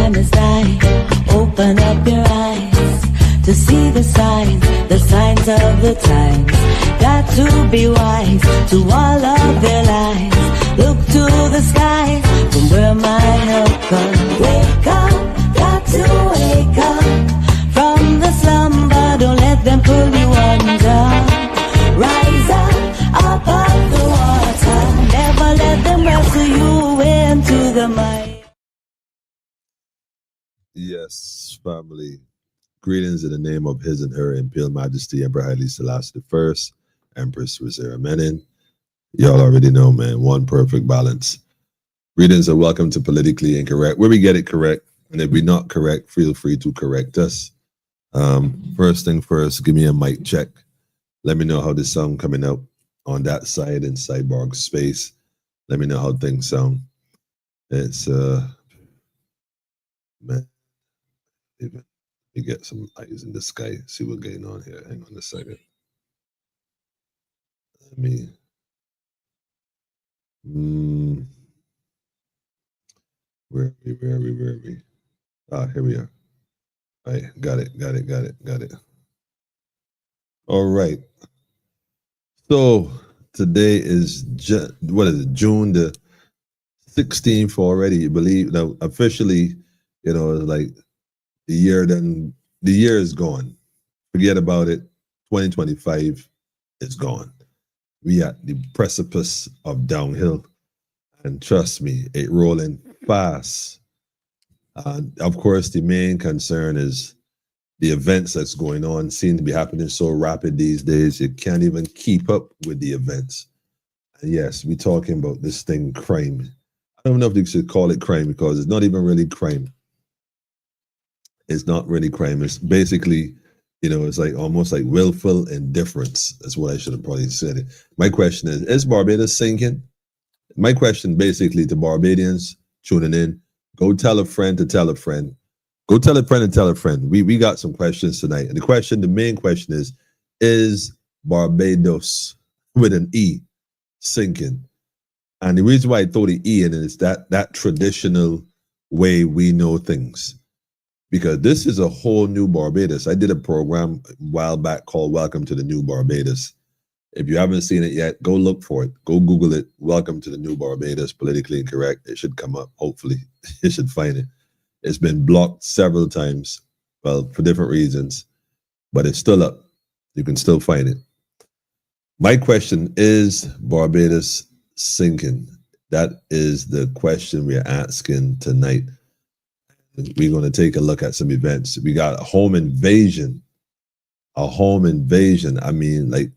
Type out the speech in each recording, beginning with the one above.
time is nigh. Open up your eyes to see the signs of the times. Got to be wise to all of their lives. Look to the skies from where my help comes. Wake up, got to wake up from the slumber. Don't let them pull you under. Rise up of the water. Never let them wrestle you into the mud. Yes, family. Greetings in the name of His and Her Imperial Majesty Emperor Haile Selassie I, Empress Rosera Menin. Y'all already know, man, one perfect balance. Greetings and welcome to Politically Incorrect, where we get it correct. And if we're not correct, feel free to correct us. First thing first, give me a mic check. Let me know how the sound coming out on that side in Cyborg space. Let me know how things sound. It's, man, even. You get some eyes in the sky, see what's going on here. Hang on a second. Let me. Where are we? Ah, here we are. All right, got it. All right. So today is June the 16th already. You believe now officially, it's like the year is gone. Forget about it. 2025 is gone. We at the precipice of downhill, and trust me, it rolling fast. Of course, the main concern is the events that's going on seem to be happening so rapid these days. You can't even keep up with the events. And yes, we're talking about this thing, crime. I don't know if you should call it crime because it's not even really crime. It's not really crime. It's basically, it's like almost like willful indifference. That's what I should have probably said it. My question is Barbados sinking? My question basically to Barbadians tuning in, go tell a friend to tell a friend. Go tell a friend and tell a friend. We got some questions tonight. And the main question is Barbados with an E sinking? And the reason why I throw the E in it is that traditional way we know things. Because this is a whole new Barbados. I did a program a while back called Welcome to the New Barbados. If you haven't seen it yet, go look for it. Go Google it. Welcome to the New Barbados, Politically Incorrect. It should come up, hopefully. You should find it. It's been blocked several times, well, for different reasons, but it's still up. You can still find it. My question is Barbados sinking? That is the question we're asking tonight. We're going to take a look at some events. We got a home invasion. I mean, like,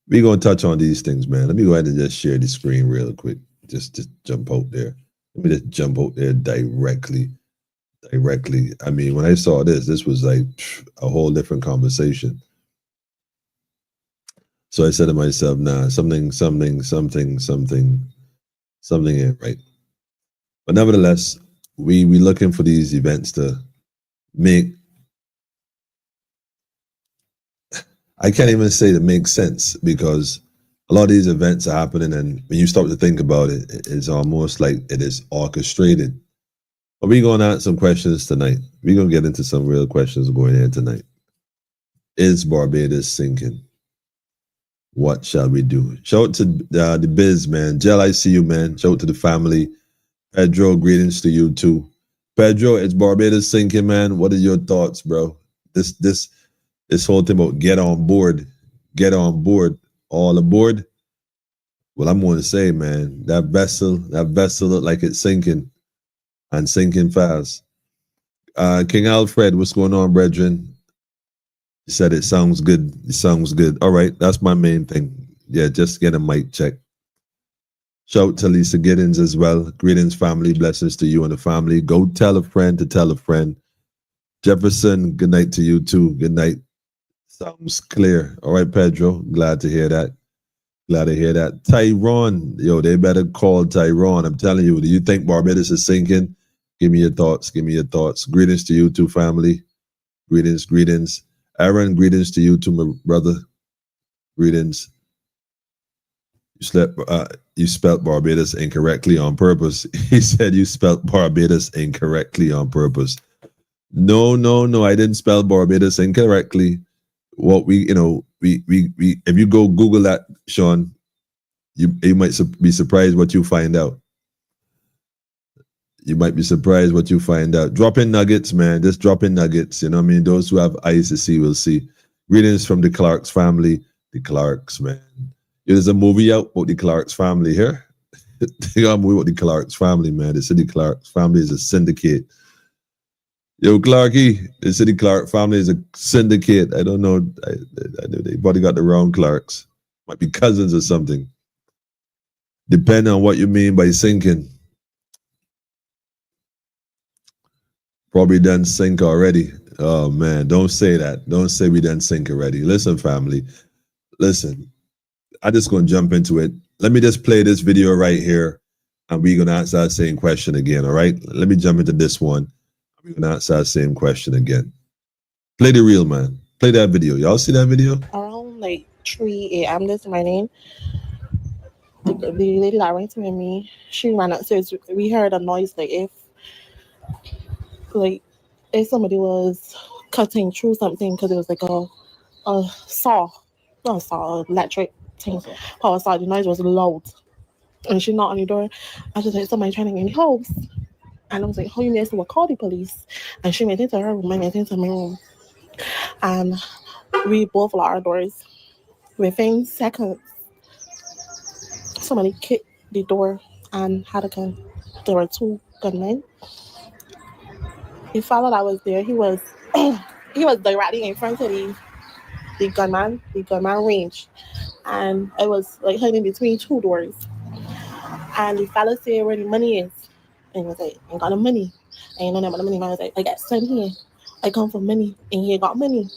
we're going to touch on these things, man. Let me go ahead and just share the screen real quick. Just jump out there. Let me just jump out there directly. I mean, when I saw this was like a whole different conversation. So I said to myself, nah, something ain't right. But nevertheless, we looking for these events to make, I can't even say to make sense, because a lot of these events are happening, and when you start to think about it, it's almost like it is orchestrated. But we're going to answer some questions tonight. We're going to get into some real questions going in tonight. Is Barbados sinking? What shall we do? Shout out to the biz, man. Jell, I see you, man. Shout out to the family. Pedro, greetings to you too. Pedro, it's Barbados sinking, man. What are your thoughts, bro? This whole thing about get on board, all aboard. Well, I'm going to say, man, that vessel looked like it's sinking, and sinking fast. King Alfred, what's going on, brethren? He said it sounds good. All right, that's my main thing. Yeah, just get a mic check. Shout out to Lisa Giddens as well. Greetings, family. Blessings to you and the family. Go tell a friend to tell a friend. Jefferson, good night to you too. Good night. Sounds clear. All right, Pedro. Glad to hear that. Tyrone, yo, they better call Tyrone. I'm telling you, do you think Barbados is sinking? Give me your thoughts. Greetings to you too, family. Greetings. Aaron, greetings to you too, my brother. Greetings. You slept, you spelled Barbados incorrectly on purpose. He said you spelled Barbados incorrectly on purpose. No, no, no, I didn't spell Barbados incorrectly. What we, if you go Google that, Sean, you might be surprised what you find out. You might be surprised what you find out. Drop in nuggets, man. Just drop in nuggets. You know what I mean? Those who have eyes to see will see. Greetings from the Clarks family. The Clarks, man. There's a movie out about the Clarks family here. They got a movie about the Clarks family, man. The City Clarks family is a syndicate. Yo, Clarky, the City Clark family is a syndicate. I don't know. I know they probably got the wrong Clarks. Might be cousins or something. Depending on what you mean by sinking. Probably done sink already. Oh man, don't say that. Don't say we done sink already. Listen, family. Listen, I'm just gonna jump into it. Let me just play this video right here, and we're gonna answer that same question again. All right. Let me jump into this one. We're gonna answer that same question again. Play the real man. Play that video. Y'all see that video? Around like 3 a.m. this morning, the lady that went to me, she ran upstairs. We heard a noise like if somebody was cutting through something, because it was like a saw, not a saw, electric thing, power saw. The noise was loud, and she knocked on the door. I just like, somebody trying to get in the house, and I was like, how you need to call the police? And she went into her room, I went into my room, and we both locked our doors. Within seconds, somebody kicked the door and had a gun. There were 2 gunmen. The fellow that was there, he was directly in front of the gunman range, and it was like hiding between 2 doors. And the fellow said where the money is, and he was like, I got the money. And you know that the money man was like, I got some here. I come for money, and he got money.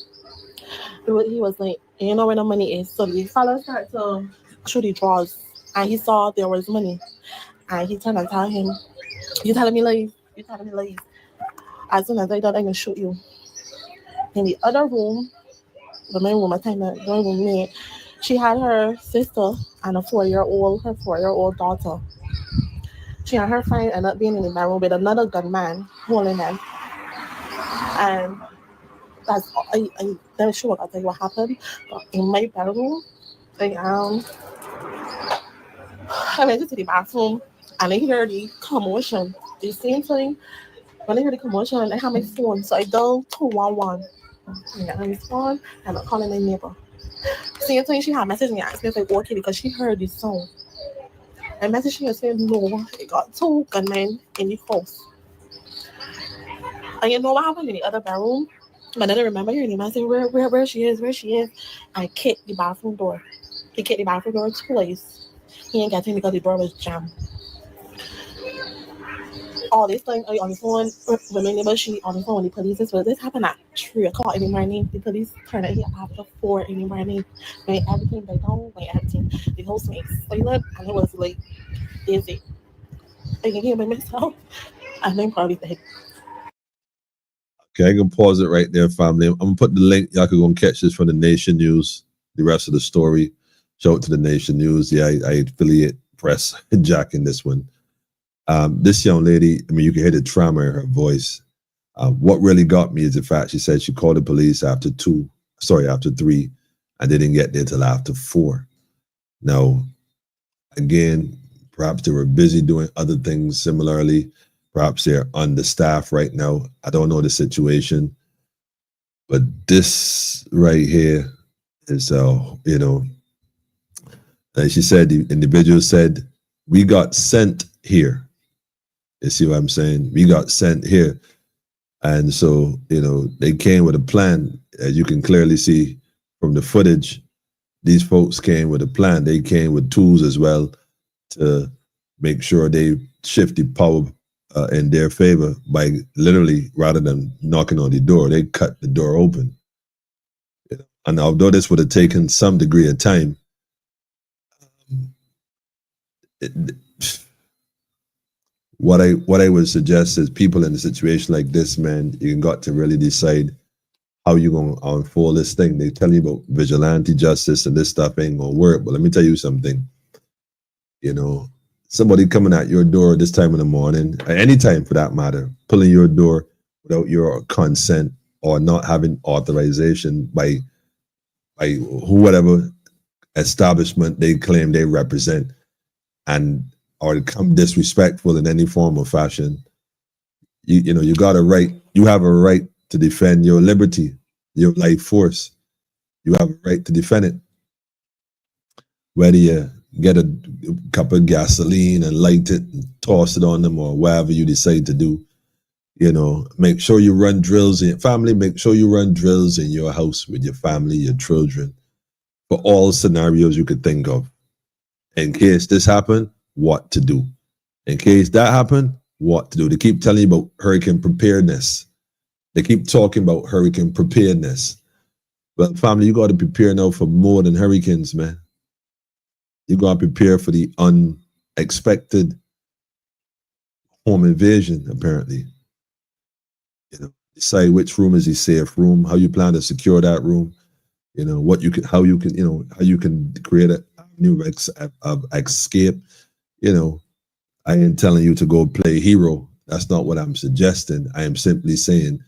He was like, you know where the money is. So the fellow started to show the drawers, and he saw there was money, and he turned and told him, you telling me leave? You telling me leave? As soon as I done, I can shoot you. In the other room, the main room, the room mate, she had her sister and her 4-year-old daughter. She and her friend ended up being in the bedroom with another gunman holding them. And that's I'm not sure I'll tell you what happened. But in my bedroom, I went into the bathroom and I hear the commotion. The same thing. When I hear the commotion, I have my phone, so I dial 211. And I respond, and I'm calling my neighbor. Same thing, she had messaged me asking if I okay because she heard the sound. I messaged her and said, no, I got 2 gunmen in the house. And you know what happened in the other bedroom? But I didn't remember hearing him. I said, where she is. I kicked the bathroom door. He kicked the bathroom door twice. He ain't got in because the door was jammed. All this time on the phone, when my neighbor, she on the phone with the police. This happened at 3 o'clock in the morning. The police turned out here after 4 in the morning. When everything they gone, when everything, the whole thing silent, and it was like, busy. I can hear by myself, and I'm probably dead. Okay, I can pause it right there, family. I'm gonna put the link. Y'all can go and catch this from the Nation News. The rest of the story. Show it to the Nation News. Yeah, I affiliate press Jack in this one. This young lady, I mean, you can hear the trauma in her voice. What really got me is the fact she said she called the police after 3, and they didn't get there till after 4. Now, again, perhaps they were busy doing other things similarly. Perhaps they're understaffed right now. I don't know the situation. But this right here is, and she said, the individual said, we got sent here. You see what I'm saying? We got sent here. And so, they came with a plan. As you can clearly see from the footage, these folks came with a plan. They came with tools as well to make sure they shift the power in their favor by literally, rather than knocking on the door, they cut the door open. And although this would have taken some degree of time, what I would suggest is people in a situation like this, man, you got to really decide how you're going to unfold this thing. They tell you about vigilante justice and this stuff ain't going to work. But let me tell you something. You know, somebody coming at your door this time in the morning, at any time for that matter, pulling your door without your consent or not having authorization by whatever establishment they claim they represent, and or become disrespectful in any form or fashion. You know, you got a right, you have a right to defend your liberty, your life force. You have a right to defend it. Whether you get a cup of gasoline and light it and toss it on them or whatever you decide to do, you know, make sure you run drills in your family, make sure you run drills in your house with your family, your children, for all scenarios you could think of. In case this happened, what to do. In case that happened, what to do. They keep telling you about hurricane preparedness. They keep talking about hurricane preparedness. Well, family, you got to prepare now for more than hurricanes, man. You got to prepare for the unexpected home invasion, apparently. You know, decide which room is a safe room, how you plan to secure that room, you know, what you can, how you can, you know, how you can create a new of escape. You know, I ain't telling you to go play hero. That's not what I'm suggesting. I am simply saying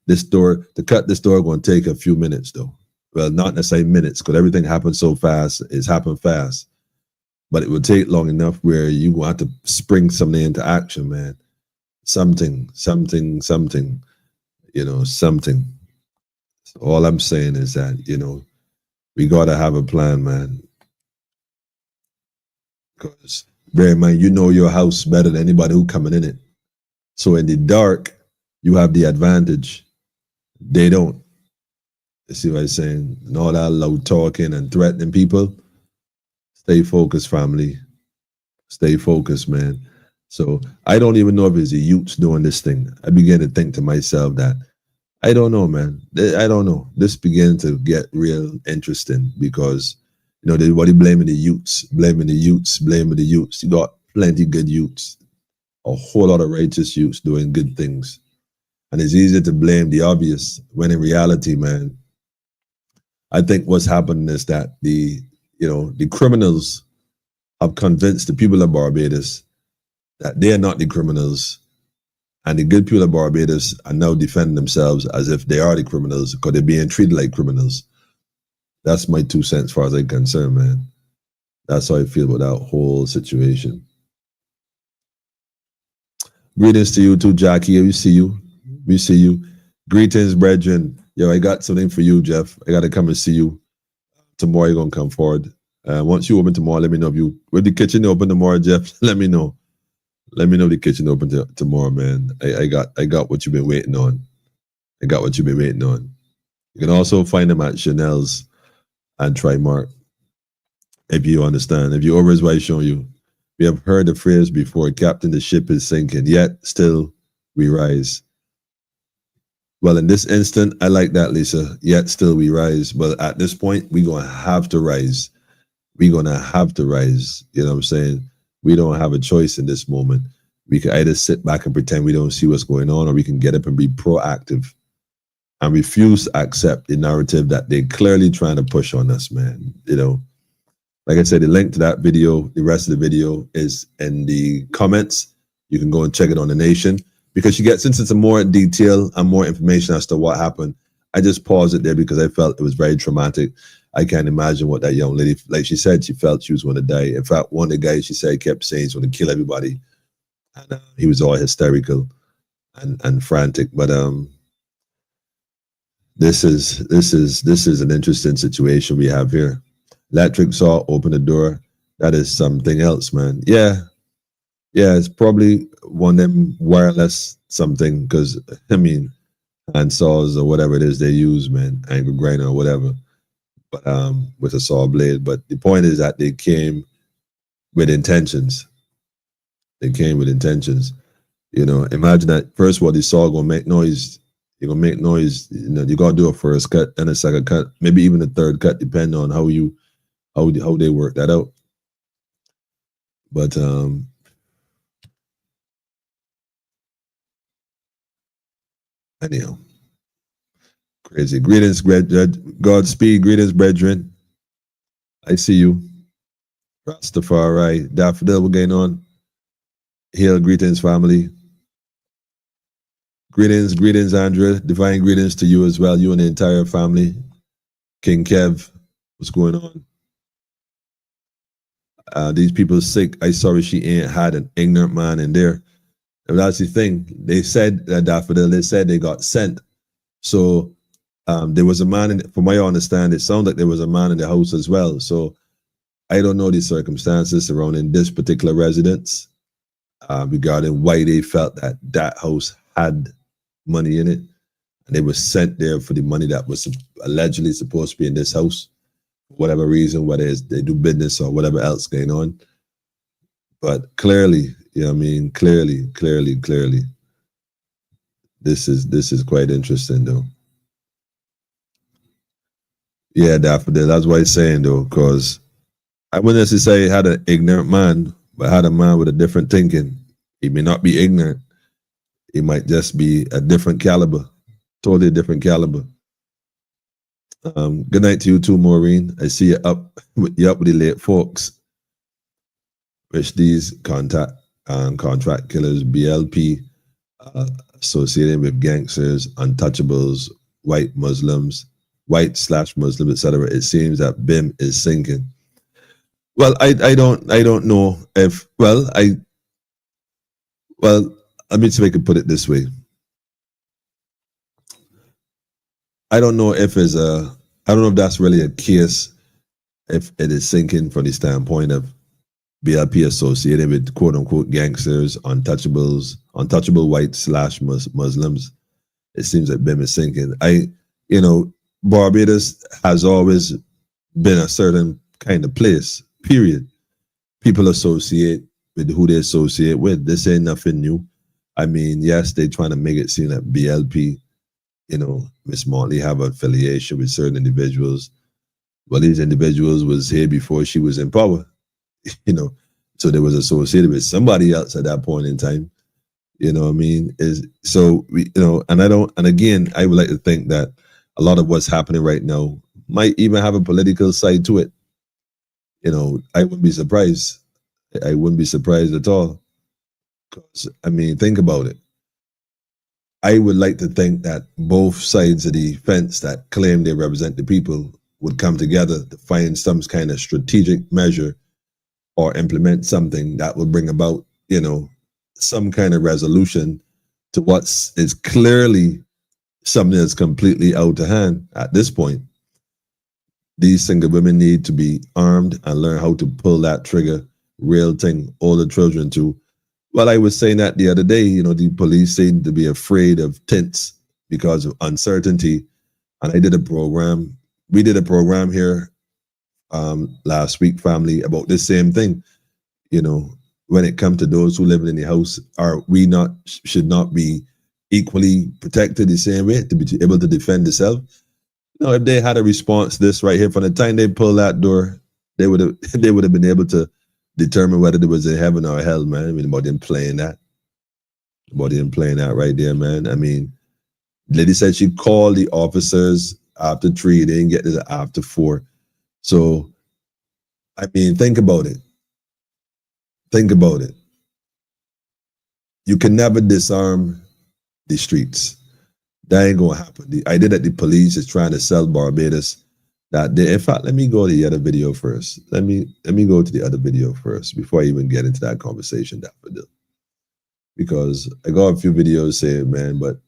to cut this door going to take a few minutes though. Well, not necessarily minutes, because everything happens so fast. It's happened fast. But it will take long enough where you will have to spring something into action, man. Something, you know, something. So all I'm saying is that, you know, we got to have a plan, man. Because bear in mind, you know your house better than anybody who coming in it. So in the dark, you have the advantage. They don't. You see what I'm saying? And all that loud talking and threatening people. Stay focused, family. Stay focused, man. So I don't even know if it's the youths doing this thing. I began to think to myself that I don't know, man. I don't know. This began to get real interesting because, you know, everybody blaming the youths, blaming the youths, blaming the youths. You got plenty good youths, a whole lot of righteous youths doing good things. And it's easy to blame the obvious when in reality, man, I think what's happening is that the criminals have convinced the people of Barbados that they are not the criminals, and the good people of Barbados are now defending themselves as if they are the criminals because they're being treated like criminals. That's my 2 cents as far as I'm concerned, man. That's how I feel about that whole situation. Greetings to you too, Jackie. We see you. We see you. Greetings, brethren. Yo, I got something for you, Jeff. I got to come and see you. Tomorrow you're going to come forward. Once you open tomorrow, let me know if the kitchen open tomorrow, Jeff. Let me know. Let me know if the kitchen open tomorrow, man. I got what you've been waiting on. I got what you've been waiting on. You can also find them at Chanel's and Trimark. If you understand. If you over is what I show you. We have heard the phrase before, Captain, the ship is sinking, yet still we rise. Well, in this instant, I like that, Lisa. Yet still we rise. But at this point, we're going to have to rise. We're going to have to rise. You know what I'm saying? We don't have a choice in this moment. We can either sit back and pretend we don't see what's going on, or we can get up and be proactive and refuse to accept the narrative that they're clearly trying to push on us, man. You know, like I said, the link to that video, the rest of the video is in the comments. You can go and check it on The Nation, because you get, since it's a more detail and more information as to what happened, I just paused it there because I felt it was very traumatic. I can't imagine what that young lady, like she said, she felt she was going to die. In fact, one of the guys, she said, kept saying he's going to kill everybody. And he was all hysterical and frantic. But this is an interesting situation we have here. Electric saw open the door. That is something else, man. Yeah, it's probably one of them wireless something, because I mean, hand saws or whatever it is they use, man, angle grinder or whatever, but with a saw blade. But the point is that they came with intentions. They came with intentions. You know, imagine that first of all, the saw gonna make noise. You're gonna make noise. You know, you gotta do a first cut and a second cut, maybe even a third cut, depending on how they work that out. But anyhow, crazy. Greetings, Godspeed. Greetings, brethren. I see you. Rastafari, Daffodil, what's going on? Hail, greetings, family. Greetings, Andrea. Divine greetings to you as well, you and the entire family. King Kev, what's going on? These people sick. I sorry she ain't had an ignorant man in there. And that's the thing. They said that Daffodil, they said they got sent. So there was a man, from my understanding, it sounded like there was a man in the house as well. So I don't know the circumstances surrounding this particular residence regarding why they felt that that house had money in it. And they were sent there for the money that was allegedly supposed to be in this house. For whatever reason, whether it's they do business or whatever else going on. But clearly, you know what I mean? Clearly. This is quite interesting though. Yeah, Daffodil, that's what he's saying though, because I wouldn't necessarily had an ignorant man, but had a man with a different thinking. He may not be ignorant. He might just be a different caliber, totally different caliber. Good night to you too, Maureen. I see you up with the late folks. Which these contract killers, BLP, associated with gangsters, untouchables, white/Muslims, etc. It seems that BIM is sinking. Well, I don't know if let me see if I can put it this way. I don't know if that's really a case, if it is sinking from the standpoint of BLP associated with quote unquote gangsters, untouchable white/Muslims. It seems like BIM is sinking. Barbados has always been a certain kind of place, period. People associate with who they associate with. This ain't nothing new. I mean, yes, they're trying to make it seem that BLP, Miss Motley have affiliation with certain individuals. Well, these individuals was here before she was in power. So they was associated with somebody else at that point in time. You know what I mean? And again, I would like to think that a lot of what's happening right now might even have a political side to it. I wouldn't be surprised. I wouldn't be surprised at all. Because, I mean, think about it. I would like to think that both sides of the fence that claim they represent the people would come together to find some kind of strategic measure or implement something that will bring about, some kind of resolution to what is clearly something that's completely out of hand at this point. These single women need to be armed and learn how to pull that trigger, real thing, all the children too. Well, I was saying that the other day, the police seem to be afraid of tents because of uncertainty. And we did a program here last week, family, about this same thing. When it comes to those who live in the house, should not be equally protected the same way to be able to defend themselves? If they had a response this right here, from the time they pull that door, they would have been able to determine whether it was in heaven or hell, man. I mean, about them playing that right there, man. I mean, lady said she called the officers after 3, they didn't get to after 4. So, I mean, think about it. You can never disarm the streets. That ain't gonna happen. The idea that the police is trying to sell Barbados, in fact, let me go to the other video first. Let me go to the other video first before I even get into that conversation, Daffodil. Because I got a few videos saying, man, but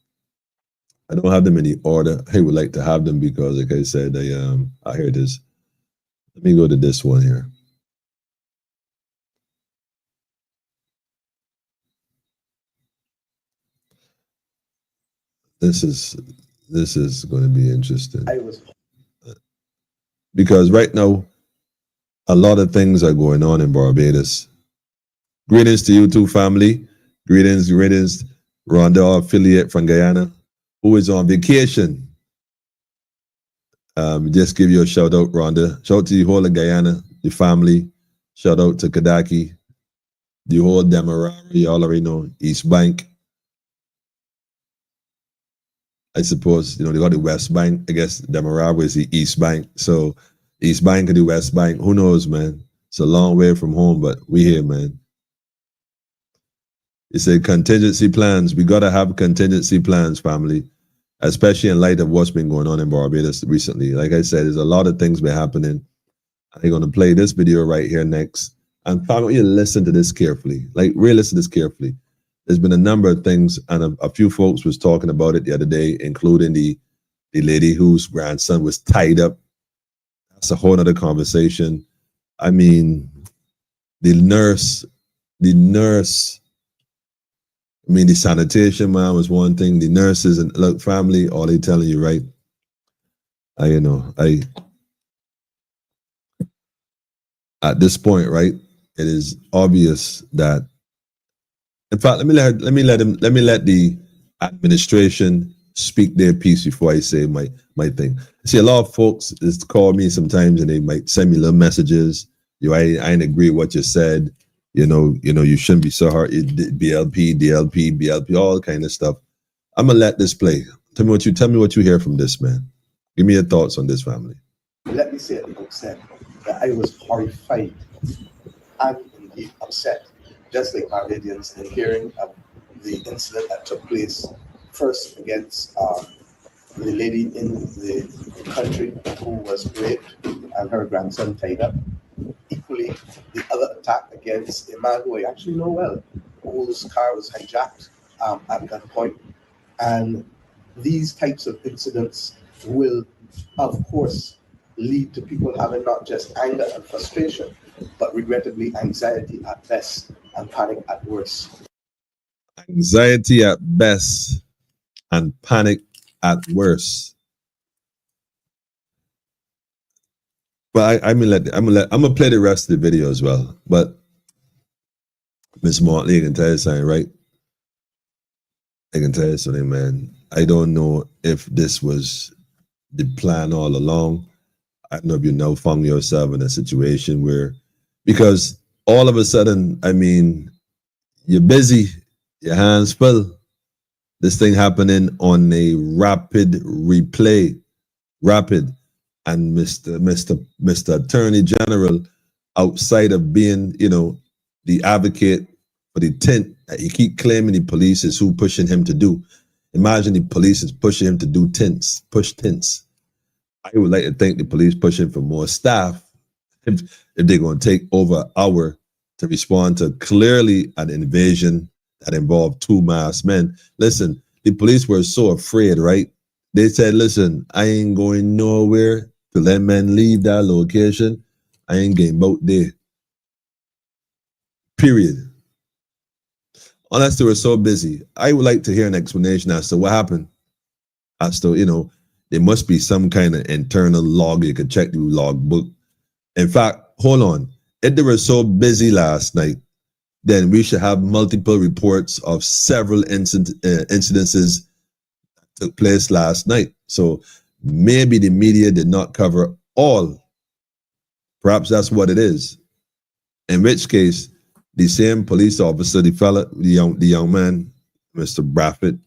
I don't have them in the order I would like to have them, because like I said, I hear this. Let me go to this one here. This is going to be interesting. Because right now, a lot of things are going on in Barbados. Greetings to you too, family. Greetings. Rhonda, affiliate from Guyana, who is on vacation. Just give you a shout out, Rhonda. Shout out to the whole of Guyana, the family. Shout out to Kadaki, the whole Demerara, you all already know, East Bank. I suppose, they got the West Bank. I guess Demerara is the East Bank. So East Bank and the West Bank, who knows, man? It's a long way from home, but we here, man. You say contingency plans. We got to have contingency plans, family, especially in light of what's been going on in Barbados recently. Like I said, there's a lot of things been happening. I'm going to play this video right here next. And family, you listen to this carefully. Like, really listen to this carefully. There's been a number of things, and a few folks was talking about it the other day, including the lady whose grandson was tied up. That's a whole other conversation. I mean, the nurse, I mean, the sanitation man was one thing. The nurses and look, family, all they telling you, right? At this point, right, it is obvious that, in fact, let me let the administration speak their piece before I say my thing. See, a lot of folks just call me sometimes and they might send me little messages. I ain't agree with what you said. You shouldn't be so hard. BLP, DLP, BLP, all kind of stuff. I'm gonna let this play. Tell me what you hear from this man. Give me your thoughts on this, family. Let me say at the outset that I was horrified and indeed upset, just like Barbadians, in hearing of the incident that took place first against the lady in the country who was raped and her grandson tied up. Equally, the other attack against a man who I actually know well, whose car was hijacked at gunpoint. And these types of incidents will, of course, lead to people having not just anger and frustration, but regrettably anxiety at best and panic at worst. Anxiety at best and panic at worst. But I'm gonna play the rest of the video as well. But Miss Motley, I can tell you something, right? I can tell you something, man. I don't know if this was the plan all along. I don't know if you now found yourself in a situation where, because all of a sudden, I mean, you're busy, your hands full. This thing happening on a rapid replay, and Mr. Attorney General, outside of being, the advocate for the tint that he keep claiming the police is who pushing him to do. Imagine the police is pushing him to do push tints. I would like to think the police pushing for more staff if they're going to take over an hour to respond to clearly an invasion that involved 2 masked men. Listen, the police were so afraid, right? They said, listen, I ain't going nowhere to let men leave that location. I ain't getting out there. Period. Unless they were so busy. I would like to hear an explanation as to what happened. As to, there must be some kind of internal log. You could check the log book. In fact, hold on. If they were so busy last night, then we should have multiple reports of several incidences that took place last night. So maybe the media did not cover all. Perhaps that's what it is. In which case, the same police officer, the young man, Mr. Bradford,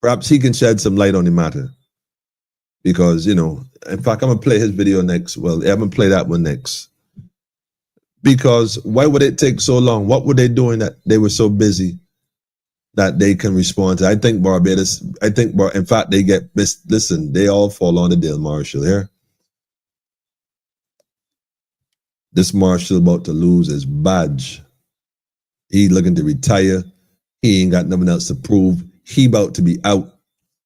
perhaps he can shed some light on the matter. Because, in fact, I'm going to play his video next. Well, I'm going to play that one next. Because why would it take so long? What were they doing that they were so busy that they can respond to? I think Barbados, in fact, they get missed. Listen, they all fall on the Dale Marshall here. This Marshall about to lose his badge. He looking to retire. He ain't got nothing else to prove. He about to be out.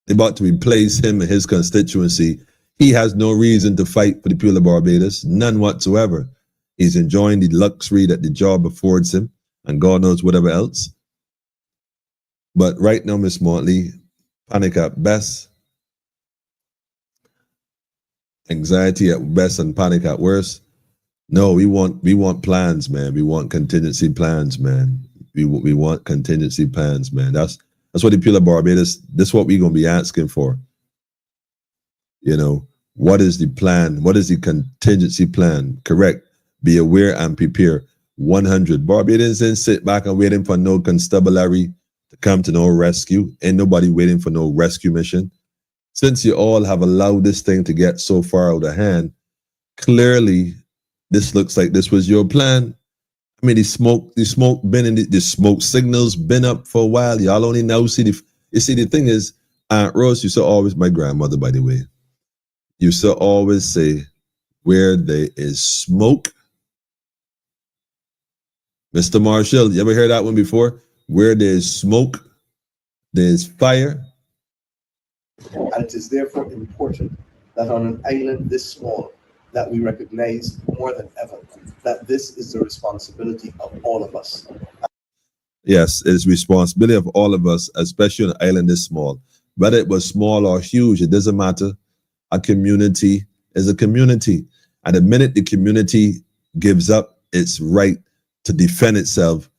They about to replace him in his constituency. He has no reason to fight for the people of Barbados, none whatsoever. He's enjoying the luxury that the job affords him, and God knows whatever else. But right now, Miss Motley, panic at best, anxiety at best, and panic at worst. No, we want plans, man. We want contingency plans, man. We want contingency plans, man. That's what the people of Barbados, this is what we're going to be asking for. What is the plan? What is the contingency plan? Correct. Be aware and prepare. 100. Barbadians didn't sit back and waiting for no constabulary to come to no rescue. Ain't nobody waiting for no rescue mission. Since you all have allowed this thing to get so far out of hand, clearly This looks like this was your plan. I mean, the smoke been in the smoke signals been up for a while. Y'all only now see the thing is, Aunt Rose used to always, my grandmother, by the way, used to always say, where there is smoke. Mr. Marshall, you ever heard that one before? Where there's smoke, there's fire. And it is therefore important that on an island this small, that we recognize more than ever that this is the responsibility of all of us. Yes, it's responsibility of all of us, especially on an island this small. Whether it was small or huge, it doesn't matter. A community is a community. And the minute the community gives up its right to defend itself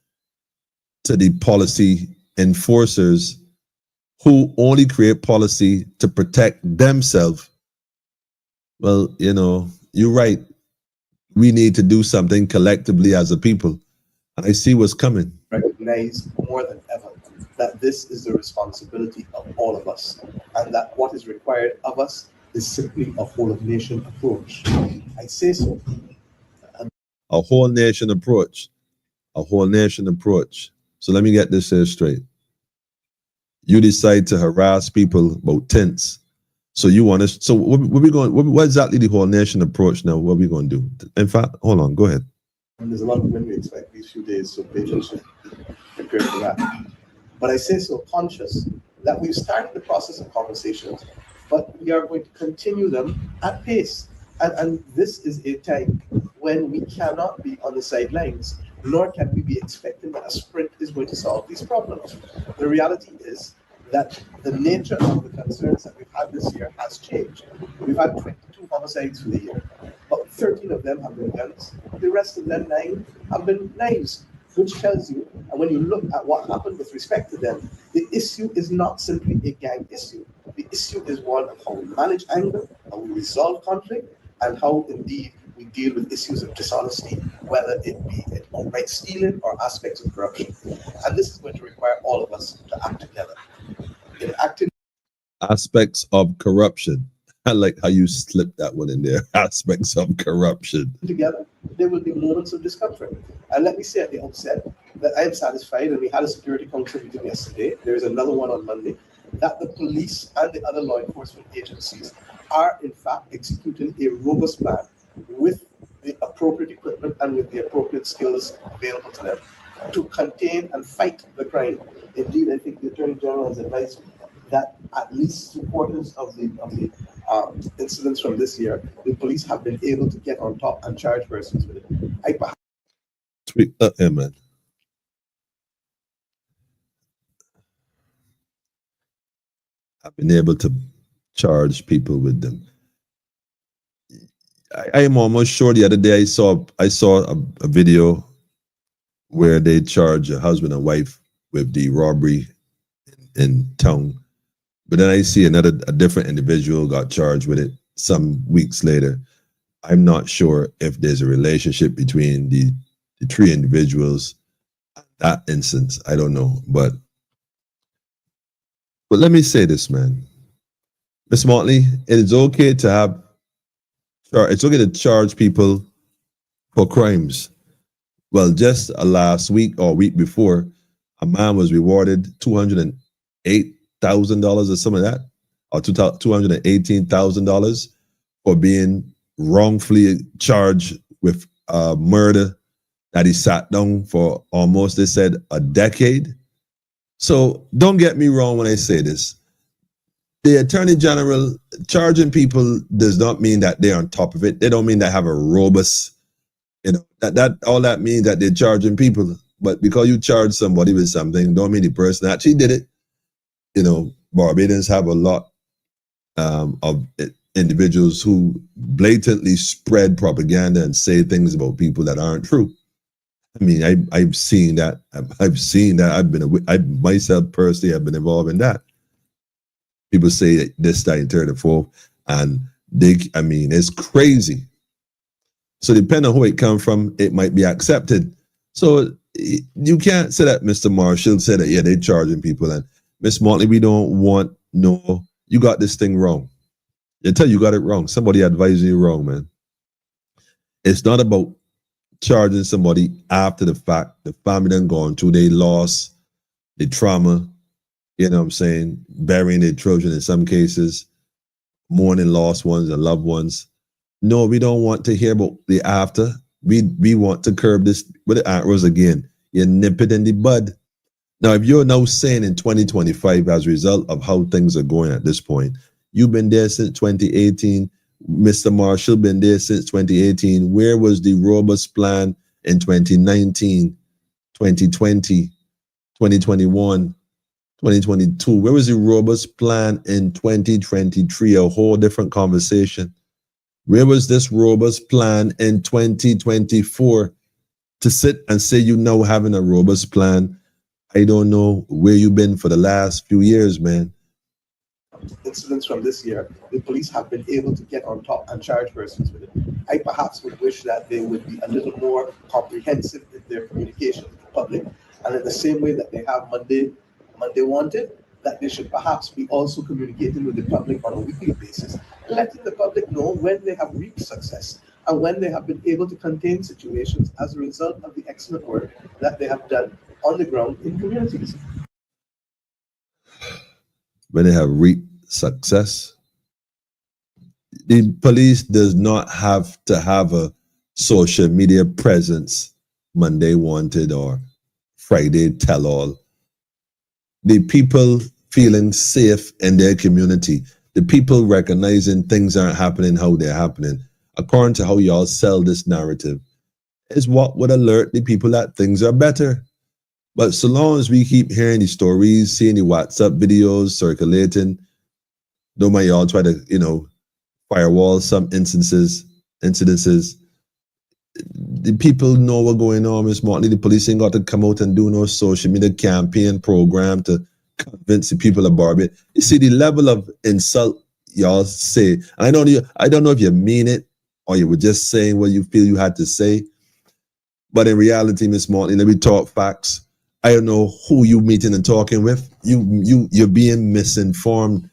to the policy enforcers who only create policy to protect themselves, well, you know, you're right. We need to do something collectively as a people. And I see what's coming. Recognize more than ever that this is the responsibility of all of us, and that what is required of us is simply a whole of nation approach. I say so. A whole nation approach. A whole nation approach. So let me get this here straight. You decide to harass people about tents. So you want to, so what we going, what exactly the whole nation approach now? What are we going to do? In fact, hold on, go ahead. And there's a lot of wind we expect these few days, so patience should prepare for that. But I say so conscious that we've started the process of conversations, but we are going to continue them at pace. And this is a time when we cannot be on the sidelines, nor can we be expecting that a sprint is going to solve these problems. The reality is that the nature of the concerns that we've had this year has changed. We've had 22 homicides for the year, but 13 of them have been guns. The rest of them, 9, have been knives, which tells you, and when you look at what happened with respect to them, the issue is not simply a gang issue. The issue is one of how we manage anger, how we resolve conflict, and how indeed we deal with issues of dishonesty, whether it be outright stealing or aspects of corruption. And this is going to require all of us to act together. In acting aspects of corruption. I like how you slipped that one in there. Aspects of corruption. Together, there will be moments of discomfort. And let me say at the outset that I am satisfied, and we had a Security Council meeting yesterday, there is another one on Monday, that the police and the other law enforcement agencies are in fact executing a robust plan with the appropriate equipment and with the appropriate skills available to them to contain and fight the crime. Indeed, I think the Attorney General has advised that at least 3/4 of the incidents from this year, the police have been able to get on top and charge persons with it. Tweet up, man. I've been able to charge people with them. I am almost sure the other day I saw a video where they charge a husband and wife with the robbery in town. But then I see a different individual got charged with it some weeks later. I'm not sure if there's a relationship between the 3 individuals. That instance, I don't know. But let me say this, man. Miss Motley, it is okay to it's okay to charge people for crimes. Well, just last week or week before, a man was rewarded $208,000 or some of that, or $218,000 for being wrongfully charged with murder that he sat down for almost, they said, a decade. So don't get me wrong when I say this. The Attorney General charging people does not mean that they're on top of it. They don't mean they have a robust, that all that means that they're charging people. But because you charge somebody with something, don't mean the person actually did it. Barbadians have a lot of individuals who blatantly spread propaganda and say things about people that aren't true. I mean, I've seen that. I myself personally have been involved in that. People say this, that, and third, and fourth, and it's crazy. So depending on who it comes from, it might be accepted. So you can't say that Mr. Marshall said that, yeah, they're charging people. And Miss Motley, we don't want, no, you got this thing wrong. You got it wrong. Somebody advised you wrong, man. It's not about charging somebody after the fact. The family done gone through their loss, the trauma, you know what I'm saying, burying their children in some cases, mourning lost ones and loved ones. No, we don't want to hear about the after. We want to curb this with the arrows again. You nip it in the bud. Now, if you're now saying in 2025, as a result of how things are going at this point, you've been there since 2018, Mr. Marshall been there since 2018. Where was the robust plan in 2019, 2020, 2021, 2022? Where was the robust plan in 2023? A whole different conversation. Where was this robust plan in 2024? To sit and say you now having a robust plan, I don't know where you've been for the last few years, man. Incidents from this year, the police have been able to get on top and charge persons with it. I perhaps would wish that they would be a little more comprehensive in their communication with the public, and in the same way that they have Monday Wanted, that they should perhaps be also communicating with the public on a weekly basis, letting the public know when they have reached success and when they have been able to contain situations as a result of the excellent work that they have done on the ground in communities. When they have reached success, the police does not have to have a social media presence, Monday Wanted or Friday Tell All. The people feeling safe in their community, the people recognizing things aren't happening how they're happening, according to how y'all sell this narrative, is what would alert the people that things are better. But so long as we keep hearing the stories, seeing the WhatsApp videos circulating, don't mind y'all try to, firewall some incidences. The people know what's going on, Miss Martin. The police ain't got to come out and do no social media campaign program to convince the people of Barbados. You see the level of insult y'all say. I don't know if you mean it or you were just saying what you feel you had to say. But in reality, Miss Martin, let me talk facts. I don't know who you meeting and talking with. You're being misinformed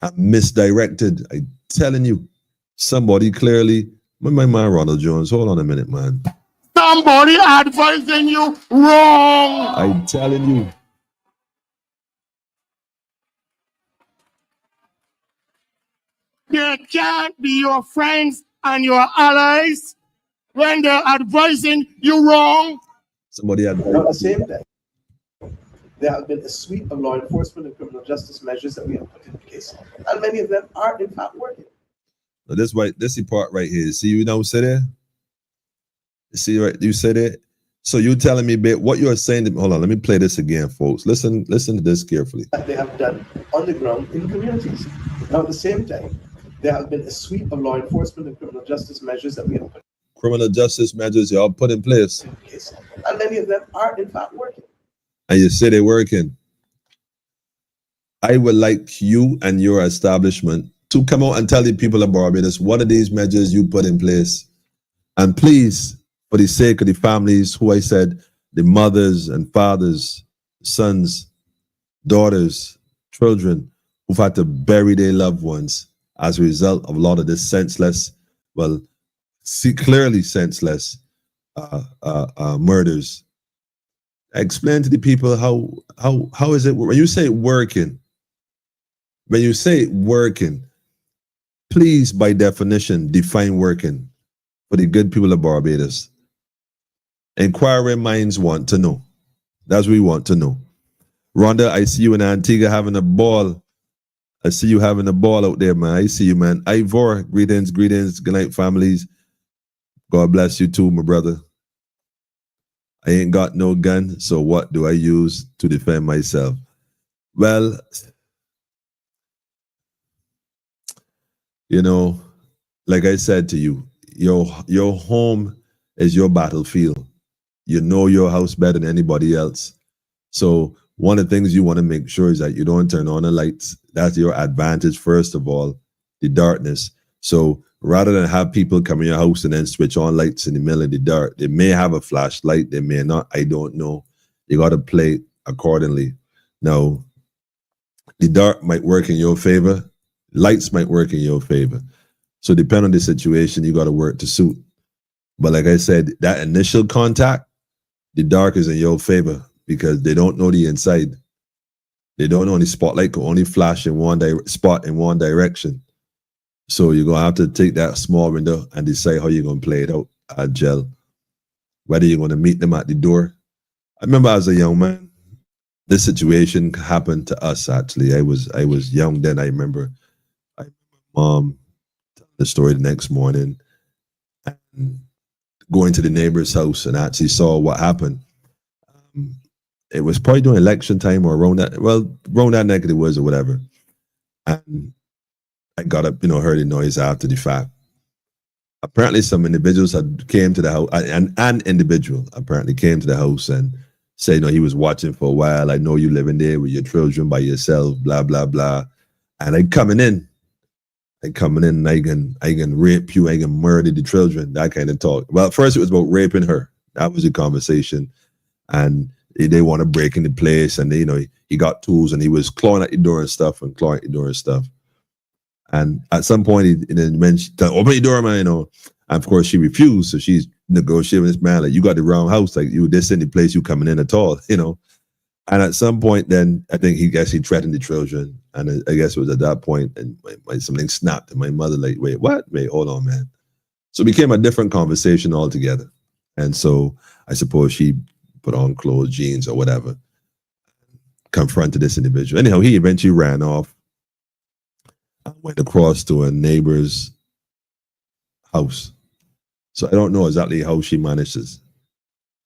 and misdirected. I'm telling you, somebody clearly. My man Ronald Jones, hold on a minute, man. Somebody advising you wrong. I'm telling you. They can't be your friends and your allies when they're advising you wrong. Somebody At the advised. same time, there have been a suite of law enforcement and criminal justice measures that we have put in place, and many of them are in fact working. Now this is the part right here. See, you know, say there. You see, right? You said it. So you telling me, babe, what you're saying? Hold on, let me play this again, folks. Listen to this carefully. That they have done on the ground in communities. Now, at the same time, there have been a suite of law enforcement and criminal justice measures that we have put Criminal justice measures y'all put in place, in place, and many of them are in fact working. and you say they're working. I would like you and your establishment to come out and tell the people of Barbados what are these measures you put in place. And please, for the sake of the families who I said, the mothers and fathers, sons, daughters, children who've had to bury their loved ones as a result of a lot of this senseless, clearly senseless murders. Explain to the people how is it when you say working. When you say working, please, by definition, define working for the good people of Barbados. Inquiring minds want to know. That's what we want to know. Rhonda, I see you in Antigua having a ball. I see you having a ball out there, man. I see you, man. Ivor, greetings. Good night, families. God bless you too, my brother. I ain't got no gun, so what do I use to defend myself? Well, like I said to you, your home is your battlefield. You know your house better than anybody else. So one of the things you want to make sure is that you don't turn on the lights. That's your advantage, first of all, the darkness. So rather than have people come in your house and then switch on lights in the middle of the dark, they may have a flashlight, they may not, I don't know. You got to play accordingly. Now, the dark might work in your favor. Lights might work in your favor. So depending on the situation, you got to work to suit. But like I said, that initial contact, the dark is in your favor because they don't know the inside. They don't know the spotlight can only flash in one spot in one direction. So you're gonna have to take that small window and decide how you're gonna play it out at gel. Whether you're gonna meet them at the door. I remember as a young man, this situation happened to us actually. I was young then. I remember mom telling the story the next morning and going to the neighbor's house and actually saw what happened. It was probably during election time or around that neck of the woods or whatever. And I got up, heard the noise after the fact. Apparently some individuals had came to the house, and an individual apparently came to the house and said, he was watching for a while. I know you living there with your children by yourself, blah, blah, blah. And I coming in and I can rape you, I can murder the children, that kind of talk. Well, first it was about raping her. That was the conversation. And they want to break into place, and he got tools and he was clawing at the door and stuff. And at some point he mentioned, open the door, man, And of course she refused. So she's negotiating with this man, like, you got the wrong house, like this in the place you coming in at all, And at some point then I think he threatened the children. And I guess it was at that point and something snapped and my mother like, wait, what? Wait, hold on, man. So it became a different conversation altogether. And so I suppose she put on clothes, jeans or whatever, confronted this individual. Anyhow, he eventually ran off. I went across to a neighbor's house. So I don't know exactly how she managed to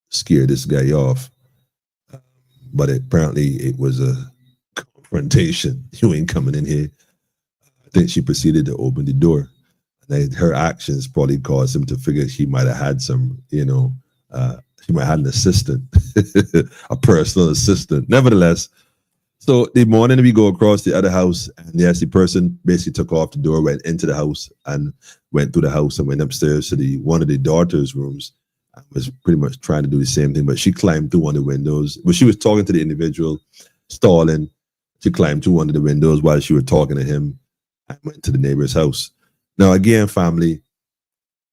scare this guy off. But apparently it was a confrontation. You ain't coming in here. I think she proceeded to open the door. And her actions probably caused him to figure she might have had some, she might have had an assistant, a personal assistant. Nevertheless, so the morning we go across the other house, and yes, the person basically took off the door, went into the house, and went through the house and went upstairs to one of the daughter's rooms. I was pretty much trying to do the same thing, but she climbed through one of the windows. But she was talking to the individual, stalling. She climbed through one of the windows while she was talking to him and went to the neighbor's house. Now, again, family,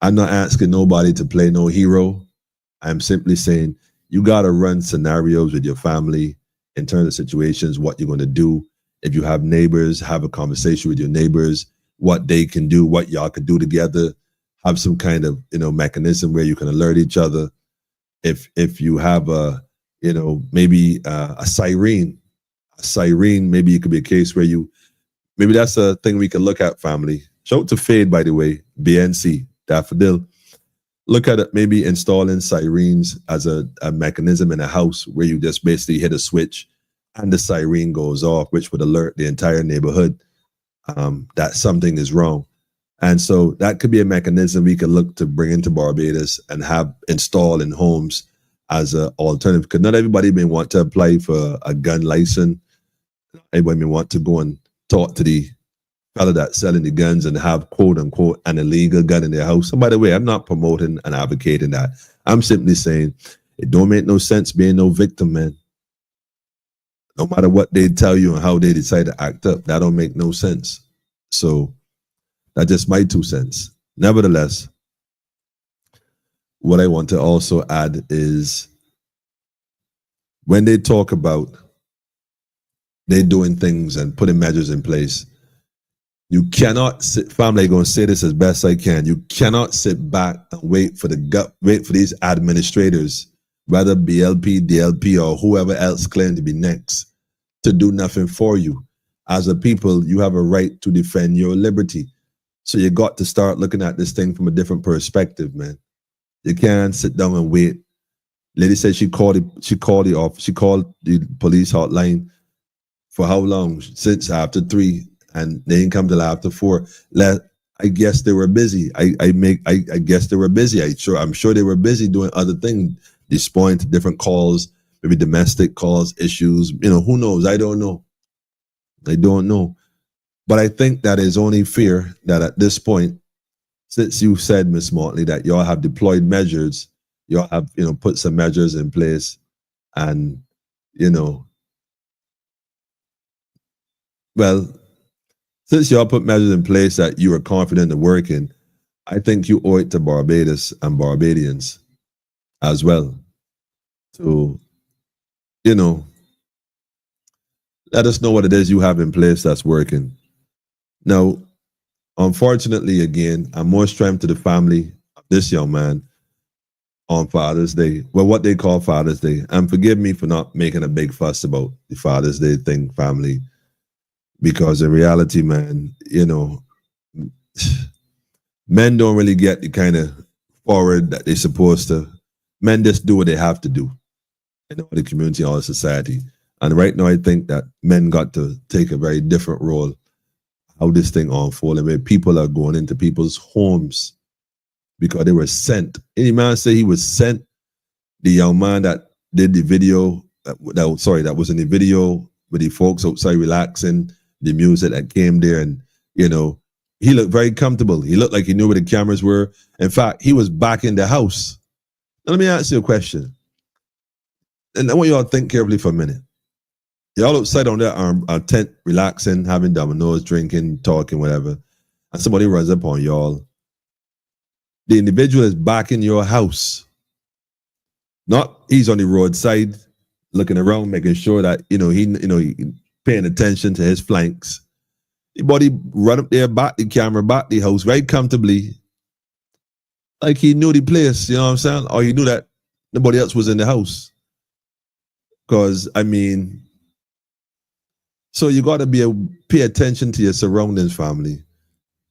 I'm not asking nobody to play no hero. I'm simply saying you got to run scenarios with your family in terms of situations, what you're going to do. If you have neighbors, have a conversation with your neighbors, what they can do, what y'all can do together. Have some kind of, mechanism where you can alert each other. If you have maybe a siren, maybe it could be a case where maybe that's a thing we can look at, family. Shout out to Fade, by the way, BNC, Daffodil. Look at it, maybe installing sirens as a mechanism in a house where you just basically hit a switch and the siren goes off, which would alert the entire neighborhood that something is wrong. And so that could be a mechanism we could look to bring into Barbados and have installed in homes as an alternative. Because not everybody may want to apply for a gun license. Everybody may want to go and talk to the fellow that's selling the guns and have, quote unquote, an illegal gun in their house. So by the way, I'm not promoting and advocating that. I'm simply saying it don't make no sense being no victim, man. No matter what they tell you and how they decide to act up, that don't make no sense. So that's just my 2 cents. Nevertheless, what I want to also add is when they talk about they doing things and putting measures in place, you cannot sit, family, I'm going to say this as best I can. You cannot sit back and wait for these administrators, whether BLP, DLP, or whoever else claim to be next, to do nothing for you. As a people, you have a right to defend your liberty. So you got to start looking at this thing from a different perspective, man. You can't sit down and wait. Lady said she called the police hotline for how long? Since after 3, and they didn't come till after 4. I guess they were busy. I guess they were busy. I'm sure they were busy doing other things, responding to different calls, maybe domestic calls, issues. Who knows? I don't know. But I think that is only fair that at this point, since you said, Ms. Motley, that y'all have deployed measures, y'all have, put some measures in place, and, well, since y'all put measures in place that you are confident in working, I think you owe it to Barbados and Barbadians as well to, you know, let us know what it is you have in place that's working. Now, unfortunately, again, I'm more strength to the family of this young man on Father's Day. Well, what they call Father's Day. And forgive me for not making a big fuss about the Father's Day thing, family. Because in reality, man, you know, men don't really get the kind of forward that they're supposed to. Men just do what they have to do in the community or society. And right now, I think that men got to take a very different role how this thing unfolded, where people are going into people's homes because they were sent. Any man say he was sent? The young man that did the video, that was in the video with the folks outside relaxing, the music that came there, and you know, he looked very comfortable. He looked like he knew where the cameras were. In fact, he was back in the house. Now, let me ask you a question. And I want you all to think carefully for a minute. Y'all outside on their tent, relaxing, having dominoes, drinking, talking, whatever, and somebody runs up on y'all. The individual is back in your house. Not he's on the roadside, looking around, making sure that he paying attention to his flanks. The body run up there, back the camera, back the house, very comfortably, like he knew the place. You know what I'm saying? Or he knew that nobody else was in the house. Because I mean. So you got to pay attention to your surroundings, family.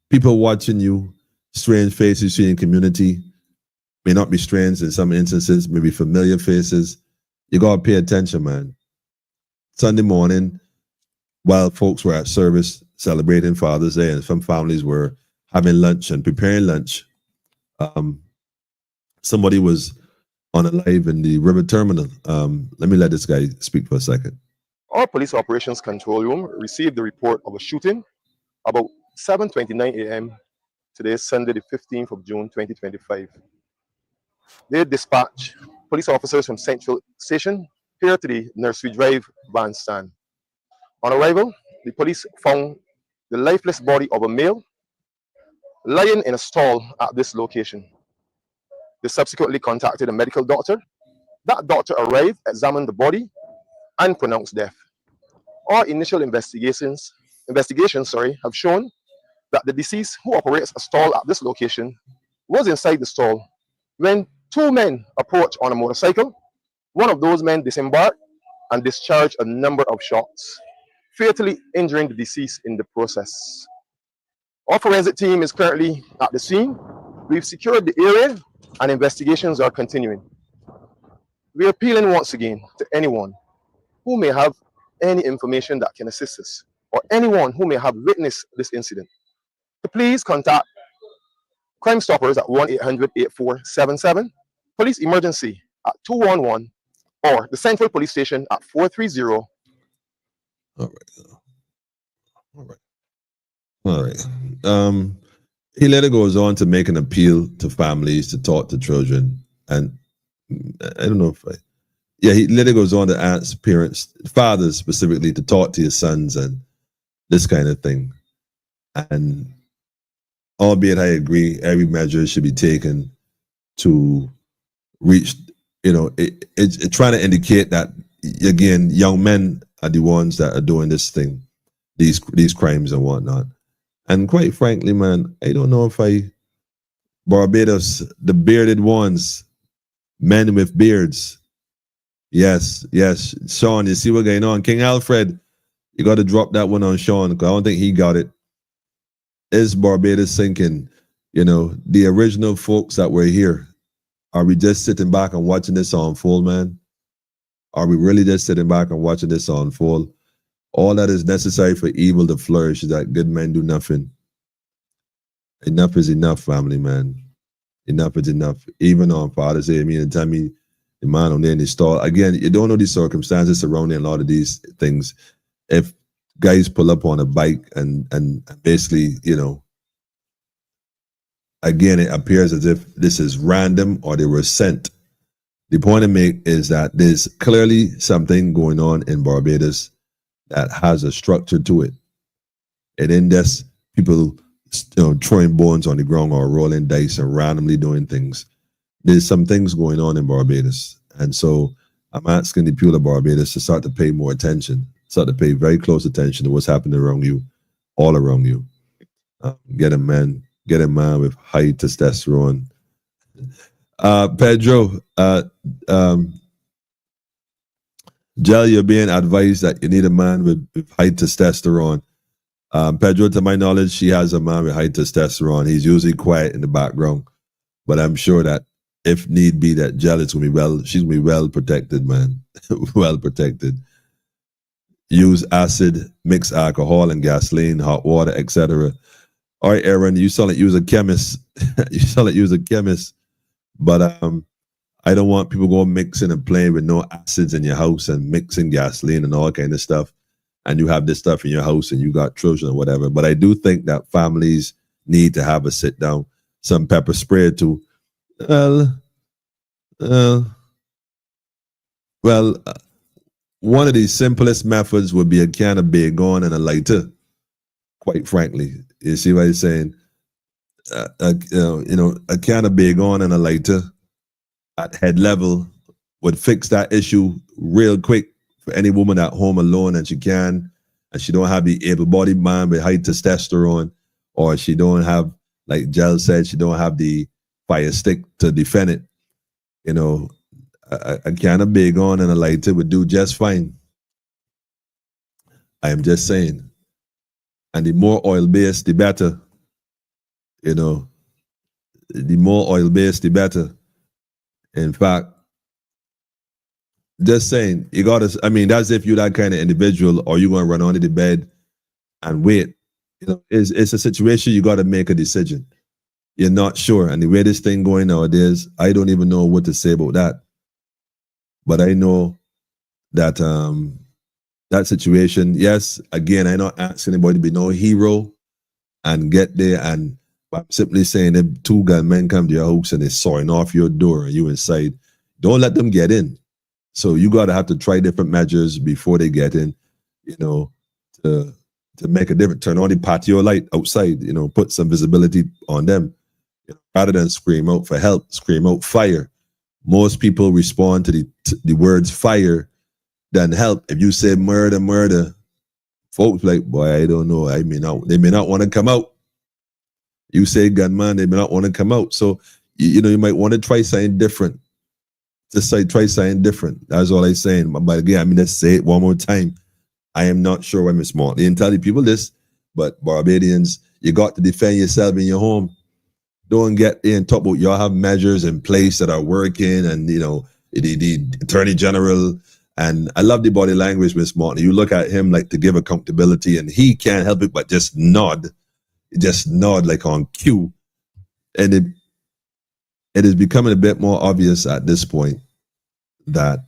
People watching you, strange faces you see in community, may not be strange in some instances, maybe familiar faces. You got to pay attention, man. Sunday morning, while folks were at service celebrating Father's Day and some families were having lunch and preparing lunch, somebody was on a live in the river terminal. Let me let this guy speak for a second. Our police operations control room received the report of a shooting about 7:29 a.m. today, Sunday, the 15th of June, 2025. They dispatched police officers from Central Station here to the Nursery Drive bandstand. On arrival, the police found the lifeless body of a male lying in a stall at this location. They subsequently contacted a medical doctor. That doctor arrived, examined the body, and pronounced death. Our initial investigations have shown that the deceased, who operates a stall at this location, was inside the stall when two men approached on a motorcycle. One of those men disembarked and discharged a number of shots, fatally injuring the deceased in the process. Our forensic team is currently at the scene. We've secured the area and investigations are continuing. We are appealing once again to anyone who may have any information that can assist us, or anyone who may have witnessed this incident, to please contact Crime Stoppers at 1-800-8477, Police Emergency at 211, or the Central Police Station at 430. All right. He later goes on to make an appeal to families to talk to children, and I don't know if he later goes on to ask parents, fathers specifically, to talk to your sons and this kind of thing. And albeit I agree, every measure should be taken to reach, it's trying to indicate that, again, young men are the ones that are doing this thing, these crimes and whatnot. And quite frankly, man, I don't know if Barbados, the bearded ones, men with beards. Yes. Sean, you see what's going on? King Alfred, you got to drop that one on Sean, because I don't think he got it. Is Barbados sinking? The original folks that were here, are we just sitting back and watching this unfold, man? Are we really just sitting back and watching this unfold? All that is necessary for evil to flourish is that good men do nothing. Enough is enough, family, man. Enough is enough. Even on Father's Day, tell me, the man on there in the stall. Again, you don't know the circumstances surrounding a lot of these things. If guys pull up on a bike and basically, again, it appears as if this is random or they were sent. The point I make is that there's clearly something going on in Barbados that has a structure to it. And then there's people throwing bones on the ground or rolling dice and randomly doing things. There's some things going on in Barbados. And so I'm asking the people of Barbados to start to pay more attention, start to pay very close attention to what's happening around you, all around you. Get a man with high testosterone. Pedro, Jel, you're being advised that you need a man with high testosterone. Pedro, to my knowledge, she has a man with high testosterone. He's usually quiet in the background, but I'm sure that if need be, that Jel is gonna be she's gonna be well protected, man. Well protected. Use acid, mix alcohol and gasoline, hot water, etc. All right, Aaron, you sound like you was a chemist. You sound like you was a chemist. But I don't want people going mixing and playing with no acids in your house and mixing gasoline and all kind of stuff. And you have this stuff in your house and you got children or whatever. But I do think that families need to have a sit down, some pepper spray too. One of the simplest methods would be a can of Baygon and a lighter. Quite frankly, you see what I'm saying? A can of Baygon and a lighter at head level would fix that issue real quick for any woman at home alone, and she don't have the able-bodied man with high testosterone, or she don't have, like Jel said, she don't have the fire stick to defend it. A can of Baygon and a lighter would do just fine. I am just saying. And the more oil-based, the better. The more oil-based, the better. In fact, just saying, that's if you're that kind of individual, or you're going to run under the bed and wait. It's a situation you got to make a decision. You're not sure. And the way this thing going nowadays, I don't even know what to say about that. But I know that that situation, yes, again, I'm not asking anybody to be no hero and get there, and I'm simply saying if two gunmen come to your house and they're sawing off your door and you inside, don't let them get in. So you got to have to try different measures before they get in, to make a difference. Turn on the patio light outside, put some visibility on them. Rather than scream out for help, scream out fire. Most people respond to the words fire than help. If you say murder, folks like, boy, I don't know. They may not want to come out. You say gunman, they may not want to come out. So, you might want to try something different. Just try something different. That's all I'm saying. But again, let's say it one more time. I am not sure I'm smart. They didn't tell the people this, but Barbadians, you got to defend yourself in your home. Don't get in talk about y'all have measures in place that are working, and the Attorney General. And I love the body language, Miss Martin. You look at him like to give accountability, and he can't help it but just nod like on cue. And it is becoming a bit more obvious at this point that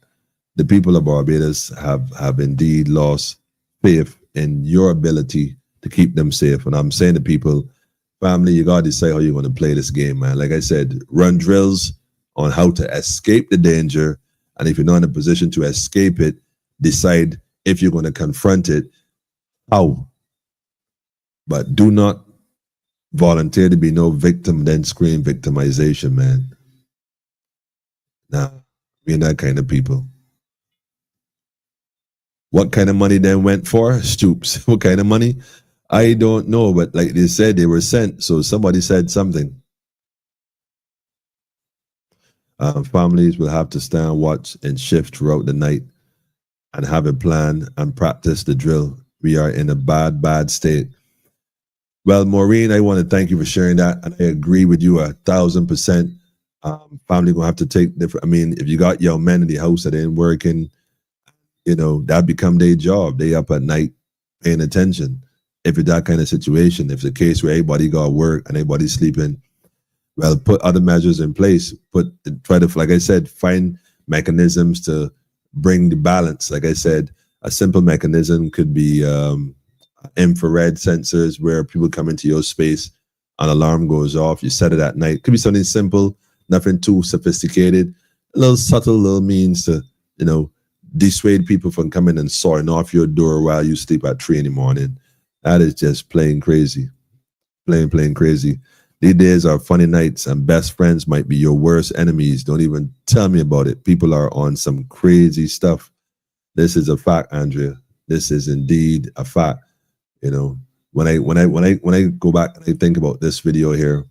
the people of Barbados have indeed lost faith in your ability to keep them safe. And I'm saying to people, family, you got to decide how you're going to play this game, man. Like I said, run drills on how to escape the danger. And if you're not in a position to escape it, decide if you're going to confront it, how. But do not volunteer to be no victim, then scream victimization, man. Nah, we're that kind of people. What kind of money then went for? Stoops. What kind of money? I don't know, but like they said, they were sent, so somebody said something. Families will have to stand watch and shift throughout the night and have a plan and practice the drill. We are in a bad state. Well, Maureen, I want to thank you for sharing that, and I agree with you 1,000%. Family gonna have to take different. If you got young men in the house that ain't working, that become their job. They up at night paying attention. If it's that kind of situation, if it's a case where everybody got work and everybody's sleeping, well, put other measures in place. Try to, like I said, find mechanisms to bring the balance. Like I said, a simple mechanism could be infrared sensors where people come into your space, an alarm goes off, you set it at night. Could be something simple, nothing too sophisticated, a little subtle little means to, dissuade people from coming and sawing off your door while you sleep at 3 in the morning. That is just plain crazy. Playing crazy. These days are funny nights, and best friends might be your worst enemies. Don't even tell me about it. People are on some crazy stuff. This is a fact, Andrea. This is indeed a fact. You know, when I go back and I think about this video here,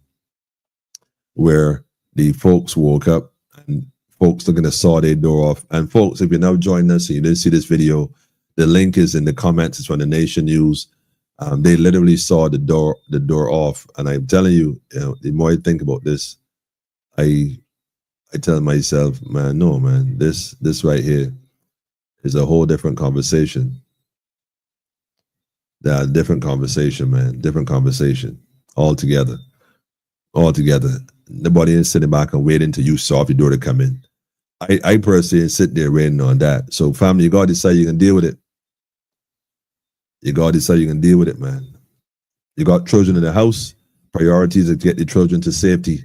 where the folks woke up and folks looking to saw their door off. And folks, if you're now joining us and you didn't see this video, the link is in the comments. It's from the Nation News. They literally saw the door off. And I'm telling you, the more I think about this, I tell myself, man, no, man, this right here is a whole different conversation. Yeah, different conversation, man. Different conversation altogether. Nobody is sitting back and waiting until you saw if your door to come in. I personally sit there waiting on that. So family, you gotta decide you can deal with it. You gotta decide you can deal with it, man. You got children in the house. Priorities are to get the children to safety.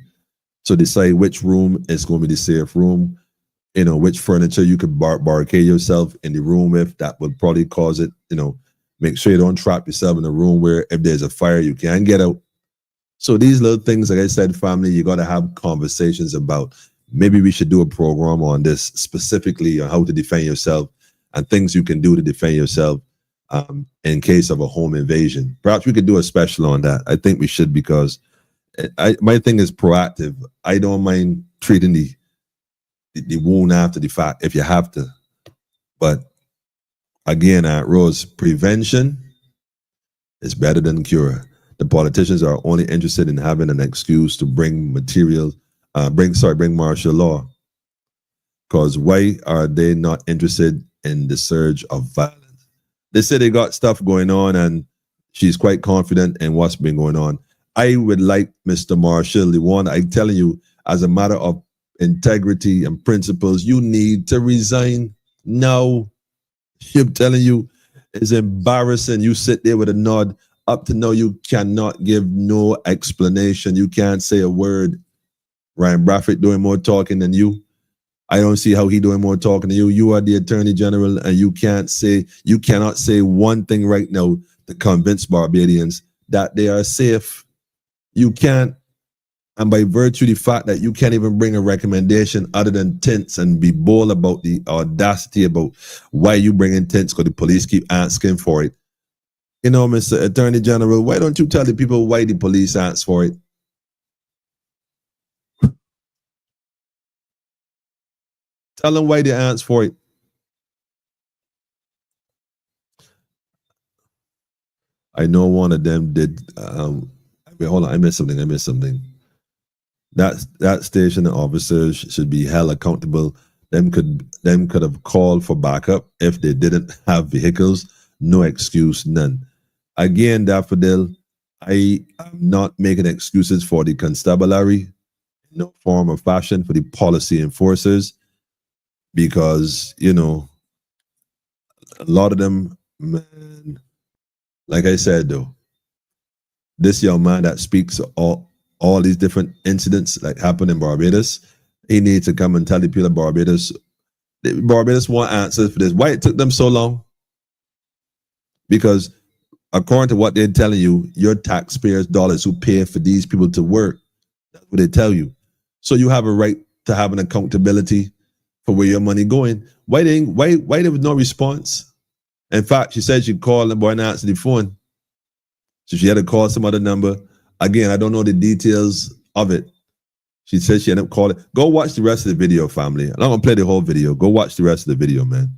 So decide which room is going to be the safe room. You know, which furniture you could barricade yourself in the room with. That would probably cause it, make sure you don't trap yourself in a room where if there's a fire, you can't get out. So these little things, like I said, family, you got to have conversations about. Maybe we should do a program on this specifically on how to defend yourself and things you can do to defend yourself in case of a home invasion. Perhaps we could do a special on that. I think we should, because my thing is proactive. I don't mind treating the wound after the fact if you have to. But again, Rose, prevention is better than cure. The politicians are only interested in having an excuse to bring bring martial law. Because why are they not interested in the surge of violence? They say they got stuff going on, and she's quite confident in what's been going on. I would like Mr. Marshall, the one I'm telling you, as a matter of integrity and principles, you need to resign now. I'm telling you, it's embarrassing. You sit there with a nod. Up to now, you cannot give no explanation. You can't say a word. Ryan Bradford doing more talking than you. I don't see how he doing more talking than you. You are the Attorney General, and you cannot say one thing right now to convince Barbadians that they are safe. You can't. And by virtue of the fact that you can't even bring a recommendation other than tents and be bold about the audacity about why you bringing tents, because the police keep asking for it. Mr. Attorney General, why don't you tell the people why the police ask for it? Tell them why they asked for it. I know one of them did. Wait, hold on. I missed something. That station officers should be held accountable. Them could have called for backup if they didn't have vehicles. No excuse, none. Again, Daffodil, I am not making excuses for the constabulary, no form or fashion for the policy enforcers, because a lot of them, man, like I said though, this young man that speaks all these different incidents like happened in Barbados, he needs to come and tell the people of Barbados want answers for this. Why it took them so long? Because according to what they're telling you, your taxpayers' dollars who pay for these people to work. That's what they tell you. So you have a right to have an accountability for where your money going. Why there was no response? In fact, she said she called the boy and answered the phone. So she had to call some other number. Again, I don't know the details of it. She said she ended up calling. Go watch the rest of the video, family. I'm not going to play the whole video. Go watch the rest of the video, man.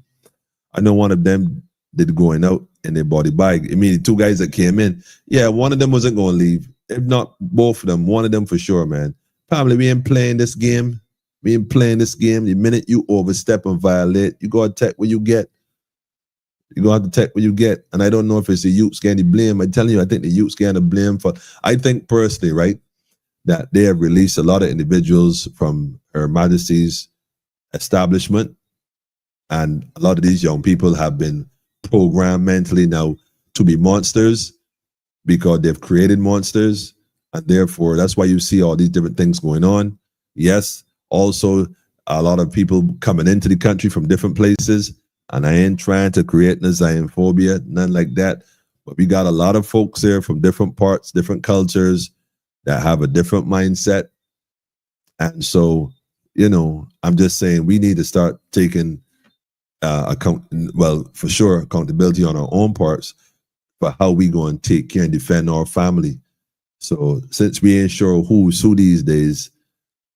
I know one of them did going out in their body bag. I mean, the two guys that came in, yeah, one of them wasn't going to leave. If not both of them, one of them for sure, man. Family, we ain't playing this game. We ain't playing this game. The minute you overstep and violate, you got to take what you get. You're going to have to take what you get. And I don't know if it's the youths getting the blame. I'm telling you, I think the youths getting the blame for, I think personally, right, that they have released a lot of individuals from Her Majesty's establishment. And a lot of these young people have been programmed mentally now to be monsters because they've created monsters. And therefore, that's why you see all these different things going on. Yes, also a lot of people coming into the country from different places. And I ain't trying to create Zion phobia, none like that. But we got a lot of folks here from different parts, different cultures that have a different mindset. And so, you know, I'm just saying we need to start taking for sure, accountability on our own parts for how we go and take care and defend our family. So since we ain't sure who's who these days,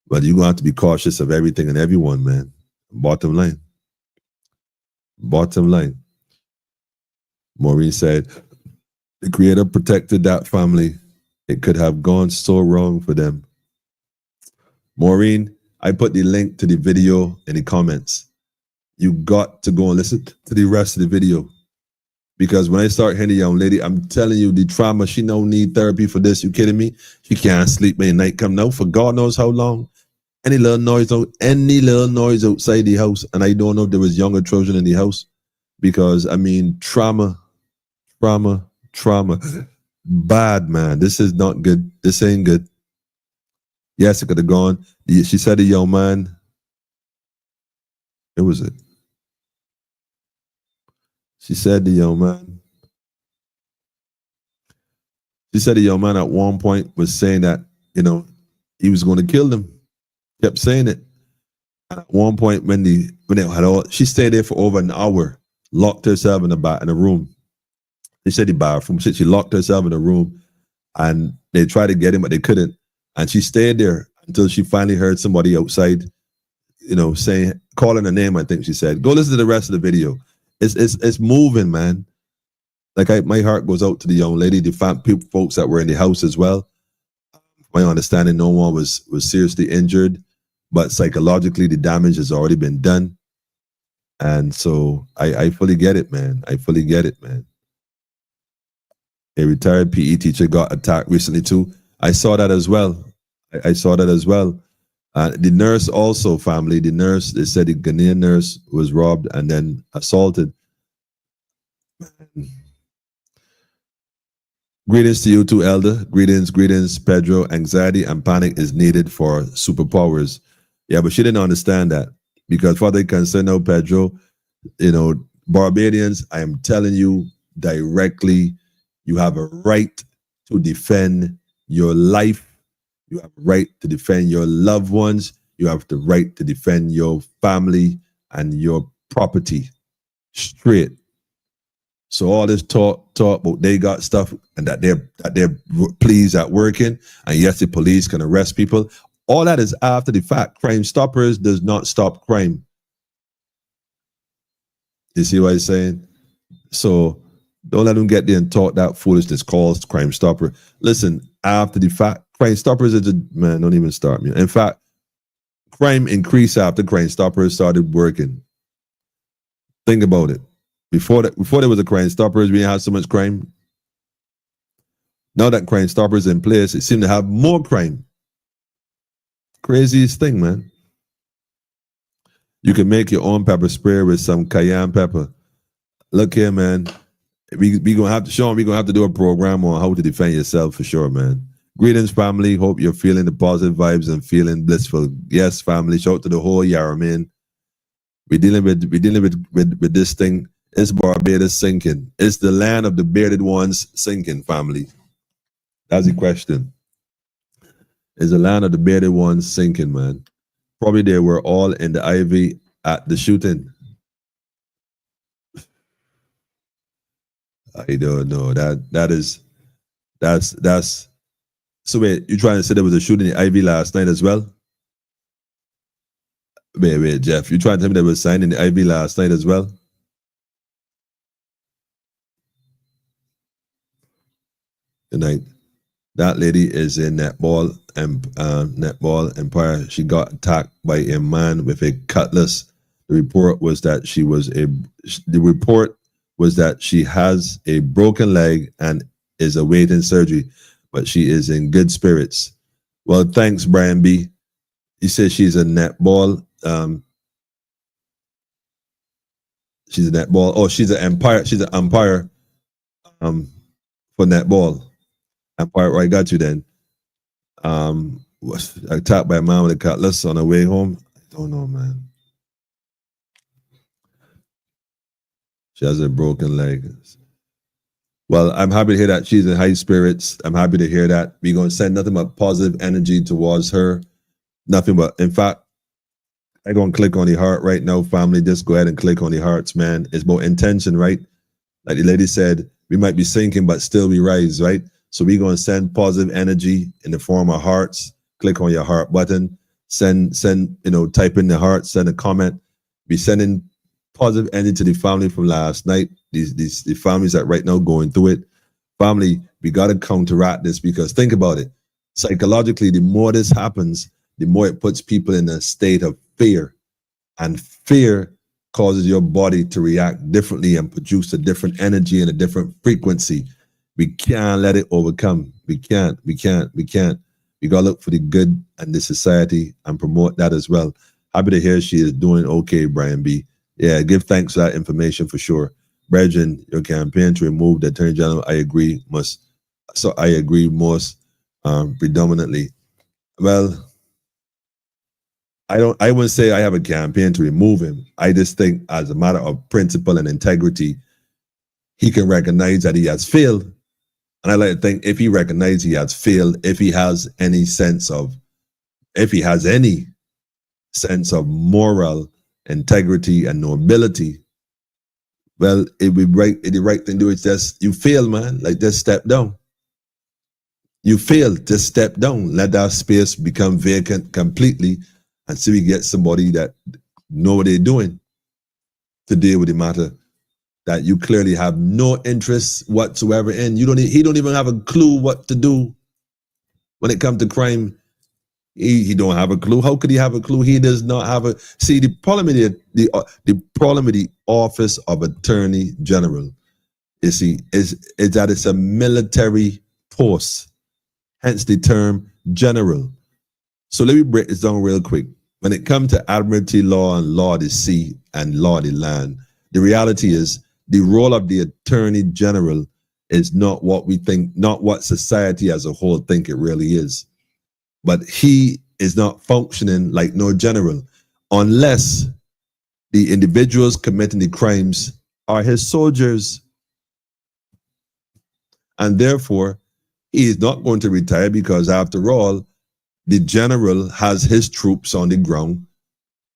but you're gonna have to be cautious of everything and everyone, man. Bottom line. Bottom line. Maureen said, the Creator protected that family. It could have gone so wrong for them. Maureen, I put the link to the video in the comments. You got to go and listen to the rest of the video. Because when I start hearing the young lady, I'm telling you, the trauma, she don't need therapy for this. You kidding me? She can't sleep when night come now for God knows how long. Any little noise outside the house, and I don't know if there was younger children in the house, because I mean trauma. Bad, man. This is not good. This ain't good. Yes, it could have gone. She said the young man. It was it. She said the young man. She said the young man at one point was saying that, you know, he was going to kill them. Kept saying it. And at one point when they had all, she stayed there for over an hour, locked herself in a room. They said the bathroom. She locked herself in a room, and they tried to get him, but they couldn't. And she stayed there until she finally heard somebody outside, you know, calling her name. I think she said, "Go listen to the rest of the video." It's moving, man. Like my heart goes out to the young lady, the folks that were in the house as well. My understanding, no one was seriously injured, but psychologically the damage has already been done. And so I fully get it, man. I fully get it, man. A retired PE teacher got attacked recently too. I saw that as well. I saw that as well. The nurse also, family, the nurse, they said the Ghanaian nurse was robbed and then assaulted. Greetings to you too, Elder. Greetings, Pedro. Anxiety and panic is needed for superpowers. Yeah, but she didn't understand that, because for the concern now, Pedro, you know, Barbadians, I am telling you directly, you have a right to defend your life. You have a right to defend your loved ones. You have the right to defend your family and your property. Straight. So all this talk about they got stuff and that they're pleased at working, and yes, the police can arrest people. All that is after the fact. Crime Stoppers does not stop crime. You see what I'm saying? So don't let them get there and talk that foolishness called Crime Stopper. Listen, after the fact, Crime Stoppers is man, don't even start me. In fact, crime increased after Crime Stoppers started working. Think about it. Before there was a Crime Stoppers, we didn't have so much crime. Now that Crime Stoppers in place, it seemed to have more crime. Craziest thing, man. You can make your own pepper spray with some cayenne pepper. Look here, man. We gonna have to, Sean, we're gonna have to do a program on how to defend yourself for sure, man. Greetings, family. Hope you're feeling the positive vibes and feeling blissful. Yes, family. Shout out to the whole Yarraman. We're dealing with this thing. It's Barbados sinking. It's the land of the bearded ones sinking, family. That's the question. Is the land of the bearded ones sinking, man? Probably they were all in the ivy at the shooting. I don't know. That's so wait, you trying to say there was a shooting in the ivy last night as well? Wait, Jeff, you trying to tell me there was a sign in the ivy last night as well? Good night. That lady is in netball empire. She got attacked by a man with a cutlass. The report was that she has a broken leg and is awaiting surgery, but she is in good spirits. Well, thanks, Brian B. He says she's a netball. She's a netball. Oh, she's an umpire. She's an umpire for netball. Umpire, right, I got you then. Attacked by a man with a cutlass on her way home. I don't know, man. She has a broken leg. Well, I'm happy to hear that she's in high spirits. I'm happy to hear that. We're going to send nothing but positive energy towards her. Nothing but, in fact, I'm going to click on the heart right now, family. Just go ahead and click on the hearts, man. It's about intention, right? Like the lady said, we might be sinking, but still we rise, right? So we're going to send positive energy in the form of hearts. Click on your heart button. Send, type in the heart, send a comment. Be sending positive energy to the family from last night. The families that right now going through it. Family, we got to counteract this, because think about it. Psychologically, the more this happens, the more it puts people in a state of fear. And fear causes your body to react differently and produce a different energy and a different frequency. We can't let it overcome. We can't. We got to look for the good in the society and promote that as well. Happy to hear she is doing okay, Brian B. Yeah, give thanks for that information for sure. Brethren, your campaign to remove the Attorney General, I agree most predominantly. Well, I wouldn't say I have a campaign to remove him. I just think as a matter of principle and integrity, he can recognize that he has failed. And I like to think if he recognizes he has failed, if he has any sense of moral integrity and nobility, well, it would be right. The right thing to do is just, you fail, man. Like, just step down. You failed, just step down. Let that space become vacant completely, and see we get somebody that know what they're doing to deal with the matter that you clearly have no interest whatsoever in. He don't even have a clue what to do when it comes to crime. He don't have a clue. How could he have a clue? He does not have a. See, the problem with the problem with the Office of Attorney General, is that it's a military post, hence the term general. So let me break this down real quick. When it comes to admiralty law and law of the sea and law of the land, the reality is the role of the Attorney General is not what we think, not what society as a whole think it really is. But he is not functioning like no general unless the individuals committing the crimes are his soldiers. And therefore, he is not going to retire, because after all, the general has his troops on the ground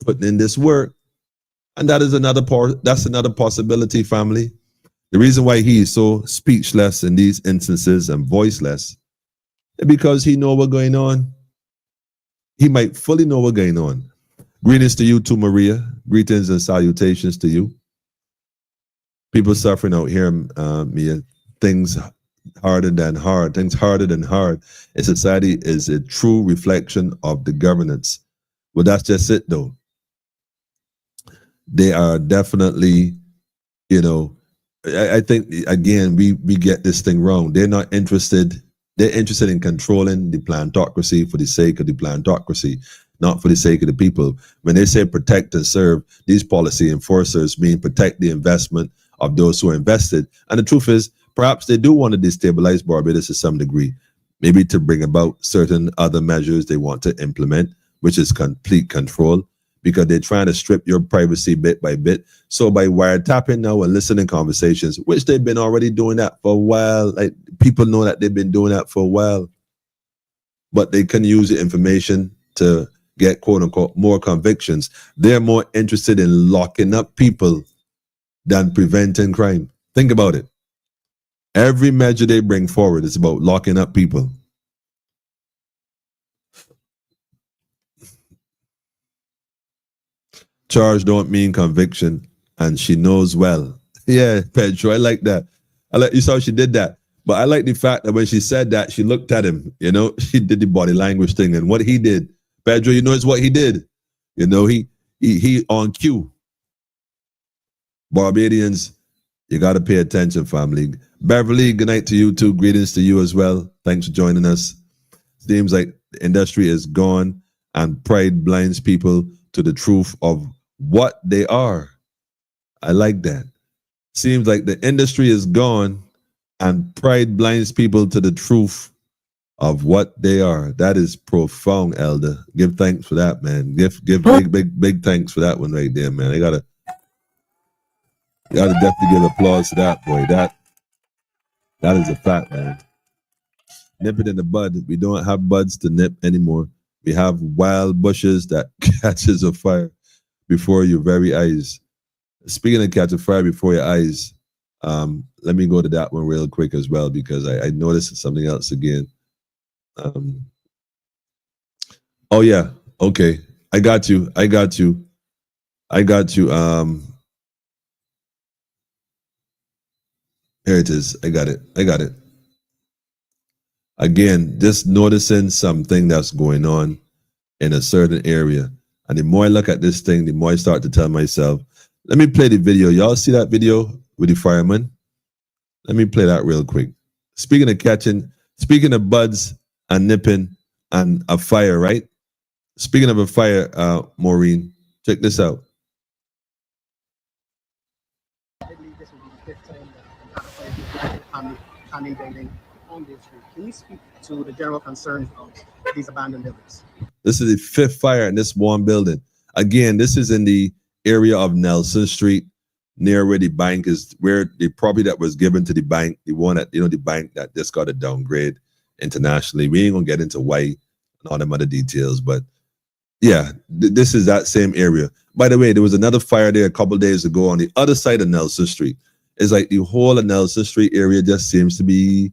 putting in this work. And that is another possibility, family. The reason why he is so speechless in these instances and voiceless is because he knows what's going on. He might fully know what's going on. Greetings to you too, Maria. Greetings and salutations to you. People suffering out here, Mia. Things harder than hard. And society is a true reflection of the governance. Well, that's just it, though. They are definitely, I think, again, we get this thing wrong. They're not interested. They're interested in controlling the plantocracy for the sake of the plantocracy, not for the sake of the people. When they say protect and serve, these policy enforcers mean protect the investment of those who are invested. And the truth is, perhaps they do want to destabilize Barbados to some degree, maybe to bring about certain other measures they want to implement, which is complete control, because they're trying to strip your privacy bit by bit. So by wiretapping now and listening conversations, which they've been already doing that for a while, like people know that they've been doing that for a while, but they can use the information to get quote unquote more convictions. They're more interested in locking up people than preventing crime. Think about it. Every measure they bring forward is about locking up people. Charge don't mean conviction, and she knows well. Yeah, Pedro, I like that. You saw she did that. But I like the fact that when she said that, she looked at him, she did the body language thing, and what he did, Pedro, it's what he did. He on cue. Barbadians, you got to pay attention, family. Beverly, good night to you too. Greetings to you as well. Thanks for joining us. Seems like the industry is gone, and pride blinds people to the truth of what they are. I like that. Seems like the industry is gone and pride blinds people to the truth of what they are. That is profound, Elder. Give thanks for that, man. Give big thanks for that one right there, man. You gotta definitely give applause to that, boy. That is a fact, man. Nip it in the bud. We don't have buds to nip anymore. We have wild bushes that catches a fire before your very eyes. Speaking of catch a fire before your eyes, let me go to that one real quick as well, because I noticed something else again. Oh yeah, okay. I got you. Here it is. I got it. Again, just noticing something that's going on in a certain area. And the more I look at this thing, the more I start to tell myself, let me play the video. Y'all see that video with the fireman? Let me play that real quick. Speaking of buds and nipping and a fire, right? Speaking of a fire, Maureen, check this out. I believe this will be the fifth time that family building on this street. Can you speak to the general concerns of these abandoned buildings? This is the fifth fire in this one building. Again, this is in the area of Nelson Street, near where the bank is, where the property that was given to the bank, the one that, the bank that just got a downgrade internationally. We ain't gonna get into why and all them other details, but yeah, this is that same area. By the way, there was another fire there a couple of days ago on the other side of Nelson Street. It's like the whole of Nelson Street area just seems to be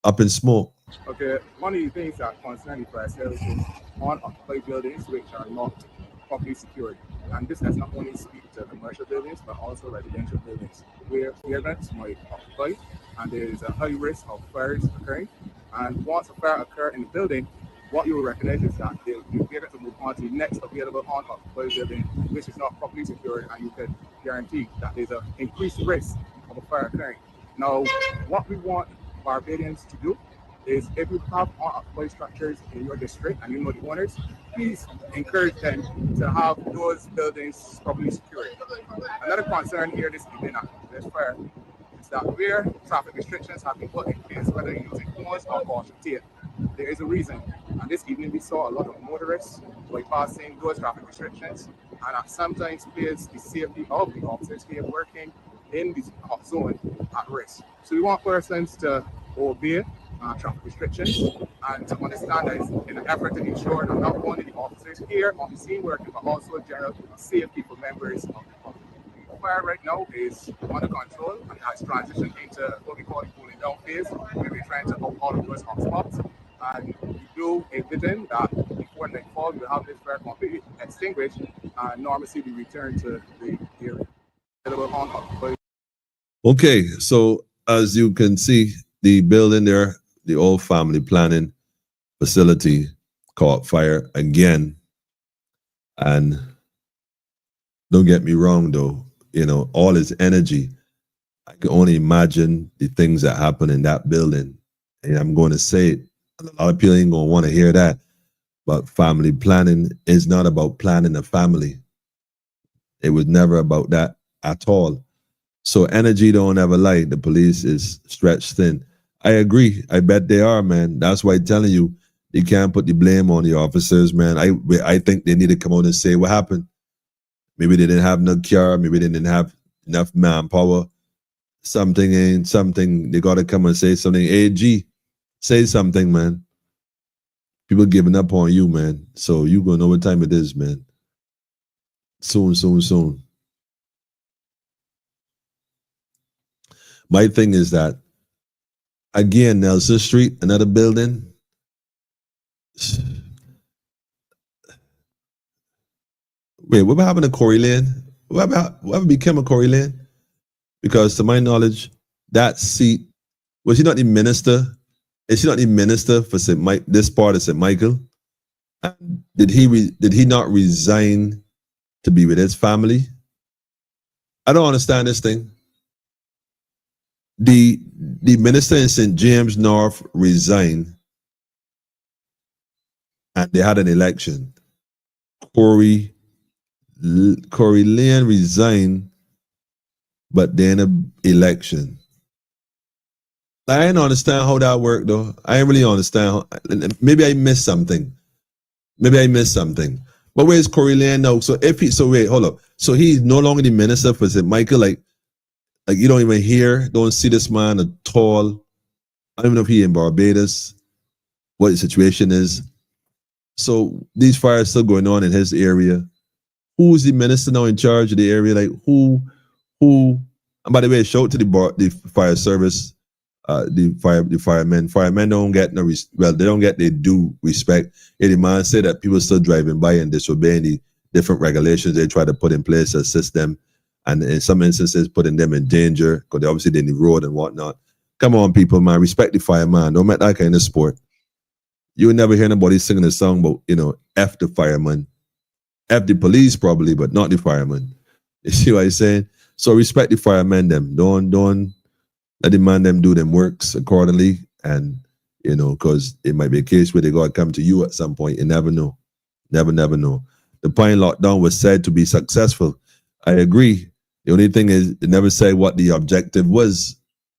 up in smoke. Okay, one of the things that concern the fire service is unoccupied buildings which are not properly secured. And this does not only speak to commercial buildings, but also residential buildings, where residents might occupy, and there is a high risk of fires occurring. And once a fire occurs in the building, what you will recognize is that you'll be able to move on to the next available unoccupied building, which is not properly secured, and you can guarantee that there's an increased risk of a fire occurring. Now, what we want Barbadians to do is, if you have unoccupied structures in your district and you know the owners, please encourage them to have those buildings properly secured. Another concern here this evening at this fire is that where traffic restrictions have been put in place, whether using phones or caution tape, there is a reason. And this evening we saw a lot of motorists bypassing those traffic restrictions, and that sometimes places the safety of the officers here working in this zone at risk. So we want persons to obey traffic restrictions and to understand that it's in an effort to ensure that not only the officers here on the scene working, but also general safety for members of the public. The fire right now is under control and has transitioned into what we call the cooling down phase, where we're trying to out all of those hotspots. And we do envision that before nightfall, we will have this fire completely extinguished and normalcy will return to the area. Okay, so as you can see, the building there, the old family planning facility, caught fire again. And don't get me wrong though, all this energy, I can only imagine the things that happen in that building. And I'm going to say it, a lot of people ain't going to want to hear that, but family planning is not about planning a family. It was never about that at all. So energy don't ever lie. The police is stretched thin. I agree. I bet they are, man. That's why I'm telling you, you can't put the blame on the officers, man. I think they need to come out and say what happened. Maybe they didn't have no cure. Maybe they didn't have enough manpower. Something ain't something. They got to come and say something. AG, say something, man. People giving up on you, man. So you gonna know what time it is, man. Soon. My thing is that, again, Nelson Street, another building. Wait, what happened to Corey Lane? What became of Corey Lane? Because to my knowledge, that seat, was she not the minister? Is she not the minister for this part of St. Michael? And did he not resign to be with his family? I don't understand this thing. The minister in St. James North resigned, and they had an election. Corey Lane resigned, but then an election. I didn't understand how that worked, though. I didn't really understand. Maybe I missed something. But where's Corey Lane now? So wait, hold up. So he's no longer the minister for St. Michael. Like, Like you don't even hear, don't see this man at all. I don't even know if he in Barbados, what the situation is. So these fires still going on in his area. Who's the minister now in charge of the area? Like who? And by the way, shout to the fire service, the firemen. Firemen don't get no they don't get their due respect. The man said that people still driving by and disobeying the different regulations they try to put in place to assist them, and in some instances putting them in danger because they obviously in the road and whatnot. Come on, people, man, respect the fireman. Don't make that kind of sport. You would never hear nobody singing a song about, F the fireman. F the police probably, but not the fireman. You see what I'm saying? So respect the firemen them. Don't let the man them do them works accordingly. And, because it might be a case where they gotta come to you at some point. You never know. Never know. The pine lockdown was said to be successful. I agree. The only thing is it never said what the objective was.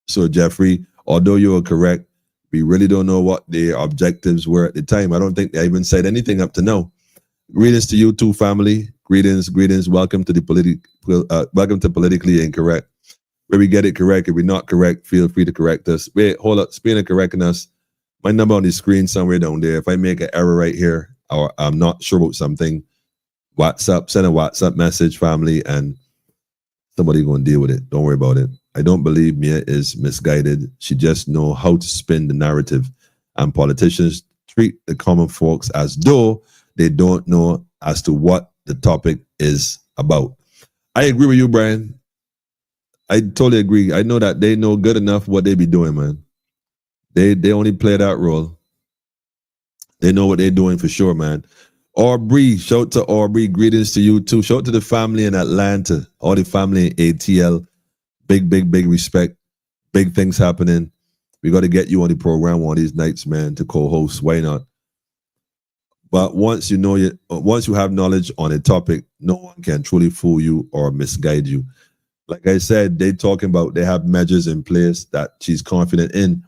So Jeffrey, although you are correct, we really don't know what their objectives were at the time. I don't think they even said anything up to now. Greetings to you too, family. Greetings. Welcome to Politically Incorrect, where we get it correct. If we're not correct, feel free to correct us. Wait, hold up. Speaking of correcting us, my number on the screen somewhere down there. If I make an error right here, or I'm not sure about something, send a WhatsApp message, family, and somebody going to deal with it. Don't worry about it. I don't believe Mia is misguided. She just know how to spin the narrative, and politicians treat the common folks as though they don't know as to what the topic is about. I agree with you, Brian. I totally agree. I know that they know good enough what they be doing, man. They only play that role. They know what they're doing for sure, man. Aubrey, shout to Aubrey. Greetings to you too. Shout to the family in Atlanta, all the family in ATL. Big respect. Big things happening. We got to get you on the program one of these nights, man, to co-host. Why not? But once you have knowledge on a topic, no one can truly fool you or misguide you. Like I said, they have measures in place that she's confident in.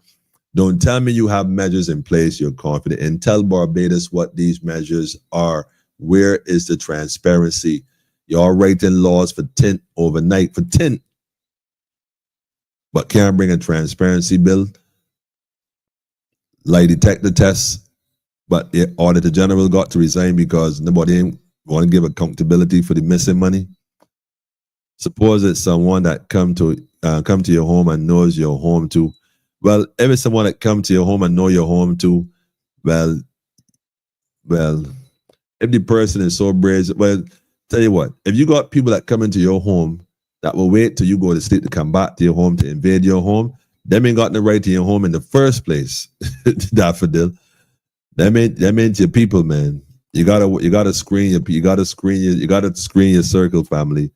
Don't tell me you have measures in place you're confident in. Tell Barbados what these measures are. Where is the transparency? Y'all writing laws for tint overnight for tint, but can't bring a transparency bill, lie detector tests. But the Auditor General got to resign because nobody want to give accountability for the missing money. Suppose it's someone that come to your home and knows your home too. Well, if it's someone that come to your home and know your home too, well, if the person is so brazen, well, tell you what, if you got people that come into your home that will wait till you go to sleep to come back to your home to invade your home, them ain't got the right to your home in the first place. Daffodil. That meant your people, man. You gotta screen your circle, family.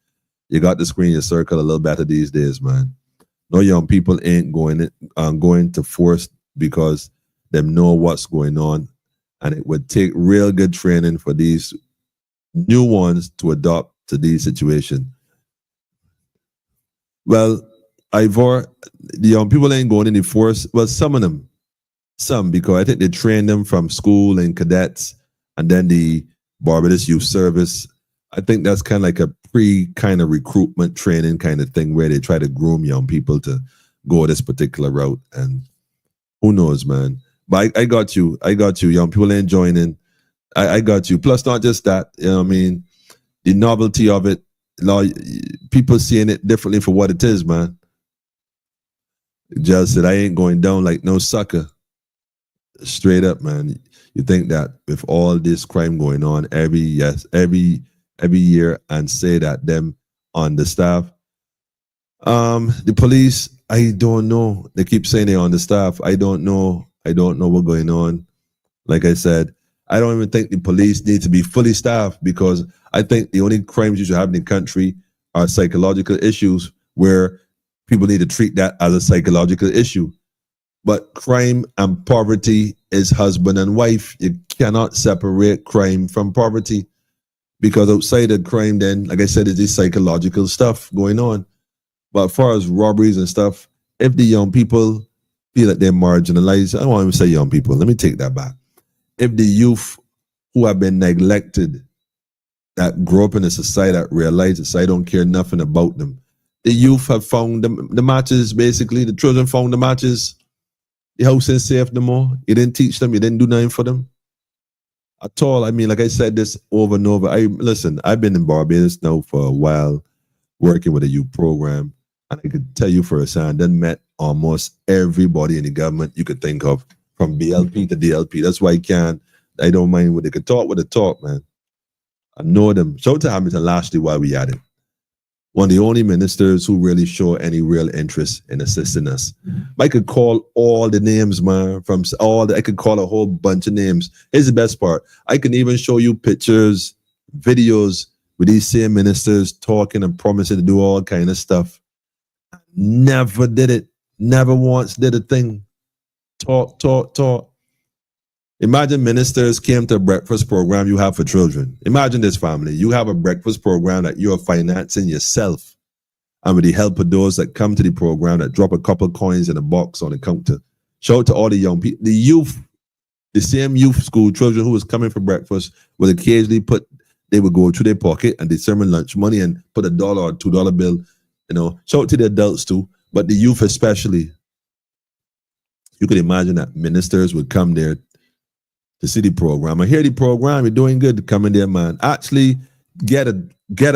You got to screen your circle a little better these days, man. No young people ain't going to force because them know what's going on, and it would take real good training for these new ones to adopt to these situations. Well, Ivor, the young people ain't going in the force. Well, some of them. Some, because I think they train them from school and cadets and then the Barbados Youth Service. I think that's kind of like a kind of recruitment training kind of thing where they try to groom young people to go this particular route. And who knows, man. But I got you. Young people ain't joining. I got you. Plus, not just that, you know what I mean? The novelty of it, people seeing it differently for what it is, man. Just said, I ain't going down like no sucker. Straight up, man. You think that with all this crime going on every year, and say that them on the staff, the police, I don't know. They keep saying they're on the staff. I don't know what's going on. Like I said, I don't even think the police need to be fully staffed, because I think the only crimes you should have in the country are psychological issues where people need to treat that as a psychological issue. But crime and poverty is husband and wife. You cannot separate crime from poverty, because outside of crime, then, like I said, there's this psychological stuff going on. But as far as robberies and stuff, if the young people feel that they're marginalized, I don't want to say young people, let me take that back. If the youth who have been neglected, that grow up in a society that realize society don't care nothing about them, The youth have found the matches, basically. The children found the matches. The house ain't safe no more. You didn't teach them. You didn't do nothing for them at all. I mean, like I said this over and over. Listen, I've been in Barbados now for a while, working with a youth program. And I could tell you for a sign, done met almost everybody in the government you could think of, from BLP to DLP. That's why I don't mind what they could talk with the talk, man. I know them. Shout to Hamilton Lashley while we at it. One of the only ministers who really show any real interest in assisting us. I could call all the names, man, I could call a whole bunch of names. Here's the best part. I can even show you pictures, videos with these same ministers talking and promising to do all kind of stuff. Never did it. Never once did a thing. Talk. Imagine ministers came to a breakfast program you have for children. Imagine this, family. You have a breakfast program that you're financing yourself. And with the help of those that come to the program that drop a couple coins in a box on the counter. Show it to all the young people. The youth, the same youth school children who was coming for breakfast would occasionally they would go through their pocket and determine lunch money and put $1 or $2 bill, show it to the adults too, but the youth especially. You could imagine that ministers would come there to see the program. I hear the program, you're doing good to come in there, man. Actually, get a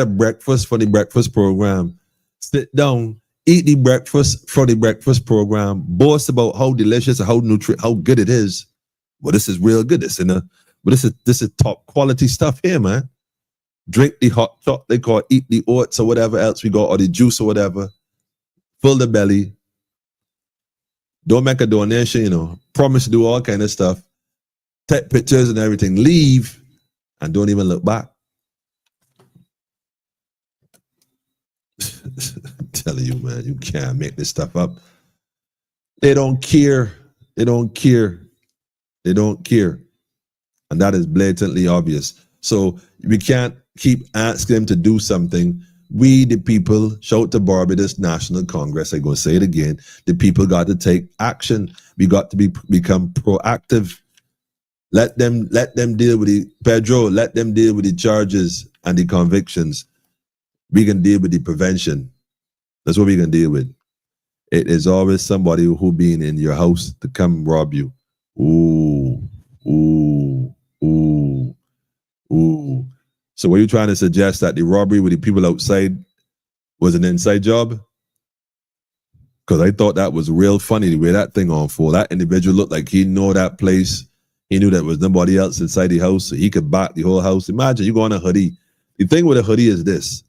breakfast for the breakfast program. Sit down, eat the breakfast for the breakfast program. Boast about how delicious and how good it is. Well, this is real good. This is top quality stuff here, man. Drink the hot chocolate, eat the oats or whatever else we got, or the juice or whatever. Fill the belly. Don't make a donation, promise to do all kind of stuff. Take pictures and everything. Leave and don't even look back. I'm telling you, man, you can't make this stuff up. They don't care. They don't care. They don't care. And that is blatantly obvious. So we can't keep asking them to do something. We, the people, shout to Barbados National Congress. I'm going to say it again. The people got to take action. We got to become proactive. Let them deal with let them deal with the charges and the convictions. We can deal with the prevention. That's what we can deal with. It is always somebody who been in your house to come rob you. Ooh. So were you trying to suggest that the robbery with the people outside was an inside job? Because I thought that was real funny the way that thing unfolded. That individual looked like he knew that place. He knew that there was nobody else inside the house, so he could back the whole house. Imagine you go on a hoodie. The thing with a hoodie is this.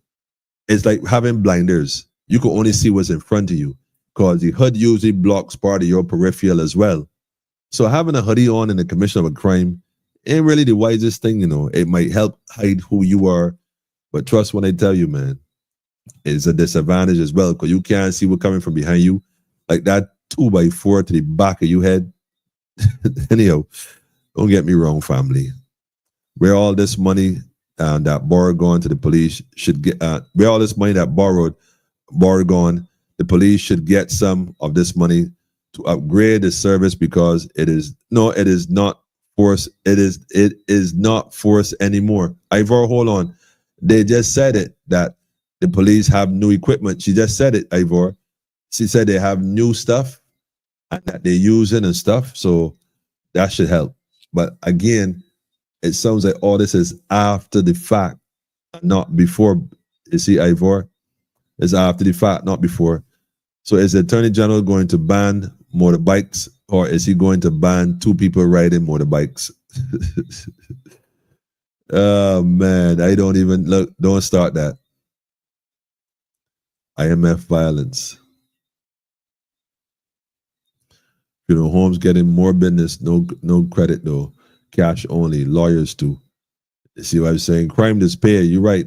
It's like having blinders. You can only see what's in front of you because the hood usually blocks part of your peripheral as well. So having a hoodie on in the commission of a crime ain't really the wisest thing, It might help hide who you are. But trust when I tell you, man, it's a disadvantage as well because you can't see what's coming from behind you. Like that 2x4 to the back of your head. Anyhow, don't get me wrong, family. Where all this money that borrowed gone to the police should get, where all this money that borrowed gone, the police should get some of this money to upgrade the service because it is not force. It is not force anymore. Ivor, hold on. They just said it that the police have new equipment. She just said it, Ivor. She said they have new stuff and that they're using and stuff. So that should help. But again, it sounds like all this is after the fact, not before. You see, Ivor, it's after the fact, not before. So is the Attorney General going to ban motorbikes, or is he going to ban two people riding motorbikes? Oh man, I don't even look. Don't start that. IMF violence. Homes getting more business, no credit though. Cash only, lawyers too. You see what I'm saying? Crime despair, you're right.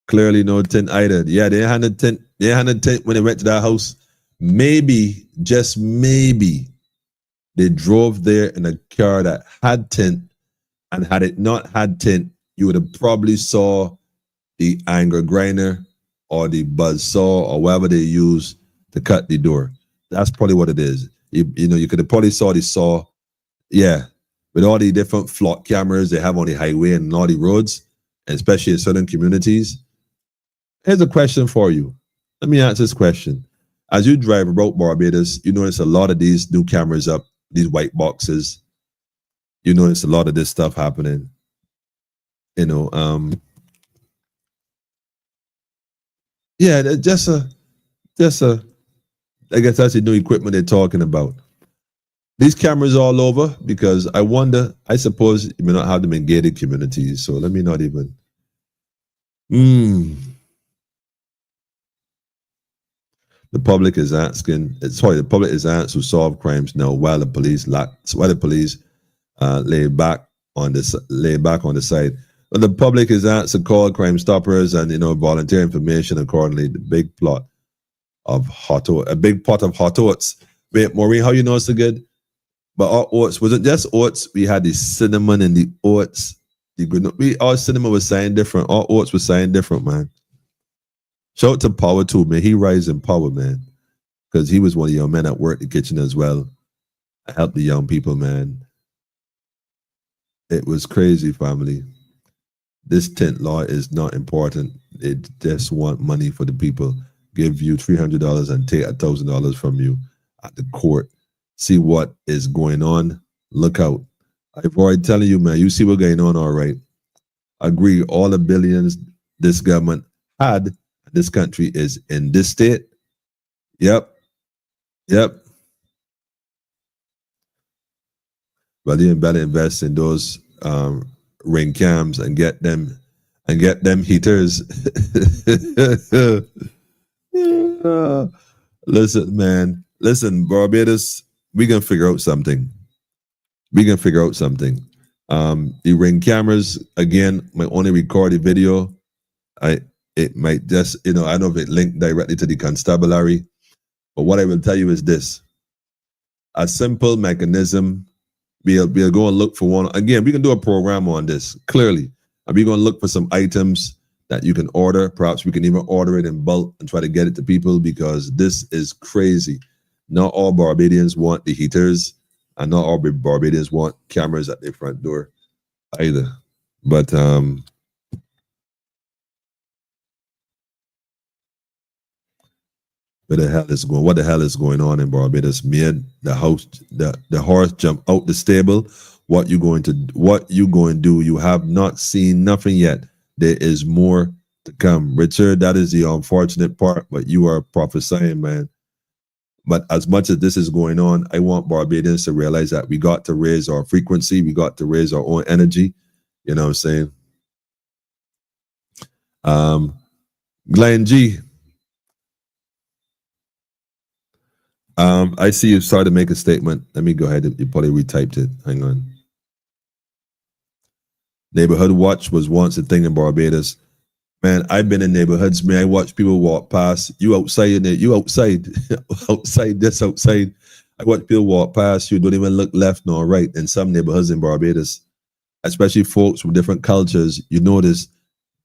Clearly no tint either. Yeah, they had a tint. They had a tint when they went to that house. Maybe, just maybe, they drove there in a car that had tint, and had it not had tint, you would have probably saw the anger grinder or the buzz saw or whatever they use to cut the door. That's probably what it is. You could have probably saw the saw. Yeah, with all the different flock cameras they have on the highway and all the roads, and especially in certain communities. Here's a question for you. Let me ask this question. As you drive about Barbados, you notice a lot of these new cameras up, these white boxes. You notice a lot of this stuff happening. You know, yeah, just a, I guess that's the new equipment they're talking about. These cameras all over because I wonder, I suppose you may not have them in gated communities, so let me not even. The public is asking, the public is asked to solve crimes now while the police lay back on the side. But the public is asked to call Crime Stoppers and volunteer information accordingly. The big pot of hot oats. Wait, Maureen, how you know it's so good? But our oats wasn't just oats. We had the cinnamon and the oats. Our cinnamon was saying different. Our oats was saying different, man. Shout out to Power too, man. He rise in power, man. Because he was one of your men at work in the kitchen as well. I helped the young people, man. It was crazy, family. This tent law is not important. They just want money for the people. Give you $300 and take $1,000 from you at the court. See what is going on. Look out. I've already telling you, man, you see what's going on, all right. Agree, all the billions this government had, this country is in this state. Yep. But you better invest in those ring cams and get them heaters. Listen, man. Listen, Barbados, we can figure out something. The ring cameras, again, might only record the video. It might just, I don't know if it linked directly to the constabulary. But what I will tell you is this. A simple mechanism, we'll go and look for one. Again, we can do a program on this, clearly. And we're going to look for some items that you can order. Perhaps we can even order it in bulk and try to get it to people because this is crazy. Not all Barbadians want the heaters, and not all Barbadians want cameras at their front door either. But what the hell is going on in Barbados? Man, the horse jump out the stable. What you going to do? You have not seen nothing yet. There is more to come. Richard, that is the unfortunate part, but you are prophesying, man. But as much as this is going on, I want Barbadians to realize that we got to raise our frequency. We got to raise our own energy. You know what I'm saying? Glenn G. I see you started to make a statement. Let me go ahead. You probably retyped it. Hang on. Neighborhood watch was once a thing in Barbados. Man, I've been in neighborhoods, man. I watch people walk past. You outside. outside. outside. I watch people walk past. You don't even look left nor right in some neighborhoods in Barbados. Especially folks from different cultures. You notice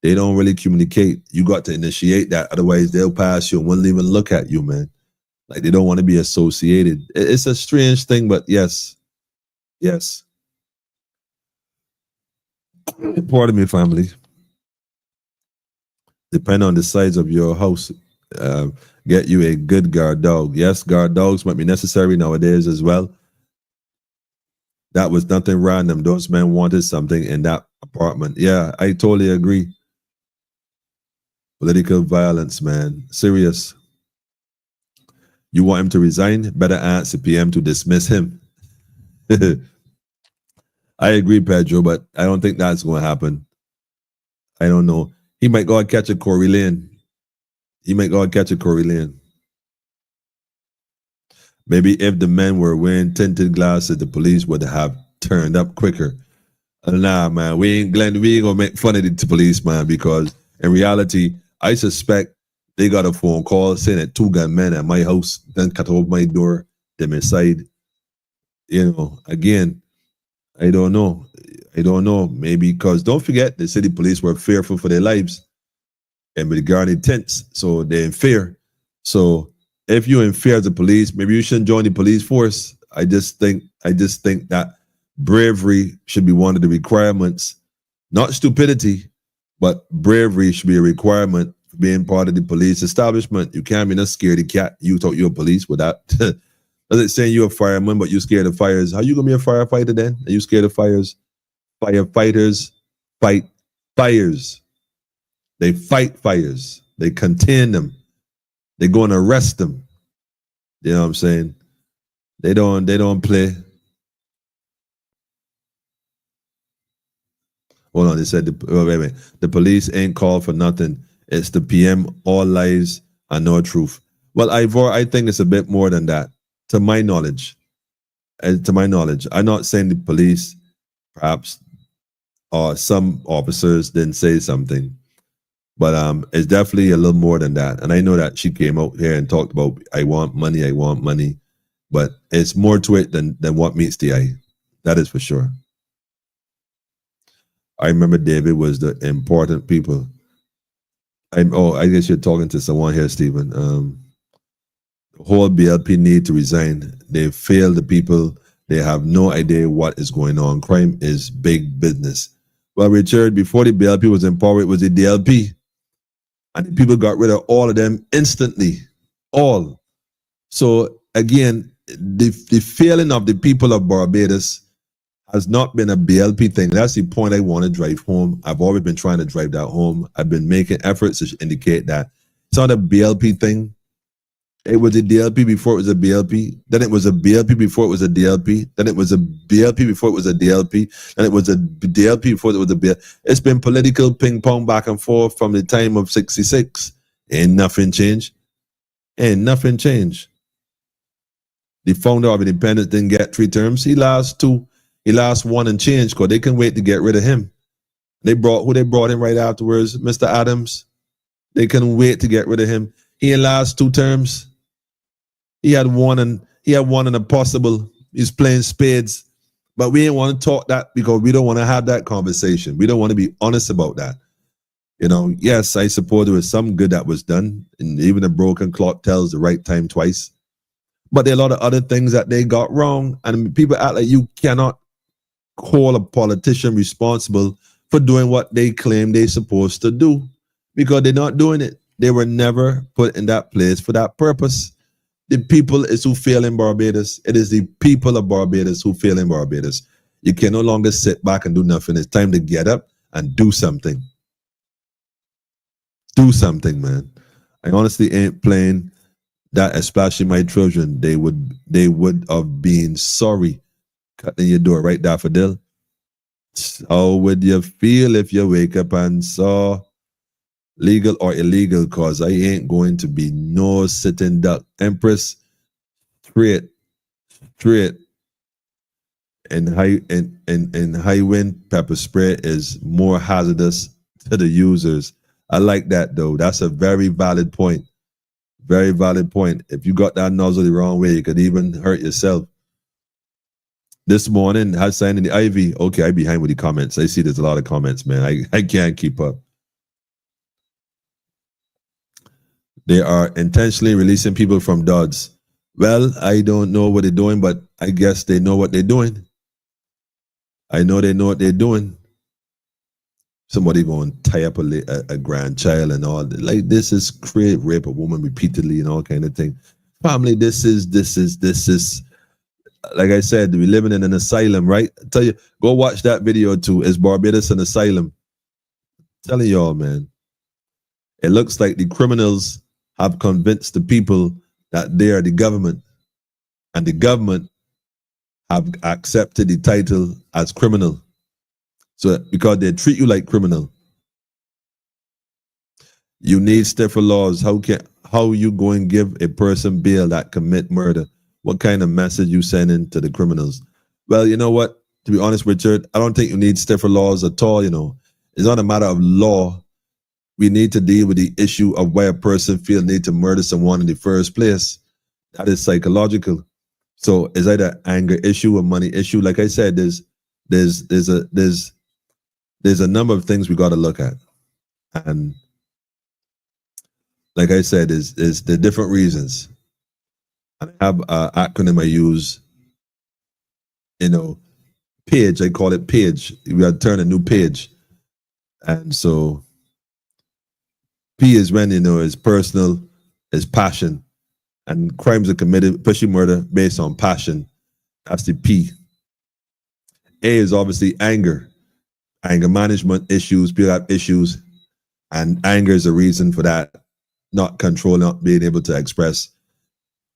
they don't really communicate. You got to initiate that. Otherwise, they'll pass you and won't even look at you, man. Like they don't want to be associated. It's a strange thing, but yes. Pardon me, family. Depend on the size of your house. Get you a good guard dog. Yes, guard dogs might be necessary nowadays as well. That was nothing random. Those men wanted something in that apartment. Yeah, I totally agree. Political violence, man. Serious. You want him to resign? Better ask the PM to dismiss him. I agree, Pedro, but I don't think that's going to happen. I don't know. He might go and catch a Corey Lane. Maybe if the men were wearing tinted glasses, the police would have turned up quicker. Nah, man, we ain't going to make fun of the police, man, because in reality, I suspect they got a phone call saying that 2 gunmen at my house then cut off my door, them inside. Again, I don't know. Maybe because don't forget the city police were fearful for their lives and with guarded tents, so they're in fear. So if you're in fear of the police, maybe you shouldn't join the police force. I just think that bravery should be one of the requirements, not stupidity, but bravery should be a requirement for being part of the police establishment. You can't be no scaredy cat. You thought you're police with that. Does it saying you're a fireman, but you're scared of fires? How you gonna be a firefighter then? Are you scared of fires? Firefighters fight fires. They fight fires. They contain them. They go and arrest them. You know what I'm saying? They don't play. Hold on, they said wait. The police ain't called for nothing. It's the PM, all lies and no truth. Well, Ivor, I think it's a bit more than that. To my knowledge. I'm not saying the police, perhaps, or some officers didn't say something. But it's definitely a little more than that. And I know that she came out here and talked about, I want money. But it's more to it than what meets the eye. That is for sure. I remember David was the important people. I guess you're talking to someone here, Stephen. The whole BLP need to resign. They fail the people. They have no idea what is going on. Crime is big business. Well, Richard, before the BLP was in power, it was the DLP. And the people got rid of all of them instantly. All. So again, the failing of the people of Barbados has not been a BLP thing. That's the point I want to drive home. I've always been trying to drive that home. I've been making efforts to indicate that it's not a BLP thing. It was a DLP before it was a BLP. Then it was a BLP before it was a DLP. Then it was a BLP before it was a DLP. Then it was a DLP before it was a BLP. It's been political ping pong back and forth from the time of 66. Ain't nothing changed. Ain't nothing changed. The founder of Independence didn't get 3 terms. He lost 2. He lost 1 and changed because they can wait to get rid of him. They brought in right afterwards, Mr. Adams. They couldn't wait to get rid of him. He lost 2 terms. He had one and a possible. He's playing spades. But we didn't want to talk that because we don't want to have that conversation. We don't want to be honest about that. You know, yes, I suppose there was some good that was done. And even a broken clock tells the right time twice. But there are a lot of other things that they got wrong. And people act like you cannot call a politician responsible for doing what they claim they're supposed to do. Because they're not doing it. They were never put in that place for that purpose. The people is who fail in Barbados. It is the people of Barbados who fail in Barbados. You can no longer sit back and do nothing. It's time to get up and do something. Do something, man. I honestly ain't playing that, especially my children. They would have been sorry cutting your door right, Daffodil. How would you feel if you wake up and saw legal or illegal? Cause I ain't going to be no sitting duck. Empress, straight, and high wind pepper spray is more hazardous to the users. I like that though. That's a very valid point. Very valid point. If you got that nozzle the wrong way, you could even hurt yourself. This morning, Hassan in the Ivy. Okay, I behind with the comments. I see there's a lot of comments, man. I can't keep up. They are intentionally releasing people from DODs. Well, I don't know what they're doing, but I guess they know what they're doing. I know they know what they're doing. Somebody going to tie up a grandchild and all that. Like, this is create rape a woman repeatedly and all kind of thing. Family, this is like I said, we're living in an asylum, right? I tell you, go watch that video too. Is Barbados an asylum? I'm telling y'all, man. It looks like the criminals have convinced the people that they are the government, and the government have accepted the title as criminal. So because they treat you like criminal, you need stiffer laws. How you go and give a person bail that commit murder? What kind of message you sending to the criminals? Well, you know what? To be honest, Richard, I don't think you need stiffer laws at all. You know, it's not a matter of law. We need to deal with the issue of why a person feels need to murder someone in the first place. That is psychological. So it's either anger issue or money issue. Like I said, there's a number of things we got to look at, and like I said, is the different reasons. I have an acronym I use. You know, page. I call it page. We got to turn a new page, and so P is when, it's personal, it's passion. And crimes are committed, especially murder, based on passion. That's the P. A is obviously anger. Anger management issues, people have issues. And anger is a reason for that. Not control, not being able to express.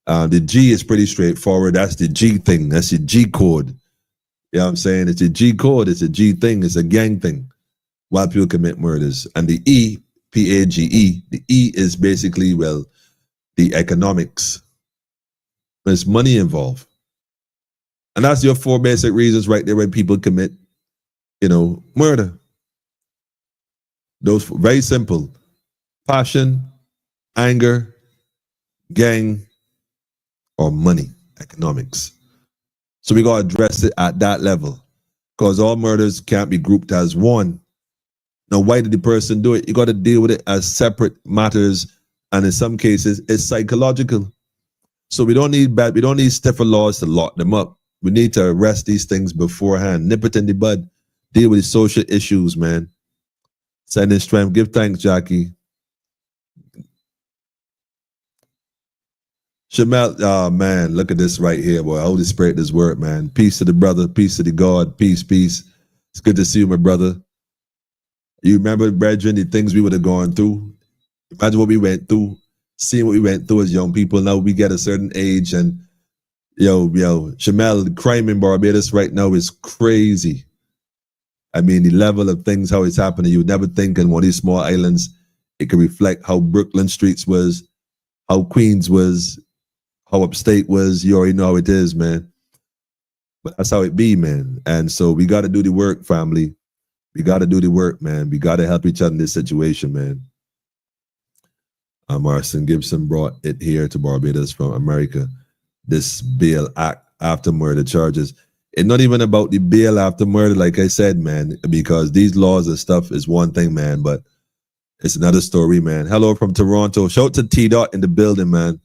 The G is pretty straightforward. That's the G thing. That's the G code. You know what I'm saying? It's a G code. It's a G thing. It's a gang thing. Why people commit murders. And the E, P-A-G-E, the E is basically, well, the economics. There's money involved. And that's your 4 basic reasons right there when people commit, murder. Those very simple. Passion, anger, gang, or money, economics. So we got to address it at that level because all murders can't be grouped as one. Now, why did the person do it? You got to deal with it as separate matters. And in some cases, it's psychological. So we don't need stiffer laws to lock them up. We need to arrest these things beforehand. Nip it in the bud. Deal with the social issues, man. Send in strength. Give thanks, Jackie. Shamel, oh man, look at this right here, boy. Holy Spirit, this word, man. Peace to the brother, peace to the God, peace, peace. It's good to see you, my brother. You remember, brethren, the things we would have gone through. Imagine what we went through, seeing what we went through as young people. Now we get a certain age, and Shamel, the crime in Barbados right now is crazy. I mean, the level of things, how it's happening, you would never think in one of these small islands, it could reflect how Brooklyn streets was, how Queens was, how upstate was. You already know how it is, man. But that's how it be, man. And so we got to do the work, family. We got to do the work, man. We got to help each other in this situation, man. Marcin Gibson brought it here to Barbados from America. This bail act after murder charges. It's not even about the bail after murder, like I said, man, because these laws and stuff is one thing, man, but it's another story, man. Hello from Toronto. Shout out to T-Dot in the building, man.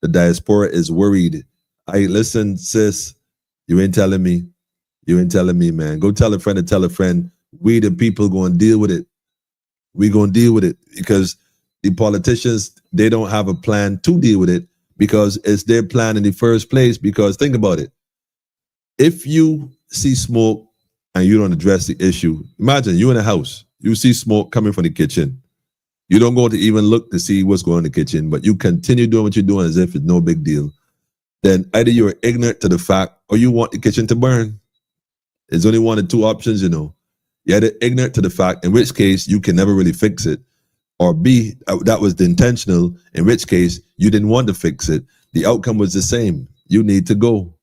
The diaspora is worried. Listen, sis, you ain't telling me. You ain't telling me, man. Go tell a friend to tell a friend. We the people going to deal with it. We going to deal with it because the politicians, they don't have a plan to deal with it because it's their plan in the first place. Because think about it. If you see smoke and you don't address the issue, imagine you in a house, you see smoke coming from the kitchen. You don't go to even look to see what's going on in the kitchen, but you continue doing what you're doing as if it's no big deal. Then either you're ignorant to the fact or you want the kitchen to burn. There's only one or two options, You're either ignorant to the fact, in which case you can never really fix it, or B, that was the intentional, in which case you didn't want to fix it. The outcome was the same. You need to go.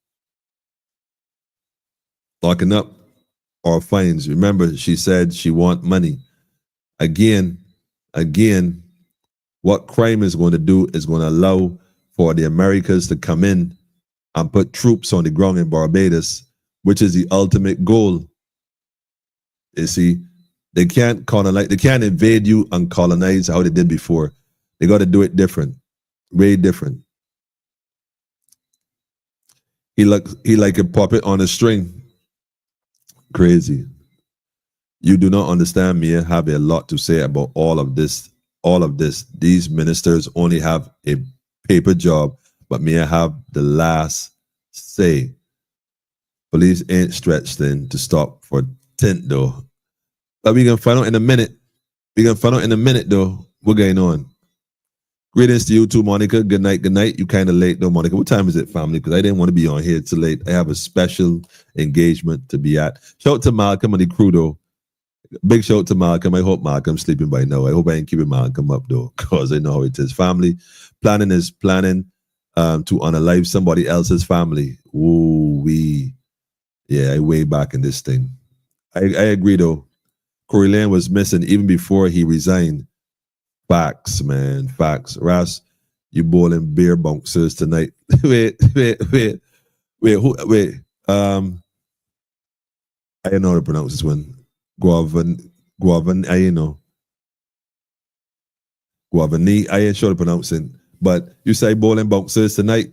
Locking up or fines. Remember, she said she want money. Again, what crime is going to do is going to allow for the Americans to come in and put troops on the ground in Barbados, which is the ultimate goal. You see, they can't colonize, they can't invade you and colonize how they did before. They got to do it different, way different. He like a puppet on a string. Crazy. You do not understand me. I have a lot to say about all of this. These ministers only have a paper job, but me, I have the last say. Police ain't stretched thin to stop for tint though. But we can find out in a minute. Though. What's going on? Greetings to you too, Monica. Good night. You kind of late though, Monica. What time is it, family? Because I didn't want to be on here too late. I have a special engagement to be at. Shout out to Malcolm and the crew though. Big shout out to Malcolm. I hope Malcolm's sleeping by now. I hope I ain't keeping Malcolm up though, because I know how it is. Family planning is planning to unalive somebody else's family. Ooh, I way back in this thing. I agree though. Corey Lane was missing even before he resigned. Facts, man. Facts. Ras, you bowling beer bouncers tonight. Wait. I don't know how to pronounce this one. Guavan, I know. Guavani, I ain't sure to pronounce it. But you say bowling bouncers tonight,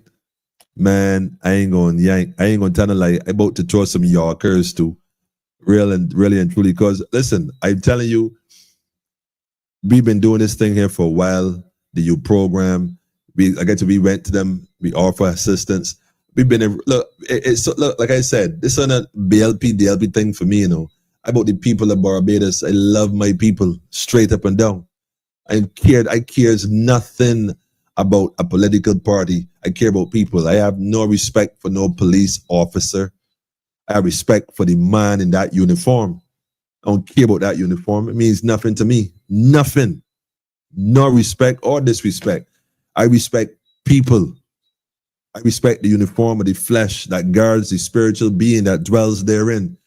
man, I ain't gonna tell a lie. I about to throw some Yorkers too. Really and truly. Because listen, I'm telling you, we've been doing this thing here for a while. The youth program, we went to them. We offer assistance. We've been look. Look, like I said, this is not BLP DLP thing for me. You know, about the people of Barbados. I love my people straight up and down. I cares nothing about a political party. I care about people. I have no respect for no police officer. I have respect for the man in that uniform. I don't care about that uniform. It means nothing to me. Nothing. No respect or disrespect. I respect people. I respect the uniform of the flesh that guards the spiritual being that dwells therein.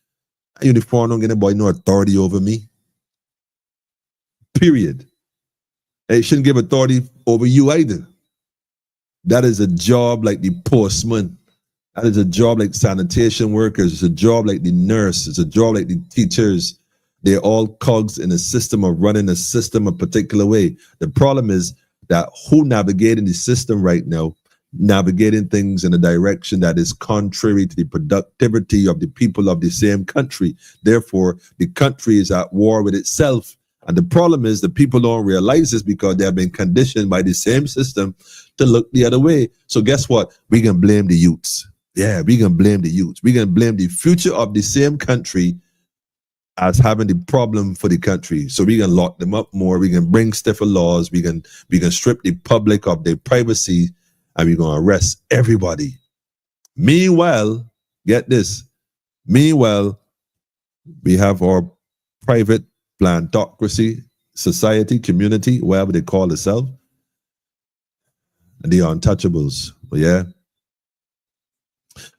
A uniform don't get nobody no authority over me. Period. It shouldn't give authority over you either. That is a job like the postman. That is a job like sanitation workers. It's a job like the nurse. It's a job like the teachers. They're all cogs in a system of running a system a particular way. The problem is that who navigating the system right now, navigating things in a direction that is contrary to the productivity of the people of the same country. Therefore, the country is at war with itself. And the problem is the people don't realize this because they have been conditioned by the same system to look the other way. So guess what? We can blame the youths. Yeah, we can blame the youths. We can blame the future of the same country as having the problem for the country. So we can lock them up more. We can bring stiffer laws. We can strip the public of their privacy, and we're going to arrest everybody. Meanwhile, get this. Meanwhile, we have our private plantocracy, society, community, whatever they call themselves, and the untouchables. But yeah,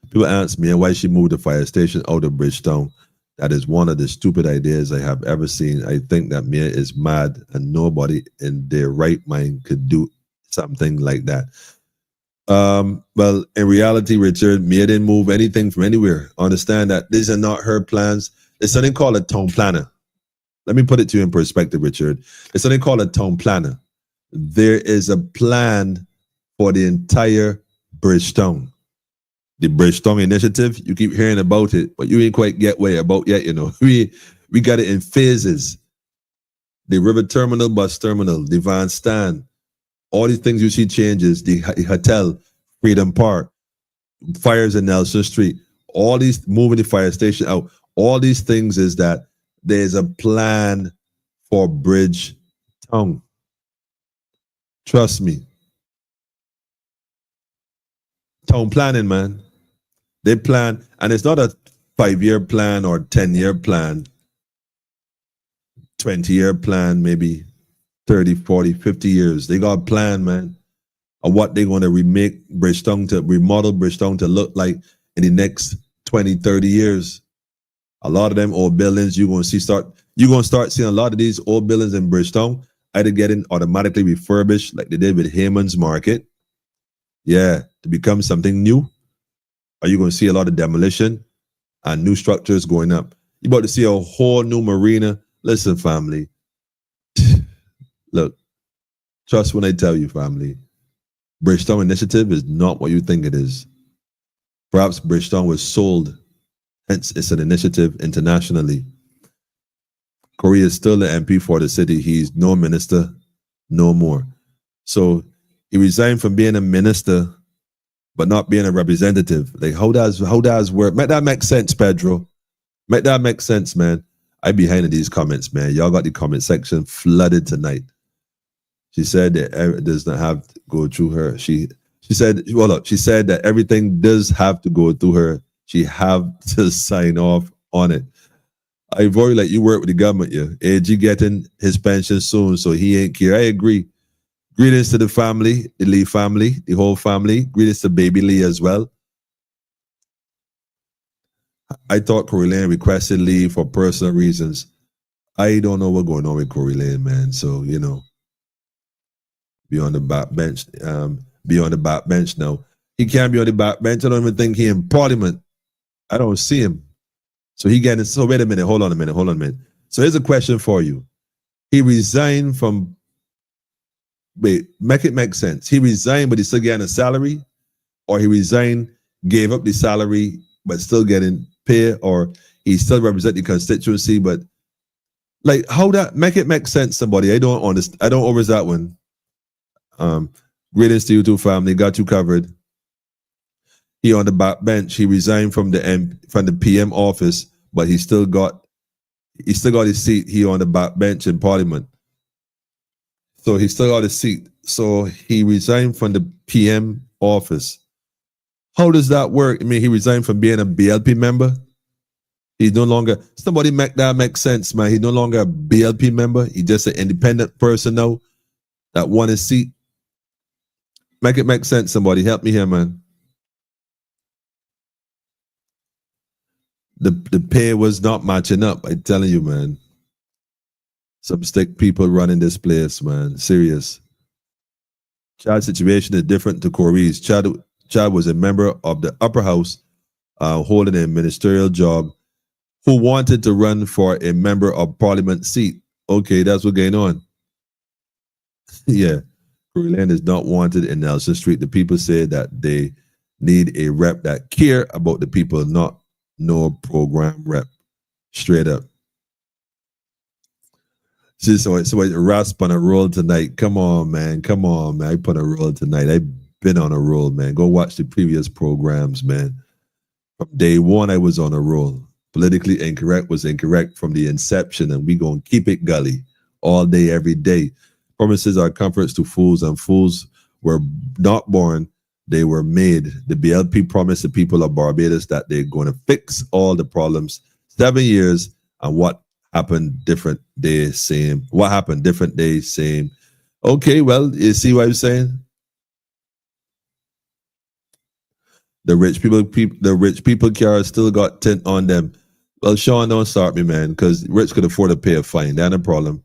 people ask me why she moved the fire station out of Bridgetown. That is one of the stupid ideas I have ever seen. I think that Mia is mad, and nobody in their right mind could do something like that. Well, in reality, Richard, Mia didn't move anything from anywhere. Understand that these are not her plans. There's something called a town planner. Let me put it to you in perspective, Richard. There's something called a town planner. There is a plan for the entire Bridgetown. The Bridgetown initiative, you keep hearing about it, but you ain't quite get where you're about yet, you know. We got it in phases. The river terminal, bus terminal, the van stand, all these things you see changes, the hotel, Freedom Park, fires in Nelson Street, all these moving the fire station out, all these things is that there's a plan for Bridgetown. Trust me. Town planning, man. They plan, and it's not a 5-year plan or 10-year plan, 20-year plan, maybe 30, 40, 50 years. They got a plan, man, of what they're going to remake Bridgetown to, remodel Bridgetown to look like in the next 20, 30 years. A lot of them old buildings, you're going to start seeing a lot of these old buildings in Bridgetown either getting automatically refurbished like they did with Hayman's Market. Yeah, to become something new. Are you going to see a lot of demolition and new structures going up? You're about to see a whole new marina. Listen, family. Look, trust when I tell you, family. Bridgetown Initiative is not what you think it is. Perhaps Bridgetown was sold. Hence, it's an initiative internationally. Korea is still the MP for the city. He's no minister, no more. So he resigned from being a minister but not being a representative. Like, how does work? Make that make sense, Pedro. Make that make sense, man. I behind in these comments, man. Y'all got the comment section flooded tonight. She said that it does not have to go through her. She said, well, look, she said that everything does have to go through her. She have to sign off on it. I worry like you work with the government, yeah. AG getting his pension soon, so he ain't care. I agree. Greetings to the family, the Lee family, the whole family. Greetings to baby Lee as well. I thought Corey Lane requested leave for personal reasons. I don't know what's going on with Corey Lane, man. So, you know, be on the back bench. Be on the back bench now. He can't be on the back bench. I don't even think he in Parliament. I don't see him. So he getting, so wait a minute, hold on a minute. So here's a question for you. He resigned from, wait, make it make sense. He resigned, but he's still getting a salary, or he resigned, gave up the salary, but still getting pay, or he still represent the constituency, but Like how that make it make sense, somebody. I don't understand. I don't always that one. Greetings to you two family, got you covered. He on the back bench. He resigned from the PM office, but he still got his seat. He on the back bench in Parliament. So he still got his seat. So he resigned from the PM office. How does that work? I mean, he resigned from being a BLP member. He's no longer, somebody make that make sense, man. He's no longer a BLP member. He's just an independent person now that won his seat. Make it make sense, somebody. Help me here, man. The pay was not matching up. I'm telling you, man. Some stick people running this place, man. Serious. Chad's situation is different to Corey's. Chad was a member of the upper house, holding a ministerial job, who wanted to run for a member of parliament seat. Okay, that's what's going on. Yeah. Corey Lane is not wanted in Nelson Street. The people say that they need a rep that care about the people, not no program rep. Straight up. See, so rasp on a roll tonight. Come on, man. Come on, man. I put a roll tonight. I've been on a roll, man. Go watch the previous programs, man. From day one, I was on a roll. Politically incorrect was incorrect from the inception, and we gonna keep it gully all day, every day. Promises are comforts to fools, and fools were not born, they were made. The BLP promised the people of Barbados that they're going to fix all the problems. 7 years, and what happened different day, same. What happened different day, same. Okay, well, you see what I'm saying? The rich people car still got tint on them. Well, Sean, don't start me, man, because rich could afford to pay a fine. That's a problem.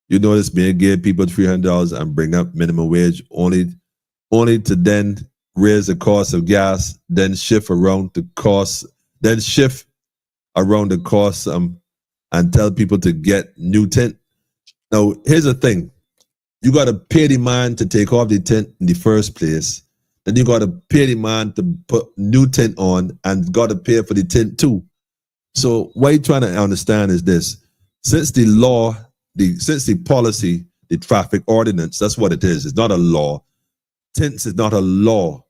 You notice me give people $300 and bring up minimum wage only to then raise the cost of gas, then shift around the cost, and tell people to get new tint. Now, here's the thing. You got to pay the man to take off the tint in the first place. Then you got to pay the man to put new tint on, and got to pay for the tint too. So what you're trying to understand is this. Since the policy, the traffic ordinance, that's what it is. It's not a law. Tints is not a law.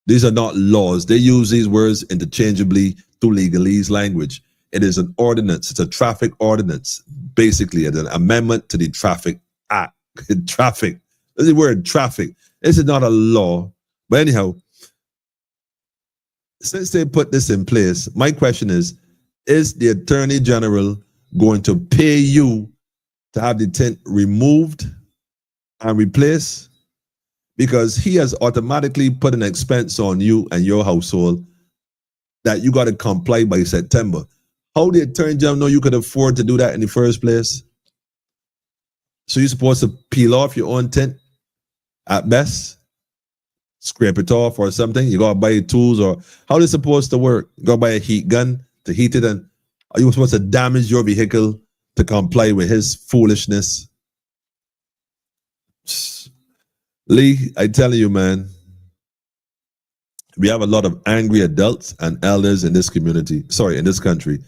These are not laws. They use these words interchangeably through legalese language. It is an ordinance. It's a traffic ordinance. Basically, it's an amendment to the Traffic Act. Traffic. That's the word traffic. This is not a law. But anyhow, since they put this in place, my question is the Attorney General going to pay you to have the tint removed and replaced? Because he has automatically put an expense on you and your household that you got to comply by September. How the Attorney General know you could afford to do that in the first place? So you're supposed to peel off your own tint at best? Scrape it off or something? You got to buy tools, or how is it supposed to work? You got to buy a heat gun to heat it, and are you supposed to damage your vehicle to comply with his foolishness? Lee, I tell you, man, we have a lot of angry adults and elders in this community. Sorry, in this country.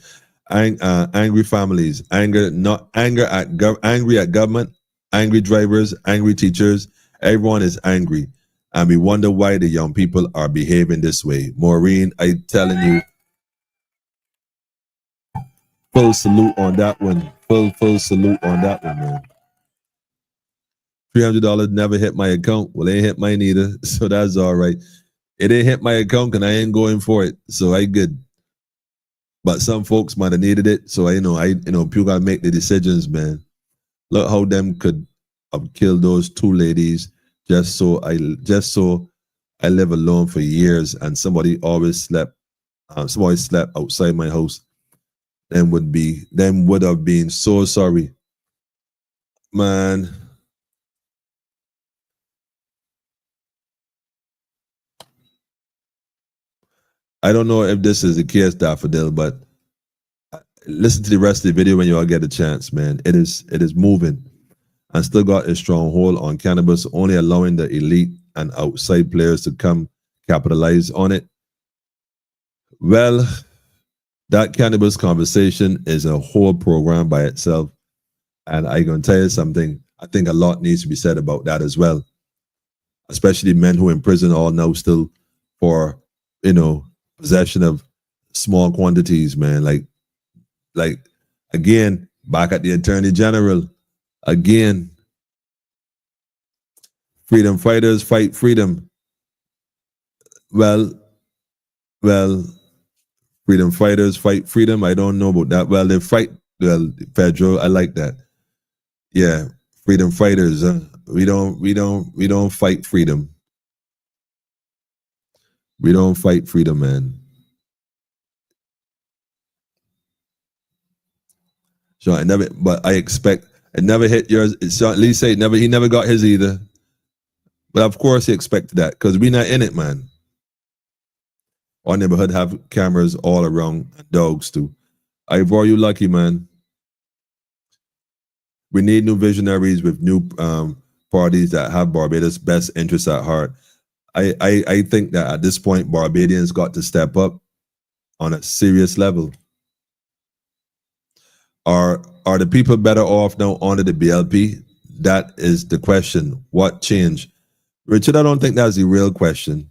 Angry families, angry at government, angry drivers, angry teachers. Everyone is angry. And we wonder why the young people are behaving this way. Maureen, I telling you, full salute on that one. Full salute on that one, man. $300 never hit my account. Well, it ain't hit mine either, so that's all right. It ain't hit my account, and I ain't going for it, so I good. But some folks might have needed it, so people gotta make the decisions, man. Look how them could have killed those two ladies just so I live alone for years, and somebody always slept outside my house. Them would have been so sorry, man. I don't know if this is the case, Daffodil, but listen to the rest of the video when you all get a chance, man. It is moving, and still got a strong hold on cannabis, only allowing the elite and outside players to come capitalize on it. Well, that cannabis conversation is a whole program by itself. And I'm going to tell you something. I think a lot needs to be said about that as well. Especially men who are in prison all now still for, possession of small quantities, man. Like again, back at the Attorney General, again, freedom fighters fight freedom. Well, freedom fighters fight freedom. I don't know about that. Well, they fight, federal. I like that. Yeah, freedom fighters. We don't fight freedom. We don't fight freedom, man. So I expect it never hit yours. So at least say he never got his either. But of course he expected that because we not in it, man. Our neighborhood have cameras all around, dogs too. Ivor, you lucky, man. We need new visionaries with new parties that have Barbados' best interests at heart. I think that at this point, Barbadians got to step up on a serious level. Are the people better off now under the BLP? That is the question. What changed? Richard, I don't think that's the real question.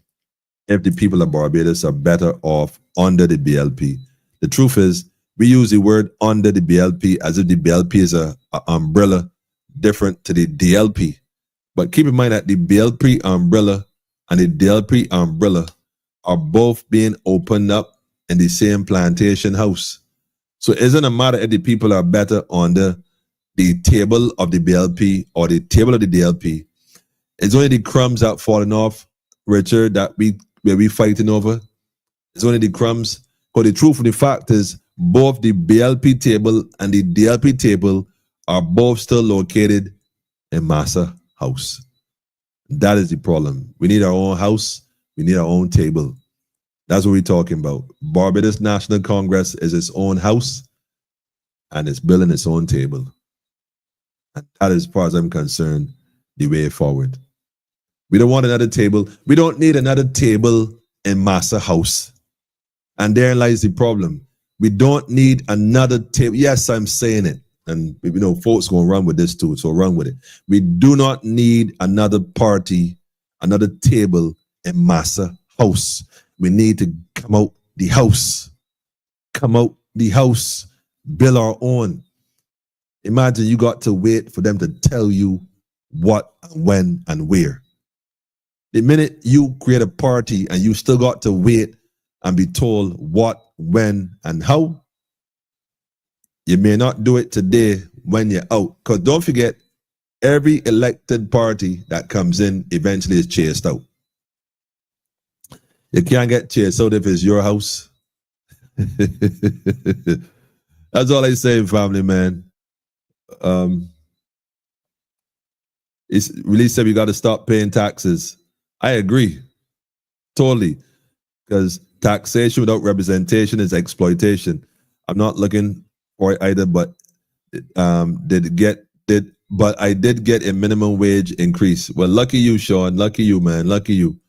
If the people of Barbados are better off under the BLP. The truth is, we use the word under the BLP as if the BLP is a umbrella different to the DLP. But keep in mind that the BLP umbrella and the DLP umbrella are both being opened up in the same plantation house. So it isn't a matter if the people are better under the table of the BLP or the table of the DLP. It's only the crumbs that falling off, Richard, that we fighting over. It's only the crumbs. Because the truth of the fact is, both the BLP table and the DLP table are both still located in Massa House. That is the problem. We need our own house. We need our own table. That's what we're talking about. Barbados National Congress is its own house, and it's building its own table. And that is, as far as I'm concerned, the way forward. We don't want another table. We don't need another table in Massa House. And therein lies the problem. We don't need another table. Yes, I'm saying it. And folks going to run with this too, so run with it. We do not need another party, another table in Massa House. We need to come out the house. Come out the house. Build our own. Imagine you got to wait for them to tell you what, when, and where. The minute you create a party and you still got to wait and be told what, when, and how, you may not do it today when you're out. Because don't forget, every elected party that comes in eventually is chased out. You can't get chased out if it's your house. That's all I say, family, man. It's really said we got to stop paying taxes. I agree. Totally. Because taxation without representation is exploitation. I'm not looking for it either, but I did get a minimum wage increase. Well, lucky you, Sean. Lucky you, man. Lucky you.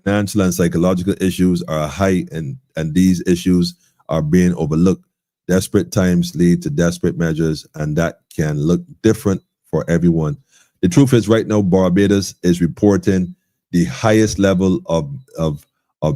Financial and psychological issues are high, and these issues are being overlooked. Desperate times lead to desperate measures, and that can look different for everyone. The truth is, right now, Barbados is reporting the highest level of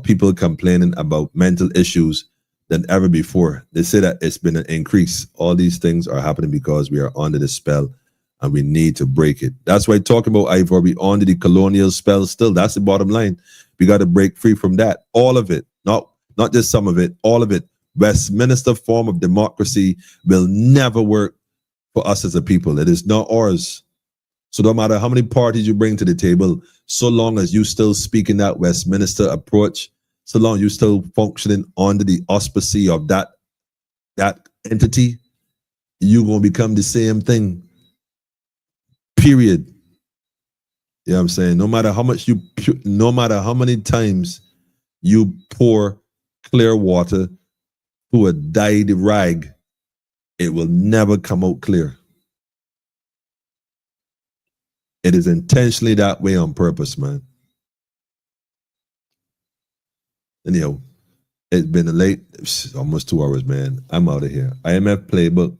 people complaining about mental issues than ever before. They say that it's been an increase. All these things are happening because we are under the spell and we need to break it. That's why talking about Ivor, we under the colonial spell still. That's the bottom line. We got to break free from that. All of it, not just some of it, all of it. Westminster form of democracy will never work for us as a people. It is not ours. So no matter how many parties you bring to the table, so long as you still speaking that Westminster approach, so long as you still functioning under the auspices of that entity, you're going to become the same thing. Period. You know what I'm saying? No matter how many times you pour clear water through a dyed rag, it will never come out clear. It is intentionally that way on purpose, man. Anyhow, it's been almost 2 hours, man. I'm out of here. IMF playbook.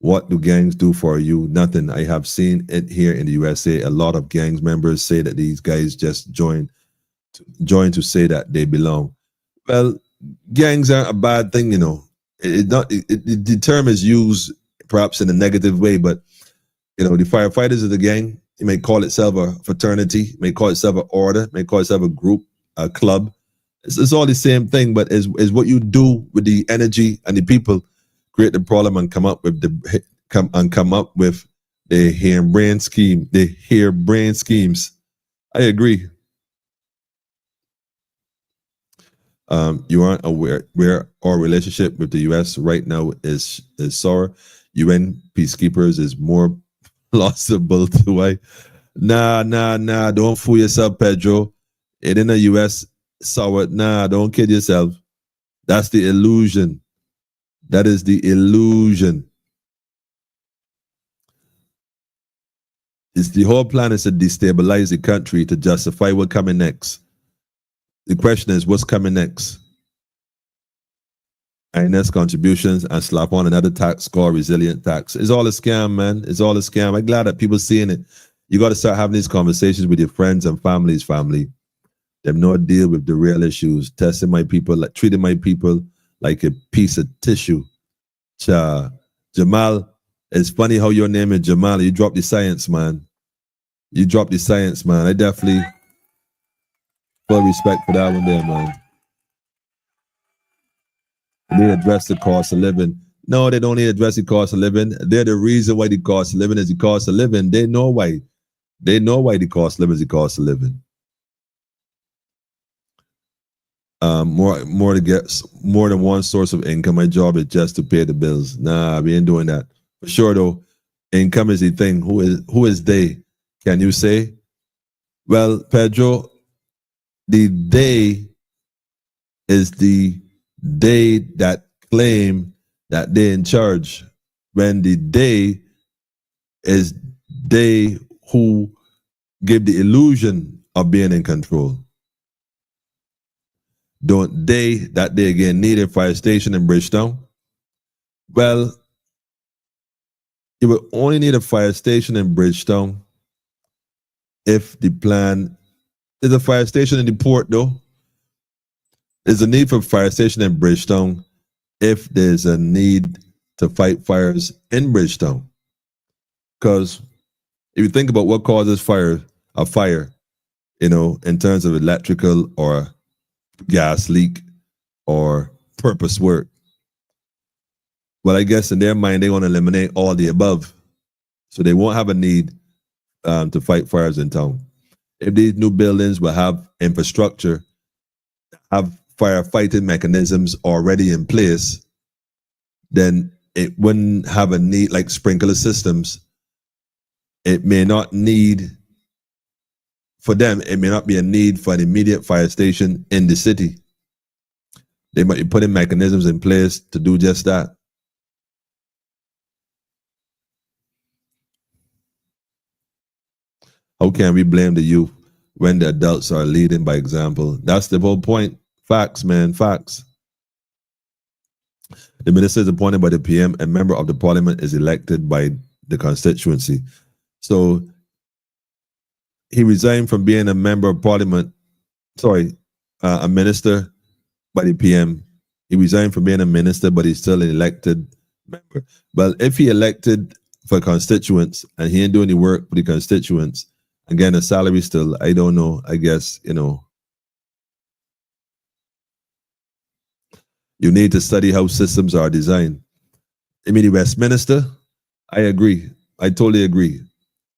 What do gangs do for you? Nothing. I have seen it here in the USA. A lot of gangs members say that these guys just join to say that they belong. Well, gangs aren't a bad thing, you know. The term is used perhaps in a negative way, but you know, the firefighters of the gang, you may call itself a fraternity, may call itself an order, may call itself a group, a club. It's all the same thing, but is what you do with the energy and the people create the problem and come up with the harebrained schemes. I agree. You aren't aware where our relationship with the US right now is sour. UN peacekeepers is more plausible to I. Nah, don't fool yourself, Pedro. It in the US sour. Nah, don't kid yourself. That's the illusion. That is the illusion. It's the whole plan is to destabilize the country to justify what's coming next. The question is, what's coming next? INS contributions and slap on another tax called resilient tax. It's all a scam, man. It's all a scam. I'm glad that people seeing it. You got to start having these conversations with your friends and families, family. Them not deal with the real issues. Testing my people, like treating my people like a piece of tissue. Jamal, it's funny how your name is Jamal. You dropped the science, man. You dropped the science, man. I definitely full respect for that one there, man. They address the cost of living. No, they don't need to address the cost of living. They're the reason why the cost of living is the cost of living. They know why. They know why the cost of living is the cost of living. More to get more than one source of income. My job is just to pay the bills. Nah, we ain't doing that. For sure though, income is the thing. Who is they? Can you say? Well, Pedro, the they is the they that claim that they're in charge, when the they is they who give the illusion of being in control. Don't they that they again need a fire station in Bridgetown? Well, you will only need a fire station in Bridgetown if the plan is a fire station in the port, though. There's a need for a fire station in Bridgetown if there's a need to fight fires in Bridgetown. Because if you think about what causes a fire, you know, in terms of electrical or gas leak or purpose work, well, I guess in their mind, they want to eliminate all the above. So they won't have a need to fight fires in town. If these new buildings will have infrastructure, have firefighting mechanisms already in place, then it wouldn't have a need like sprinkler systems. It may not need, for them, it may not be a need for an immediate fire station in the city. They might be putting mechanisms in place to do just that. How can we blame the youth when the adults are leading by example? That's the whole point. Facts, man, facts. The minister is appointed by the PM. A member of the parliament is elected by the constituency. So he resigned from being a member of parliament, a minister by the PM. He resigned from being a minister, but he's still an elected member. But if he elected for constituents and he ain't doing any work for the constituents, again, a salary still, I don't know, I guess, you know. You need to study how systems are designed. I mean, the Westminster, I agree. I totally agree.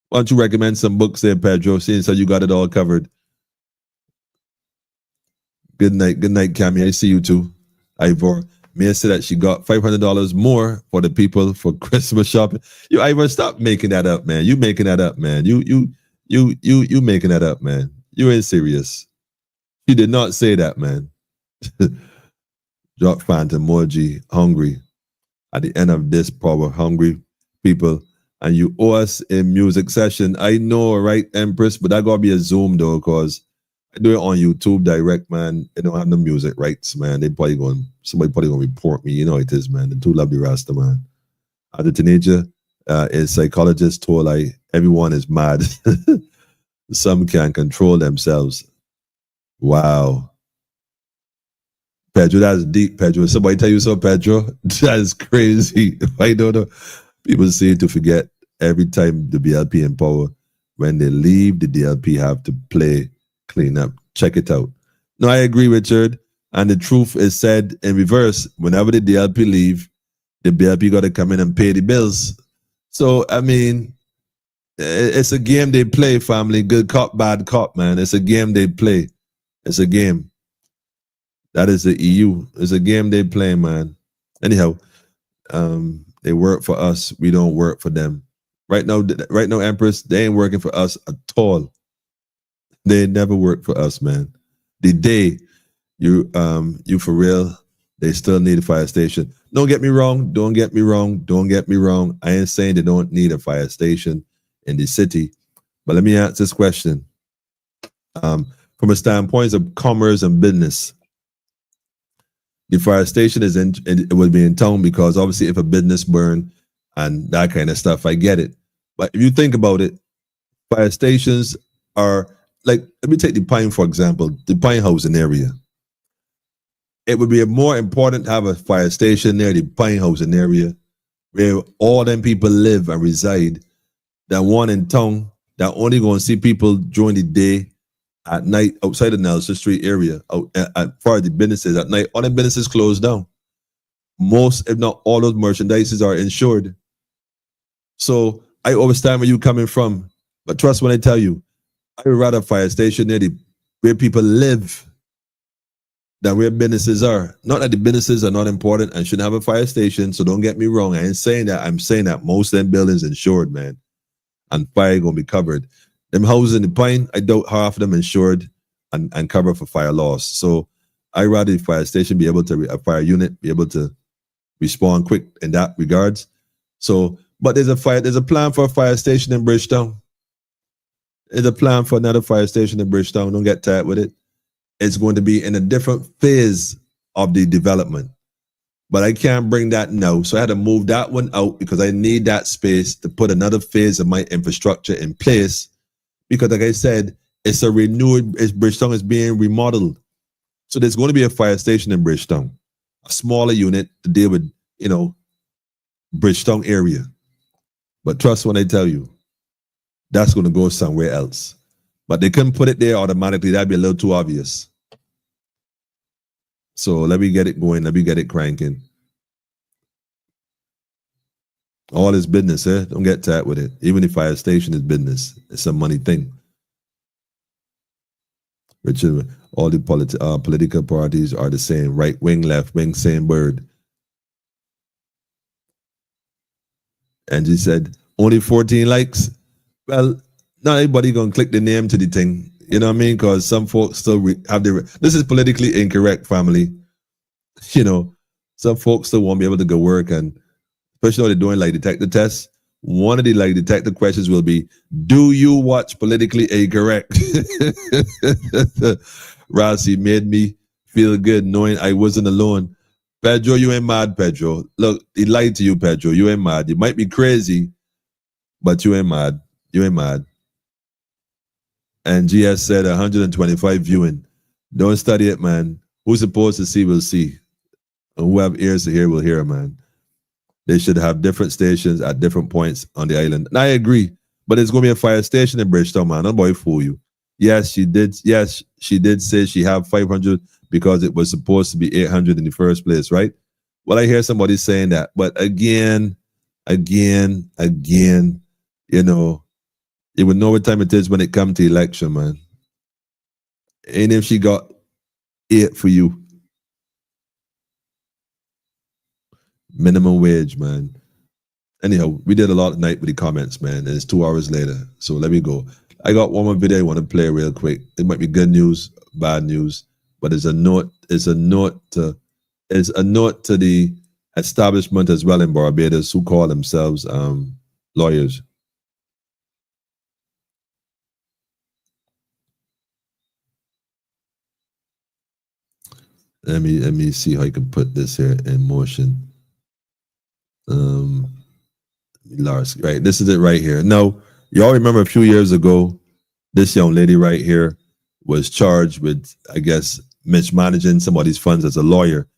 Why don't you recommend some books there, Pedro, seeing so you got it all covered? Good night, Cammy. I see you too. Ivor, Mia said that she got $500 more for the people for Christmas shopping. You, Ivor, stop making that up, man. You making that up, man. You making that up, man. You ain't serious. You did not say that, man. Drop phantom emoji, hungry. At the end of this power, hungry people, and you owe us a music session. I know, right, Empress, but that gotta be a Zoom though, cause I do it on YouTube direct, man. They don't have the music rights, man. Somebody probably gonna report me. You know it is, man. The two love the Rasta, man. as a teenager, a psychologist told everyone is mad. Some can control themselves. Wow. Pedro, that's deep, Pedro. Somebody tell you so, Pedro? That's crazy. I don't know. People say to forget every time the BLP in power, when they leave, the DLP have to play clean up. Check it out. No, I agree, Richard. And the truth is said in reverse. Whenever the DLP leave, the BLP got to come in and pay the bills. So, I mean, it's a game they play, family. Good cop, bad cop, man. It's a game they play. It's a game. That is the EU. It's a game they play, man. Anyhow, they work for us. We don't work for them. Right now, Empress, they ain't working for us at all. They never work for us, man. The day you for real, they still need a fire station. Don't get me wrong. I ain't saying they don't need a fire station in the city. But let me answer this question. From a standpoint of commerce and business, the fire station it will be in town because obviously if a business burn and that kind of stuff, I get it. But if you think about it, fire stations are like, let me take the Pine, for example, the Pine Housing area. It would be more important to have a fire station near the Pine Housing area where all them people live and reside than one in town that only going to see people during the day. At night, outside the Nelson Street area, as far as the businesses, at night, all the businesses closed down. Most, if not all, those merchandises are insured. So I understand where you're coming from, but trust when I tell you, I would rather a fire station near where people live than where businesses are. Not that the businesses are not important and shouldn't have a fire station, so don't get me wrong. I ain't saying that. I'm saying that most of them buildings insured, man, and fire gonna be covered. Them houses in the Pine, I doubt half of them insured and covered for fire loss. So I rather the fire station be able to, a fire unit, be able to respond quick in that regards. So, but there's a plan for a fire station in Bridgetown. There's a plan for another fire station in Bridgetown. Don't get tired with it. It's going to be in a different phase of the development. But I can't bring that now. So I had to move that one out because I need that space to put another phase of my infrastructure in place. Because like I said, it's a renewed, Bridgetown is being remodeled. So there's going to be a fire station in Bridgetown, a smaller unit to deal with, Bridgetown area. But trust when I tell you, that's going to go somewhere else. But they couldn't put it there automatically. That'd be a little too obvious. So let me get it going. Let me get it cranking. All is business, eh? Don't get tight with it. Even if fire station is business, it's a money thing. Richard, all the political parties are the same. Right wing, left wing, same bird. And she said, only 14 likes? Well, not everybody gonna click the name to the thing. You know what I mean? Because some folks still have this is politically incorrect, family. Some folks still won't be able to go work, and especially when they're doing like detector tests. One of the like detector questions will be, do you watch politically incorrect? Rossi made me feel good knowing I wasn't alone. Pedro, you ain't mad, Pedro. Look, he lied to you, Pedro. You ain't mad. You might be crazy, but you ain't mad. You ain't mad. And GS said 125 viewing. Don't study it, man. Who's supposed to see will see. And who have ears to hear will hear, man. They should have different stations at different points on the island. And I agree. But it's going to be a fire station in Bridgetown, man. Don't boy fool you. Yes, she did. Yes, she did say she have 500 because it was supposed to be 800 in the first place, right? Well, I hear somebody saying that. But again, you would know what time it is when it comes to election, man. And if she got 8 for you, minimum wage, man. Anyhow, we did a lot tonight with the comments, man. And it's 2 hours later. So let me go. I got one more video I want to play real quick. It might be good news, bad news, but it's a note to the establishment as well in Barbados who call themselves lawyers. Let me see how I can put this here in motion. Lars, right? This is it right here. Now, y'all remember a few years ago, this young lady right here was charged with, I guess, mismanaging somebody's funds as a lawyer.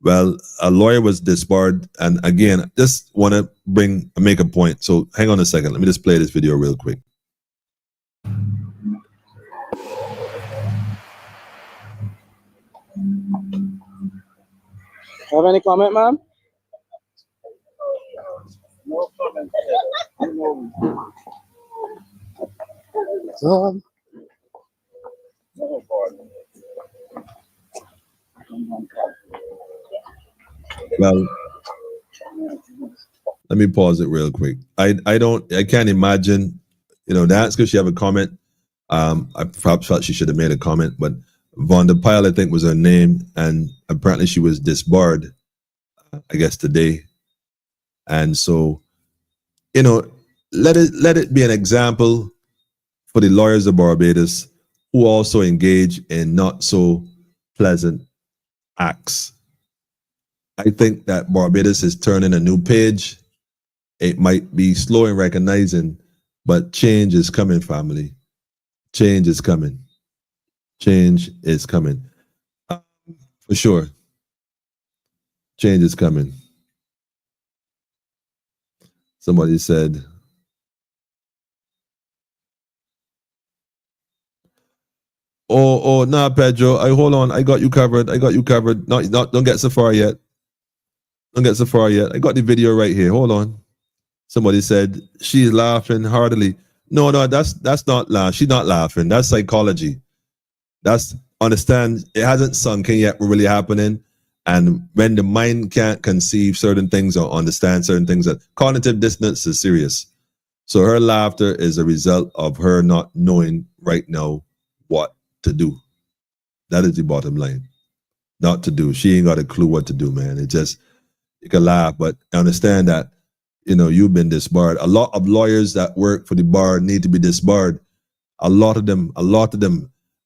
Well, a lawyer was disbarred, and again, just want to make a point. So hang on a second. Let me just play this video real quick. Have any comment, ma'am? No comment. Well, let me pause it real quick. I can't imagine, that's because she have a comment. I perhaps felt she should have made a comment, but Von der Pyle, I think, was her name, and apparently she was disbarred, I guess, today. And so, let it be an example for the lawyers of Barbados who also engage in not so pleasant acts. I think that Barbados is turning a new page. It might be slow in recognizing, but change is coming, family. Change is coming. Change is coming. For sure. Change is coming. Somebody said, nah, Pedro, hold on. I got you covered. No, don't get so far yet. I got the video right here. Hold on. Somebody said she's laughing heartily. No, that's not laugh. She's not laughing. That's psychology. That's understand. It hasn't sunk in yet. What really happening, and when the mind can't conceive certain things or understand certain things, that cognitive dissonance is serious. So her laughter is a result of her not knowing right now what to do. That is the bottom line. Not to do. She ain't got a clue what to do, man. It just, you can laugh, but understand that, you've been disbarred. A lot of lawyers that work for the bar need to be disbarred. A lot of them.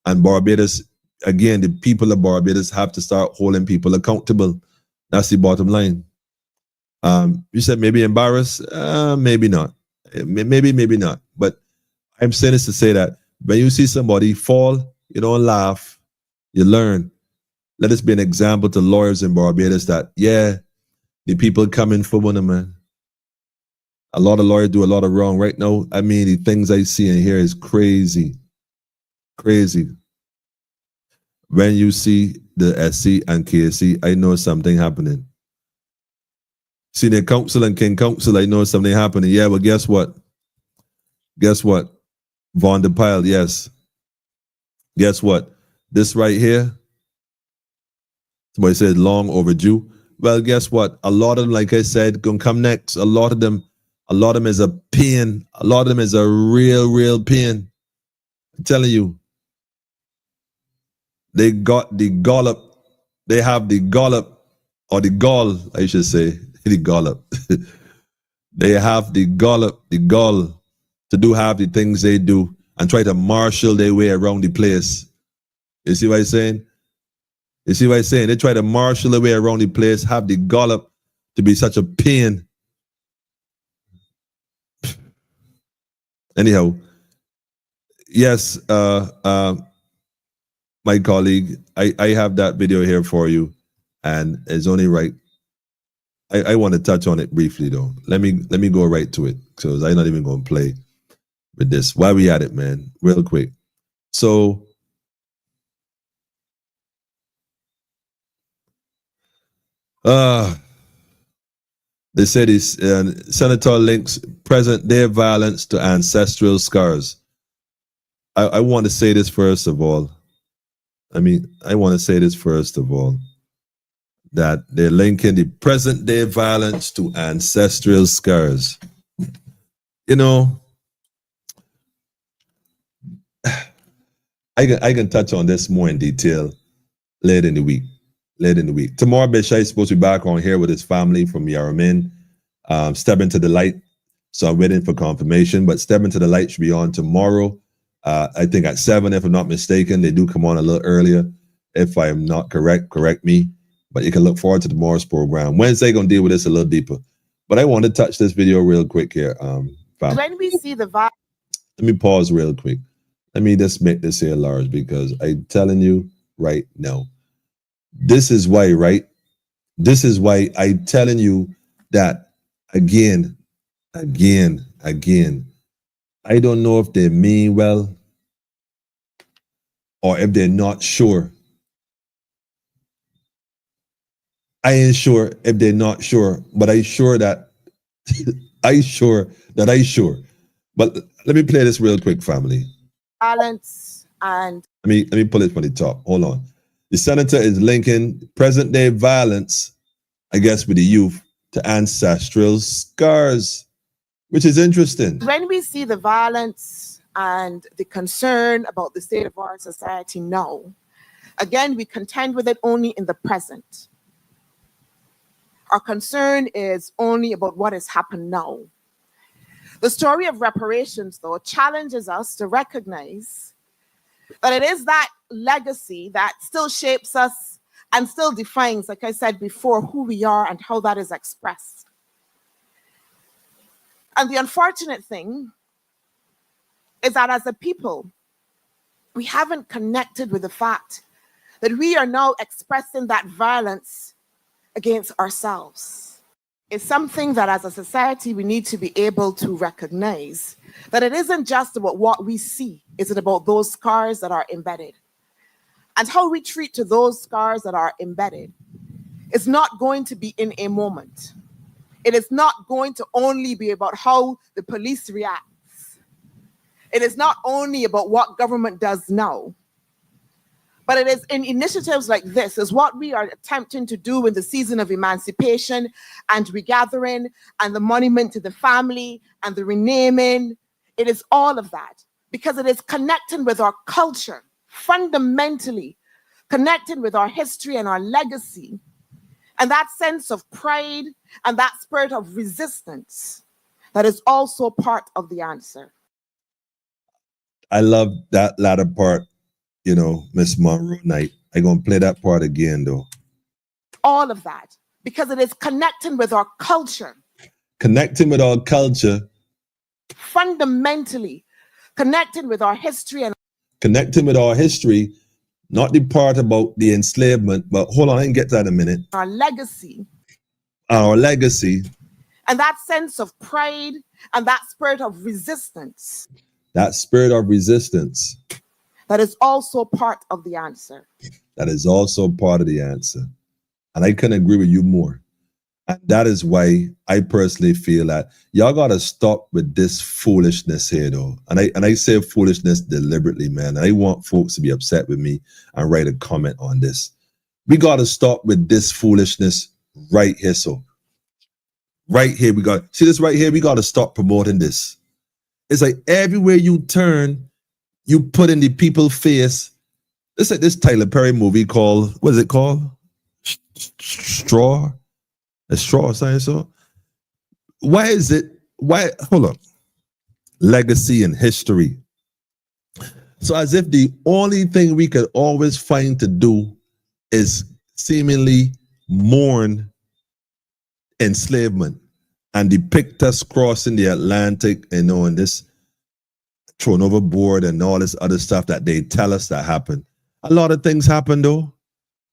And Barbados, again, the people of Barbados have to start holding people accountable. That's the bottom line. You said maybe embarrassed? Maybe not. Maybe not. But I'm saying this to say that when you see somebody fall, you don't laugh, you learn. Let us be an example to lawyers in Barbados that, the people coming for one, man. A lot of lawyers do a lot of wrong right now. I mean, the things I see and hear is crazy. Crazy. When you see the SC and KSC, I know something happening. Senior counsel and king counsel, I know something happening. Yeah, but guess what? Von der Pyle, yes. Guess what? This right here, somebody said long overdue. Well, guess what? A lot of them, like I said, gonna come next. A lot of them is a pain. A lot of them is a real pain. I'm telling you. They got the gollop. They have the gollop, or the gall, I should say. The gollop. They have the gollop, the gall to do half the things they do and try to marshal their way around the place. You see what I'm saying? They try to marshal their way around the place, have the gollop to be such a pain. Anyhow, yes, my colleague, I have that video here for you, and it's only right. I want to touch on it briefly though. Let me go right to it, because I'm not even going to play with this. While we at it, man, real quick. So, they said Senator links present day violence to ancestral scars. I want to say this first of all. That they're linking the present day violence to ancestral scars. I can touch on this more in detail later in the week. Tomorrow, Bishai is supposed to be back on here with his family from Yaramin. Step Into the Light. So I'm waiting for confirmation, but Step Into the Light should be on tomorrow. I think at 7, if I'm not mistaken. They do come on a little earlier. If I'm not correct me. But you can look forward to tomorrow's program. Wednesday, going to deal with this a little deeper. But I want to touch this video real quick here. Fam. When we see the violence, Let me pause real quick. Let me just make this here large because I'm telling you right now. This is why, right? This is why I'm telling you that again. I don't know if they mean well or if they're not sure. I ain't sure if they're not sure, but I sure that I sure. But let me play this real quick, family. violence and Let me pull it from the top. Hold on. The senator is linking present day violence, I guess, with the youth to ancestral scars, which is interesting. when we see the violence and the concern about the state of our society now, again, we contend with it only in the present. Our concern is only about what has happened now. The story of reparations, though, challenges us to recognize that it is that legacy that still shapes us and still defines, like I said before, who we are and how that is expressed. And the unfortunate thing is that as a people, we haven't connected with the fact that we are now expressing that violence against ourselves. It's something that as a society, we need to be able to recognize that it isn't just about what we see. It's about those scars that are embedded. And how we treat to those scars that are embedded is not going to be in a moment. It is not going to only be about how the police reacts. It is not only about what government does now, but it is in initiatives like this is what we are attempting to do in the season of emancipation and regathering and the monument to the family and the renaming. It is all of that because it is connecting with our culture, fundamentally connecting with our history and our legacy. And that sense of pride and that spirit of resistance that is also part of the answer. I love that latter part, you know, Miss Monroe Knight. I'm going to play that part again, though. All of that, because it is connecting with our culture. Connecting with our culture. Fundamentally connecting with our history and connecting with our history, not the part about the enslavement, but hold on, I can get to that in a minute. our legacy. Our legacy. And that sense of pride and that spirit of resistance. That spirit of resistance. That is also part of the answer. That is also part of the answer. And I couldn't agree with you more. And that is why I personally feel that y'all got to stop with this foolishness here, though. And I say foolishness deliberately, man. I want folks to be upset with me and write a comment on this. We got to stop with this foolishness right here. So right here, see this right here? We got to stop promoting this. It's like everywhere you turn, you put in the people's face. It's like this Tyler Perry movie called, what is it called? Straw? A straw, saying so? Why is it? Why? Hold on. Legacy and history. So as if the only thing we could always find to do is seemingly mourn enslavement and depict us crossing the Atlantic, you know, and this thrown overboard and all this other stuff that they tell us that happened. A lot of things happen, though.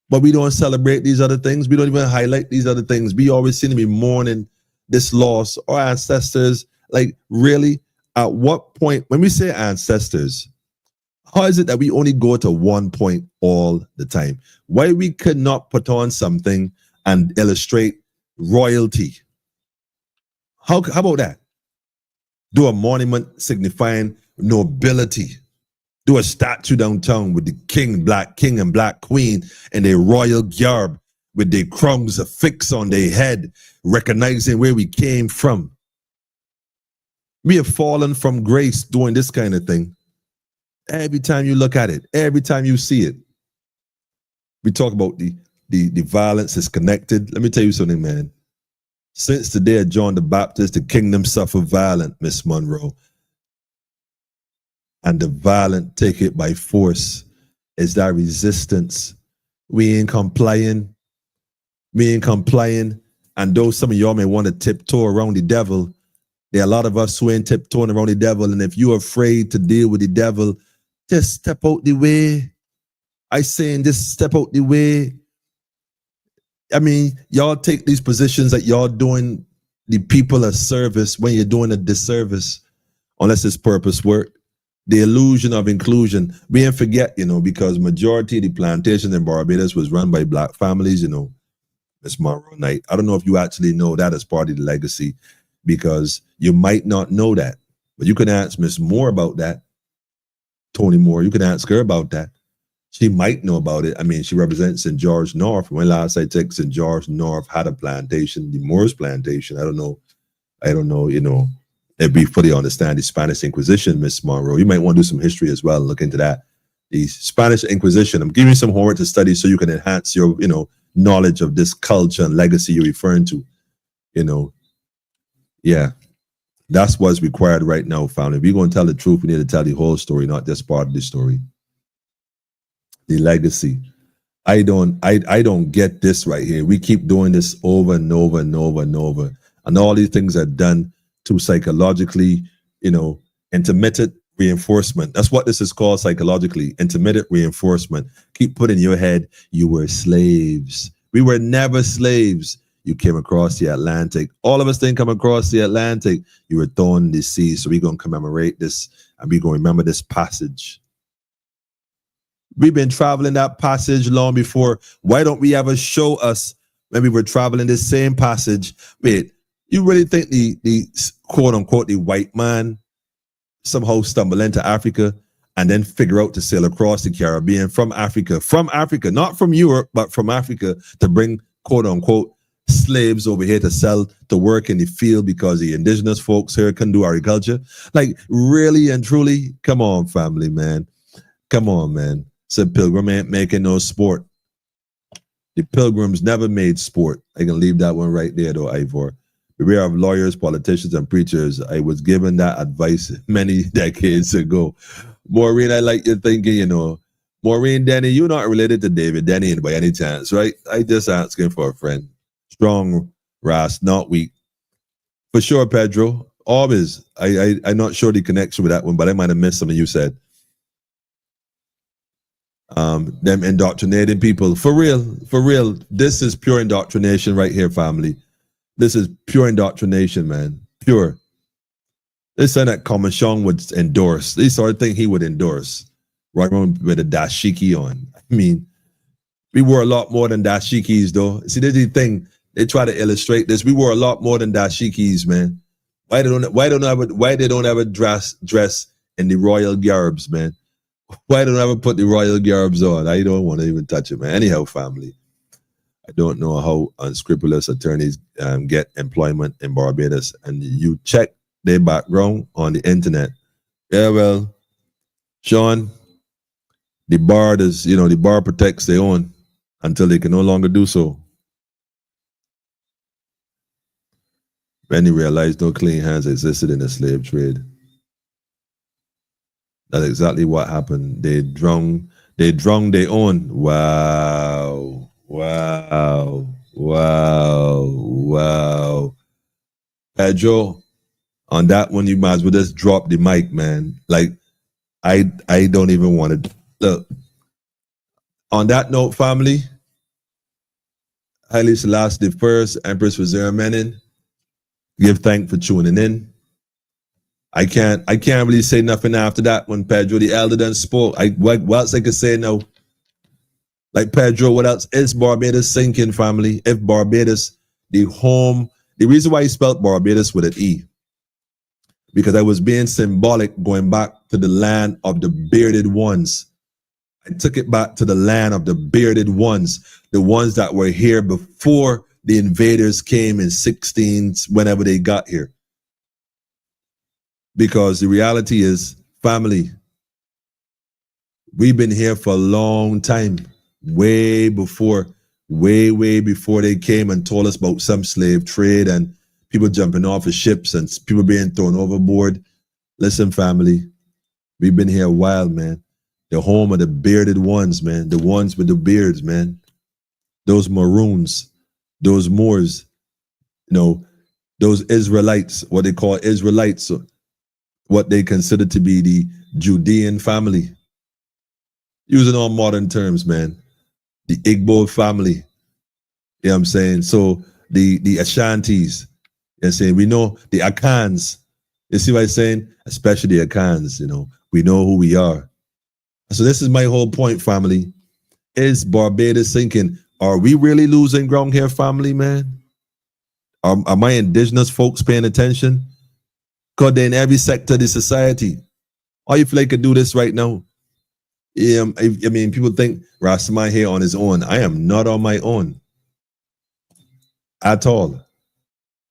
But we don't celebrate these other things. We don't even highlight these other things. We always seem to be mourning this loss. Our ancestors, like really, at what point, when we say ancestors, how is it that we only go to one point all the time? Why we could not put on something and illustrate royalty? How about that? Do a monument signifying nobility. Do a statue downtown with the king and black queen and their royal garb with their crowns affixed on their head, recognizing where we came from. We have fallen from grace doing this kind of thing. Every time you look at it, every time you see it, we talk about the violence is connected. Let me tell you something, man. Since the day of John the Baptist, the kingdom suffered violence, Miss Monroe. And the violent take it by force. Is that resistance? We ain't complying. We ain't complying. And though some of y'all may want to tiptoe around the devil, there are a lot of us who ain't tiptoeing around the devil. And if you're afraid to deal with the devil, just step out the way. I saying just step out the way. I mean, y'all take these positions that y'all doing the people a service when you're doing a disservice, unless it's purpose work. The illusion of inclusion. We ain't forget, because majority of the plantation in Barbados was run by black families, Miss Monroe Knight. I don't know if you actually know that as part of the legacy, because you might not know that. But you can ask Miss Moore about that. Tony Moore, you can ask her about that. She might know about it. I mean, she represents St. George North. When last I checked, St. George North had a plantation, the Moors plantation. I don't know, if we fully understand the Spanish Inquisition, Miss Monroe. You might want to do some history as well and look into that. The Spanish Inquisition. I'm giving you some homework to study so you can enhance your, knowledge of this culture and legacy you're referring to. Yeah. That's what's required right now, family. If we're going to tell the truth, we need to tell the whole story, not just part of the story. The legacy. I don't get this right here. We keep doing this over and over and over and over. And all these things are done to psychologically, intermittent reinforcement. That's what this is called psychologically, intermittent reinforcement. Keep putting in your head, you were slaves. We were never slaves. You came across the Atlantic. All of us didn't come across the Atlantic. You were thrown in the sea. So we're going to commemorate this and we're going to remember this passage. We've been traveling that passage long before. Why don't we ever show us when we were traveling this same passage? Wait, you really think the quote unquote, the white man somehow stumble into Africa and then figure out to sail across the Caribbean from Africa, not from Europe, but from Africa to bring quote unquote slaves over here to sell, to work in the field because the indigenous folks here can do agriculture? Like, really and truly? Come on, family, man. Come on, man. Said Pilgrim ain't making no sport. The Pilgrims never made sport. I can leave that one right there, though, Ivor. Beware of lawyers, politicians, and preachers. I was given that advice many decades ago. Maureen, I like your thinking, Maureen Denny, you're not related to David Denny by any chance, right? I just asking for a friend. Strong, Ras, not weak. For sure, Pedro. Always. I'm not sure the connection with that one, but I might have missed something you said. Them indoctrinating people. For real. This is pure indoctrination right here, family. This is pure indoctrination, man. Pure. This is that Comishon would endorse. This sort of thing he would endorse. Right around with a dashiki on. I mean, we wore a lot more than dashikis, though. See, this is the thing. They try to illustrate this. We wore a lot more than dashikis, man. Why they don't ever dress in the royal garbs, man? Why don't I ever put the royal garbs on? I don't want to even touch it, man. Anyhow, family, I don't know how unscrupulous attorneys get employment in Barbados, and you check their background on the internet. Yeah, well, Sean, the bar protects their own until they can no longer do so. Many realized no clean hands existed in the slave trade. That's exactly what happened. They drunk their own. Wow. Pedro, on that one, you might as well just drop the mic, man. Like, I don't even want to look. On that note, family, Haile Selassie I, Empress Wazira Menin, give thanks for tuning in. I can't really say nothing after that when Pedro the Elder done spoke. What else I could say now? Like, Pedro, what else? It's Barbados sinking, family. If Barbados, the reason why he spelled Barbados with an E, because I was being symbolic going back to the land of the bearded ones. I took it back to the land of the bearded ones, the ones that were here before the invaders came in 16s, whenever they got here. Because the reality is, family, we've been here for a long time, way before they came and told us about some slave trade and people jumping off of ships and people being thrown overboard. Listen, family, we've been here a while, man. The home of the bearded ones, man. The ones with the beards, man. Those Maroons, those Moors, You know, those Israelites, what they call Israelites, what they consider to be the Judean family. Using all modern terms, man. The Igbo family. You know what I'm saying? So the Ashantis, you know what I'm saying? We know the Akans. You see what I'm saying? Especially the Akans, you know. We know who we are. So this is my whole point, family. Is Barbados sinking? Are we really losing ground here, family, man? Are my indigenous folks paying attention? Because they're in every sector of the society. Or you feel like I could do this right now? Yeah, I mean, people think Rastaman here on his own. I am not on my own at all.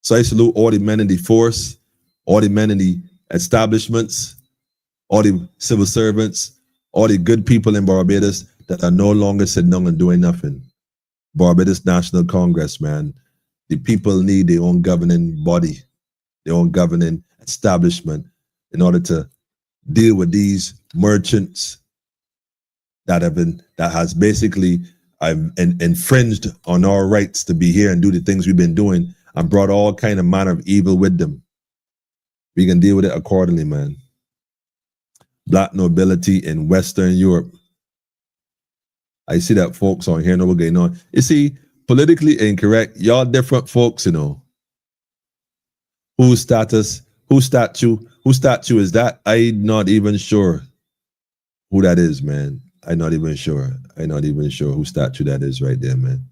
So I salute all the men in the force, all the men in the establishments, all the civil servants, all the good people in Barbados that are no longer sitting down and doing nothing. Barbados National Congress, man. The people need their own governing body, their own governing establishment in order to deal with these merchants that has basically infringed on our rights to be here and do the things we've been doing and brought all kind of manner of evil with them. We can deal with it accordingly, man. Black nobility in Western Europe. I see that folks on here know what's going on. You see, politically incorrect, y'all different folks, you know. Whose statue is that? I'm not even sure who that is, man. I'm not even sure whose statue that is right there, man.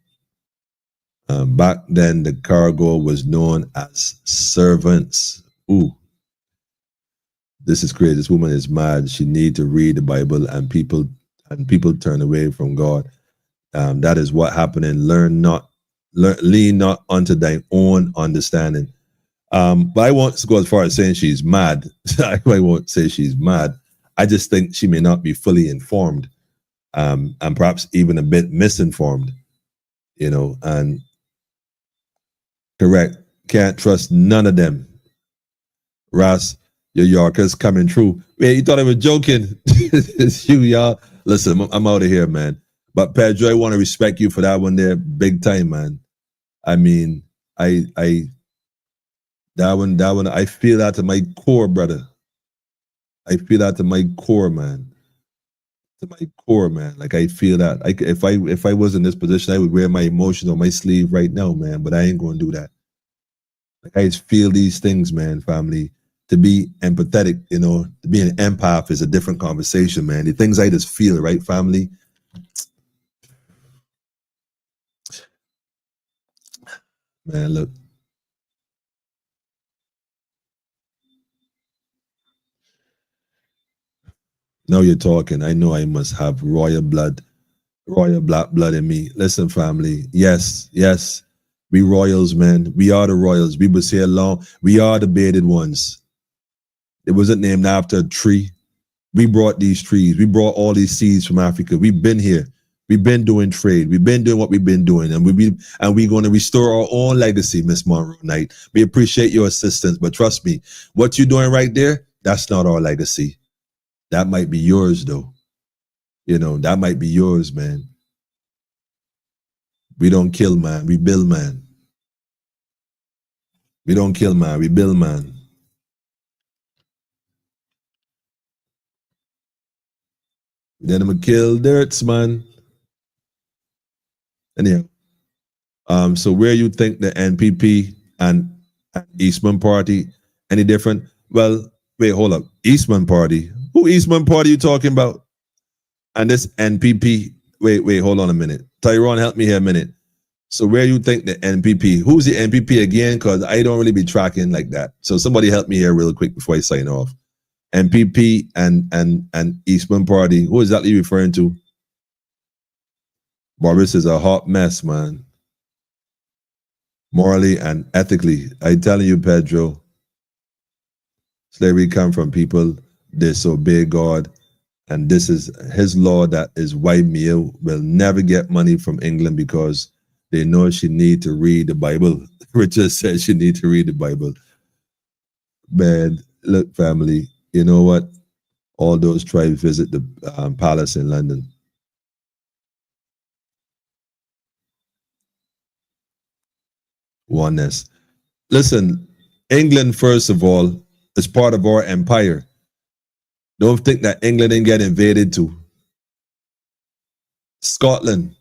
Back then, the cargo was known as servants. Ooh, this is crazy. This woman is mad. She need to read the Bible, and people turn away from God. That is what happening. Lean not unto thine own understanding. But I won't go as far as saying she's mad. I won't say she's mad. I just think she may not be fully informed, and perhaps even a bit misinformed, you know, and correct. Can't trust none of them. Ross, your Yorkers coming through. Wait, you thought I was joking? It's you, y'all. Listen, I'm out of here, man. But Pedro, I want to respect you for that one there, big time, man. I mean, that one, I feel that to my core, brother. I feel that to my core, man. To my core, man. Like I feel that. If I was in this position, I would wear my emotions on my sleeve right now, man. But I ain't gonna do that. Like I just feel these things, man, family. To be empathetic, you know, to be an empath is a different conversation, man. The things I just feel, right, family? Man, look. Now you're talking. I know I must have royal black blood in me. Listen, family. Yes. We royals, man. We are the royals. We was here long. We are the bearded ones. It wasn't named after a tree. We brought these trees. We brought all these seeds from Africa. We've been here. We've been doing trade. We've been doing what we've been doing, and we're going to restore our own legacy, Miss Monroe Knight. We appreciate your assistance, but trust me, what you're doing right there, that's not our legacy. That might be yours, though. You know, that might be yours, man. We don't kill, man. We build, man. We don't kill, man. We build, man. Then I'm gonna kill dirts, man. Anyhow, so where you think the NPP and Eastman Party any different? Well, wait, hold up. Eastman Party? Who Eastman Party you talking about? And this NPP? Wait, hold on a minute. Tyrone, help me here a minute. So where you think the NPP? Who's the NPP again? Because I don't really be tracking like that. So somebody help me here real quick before I sign off. NPP and Eastman Party. Who is that you referring to? Barbados is a hot mess, man. Morally and ethically. I telling you, Pedro, slavery come from people disobey God, and this is his law that his wife Mia will never get money from England because they know she need to read the Bible. Richard said she need to read the Bible. Man, look, family, you know what? All those tribes visit the palace in London. Oneness. listen, England, first of all, is part of our empire. Don't think that England didn't get invaded too. Scotland,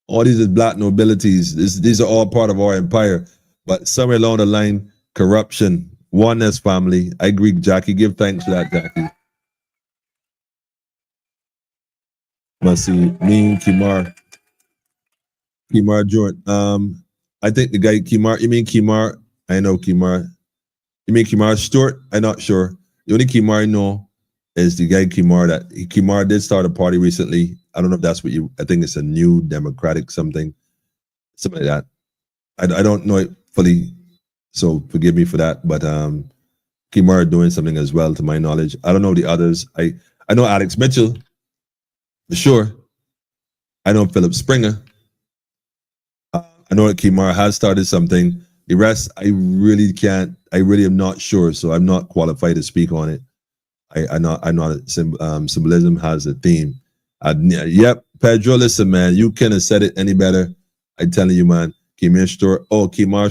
all these is black nobilities. These are all part of our empire. But somewhere along the line, corruption, oneness, family. I agree, Jackie. Give thanks for that, Jackie. Must see me, Kimar Jordan. I think the guy Kimar. You mean Kimar? I know Kimar. You mean Kimar Stewart? I'm not sure. The only Kimar I know is the guy Kimar did start a party recently. I don't know if that's what I think it's a new democratic something like that. I don't know it fully, so forgive me for that. But Kimar doing something as well, to my knowledge. I don't know the others. I know Alex Mitchell, for sure. I know Philip Springer. I know that Kimar has started something. The rest, I really am not sure, so I'm not qualified to speak on it. I'm not symbolism has a theme. Yep, Pedro, listen, man, you couldn't have said it any better. I'm telling you, man. Kimar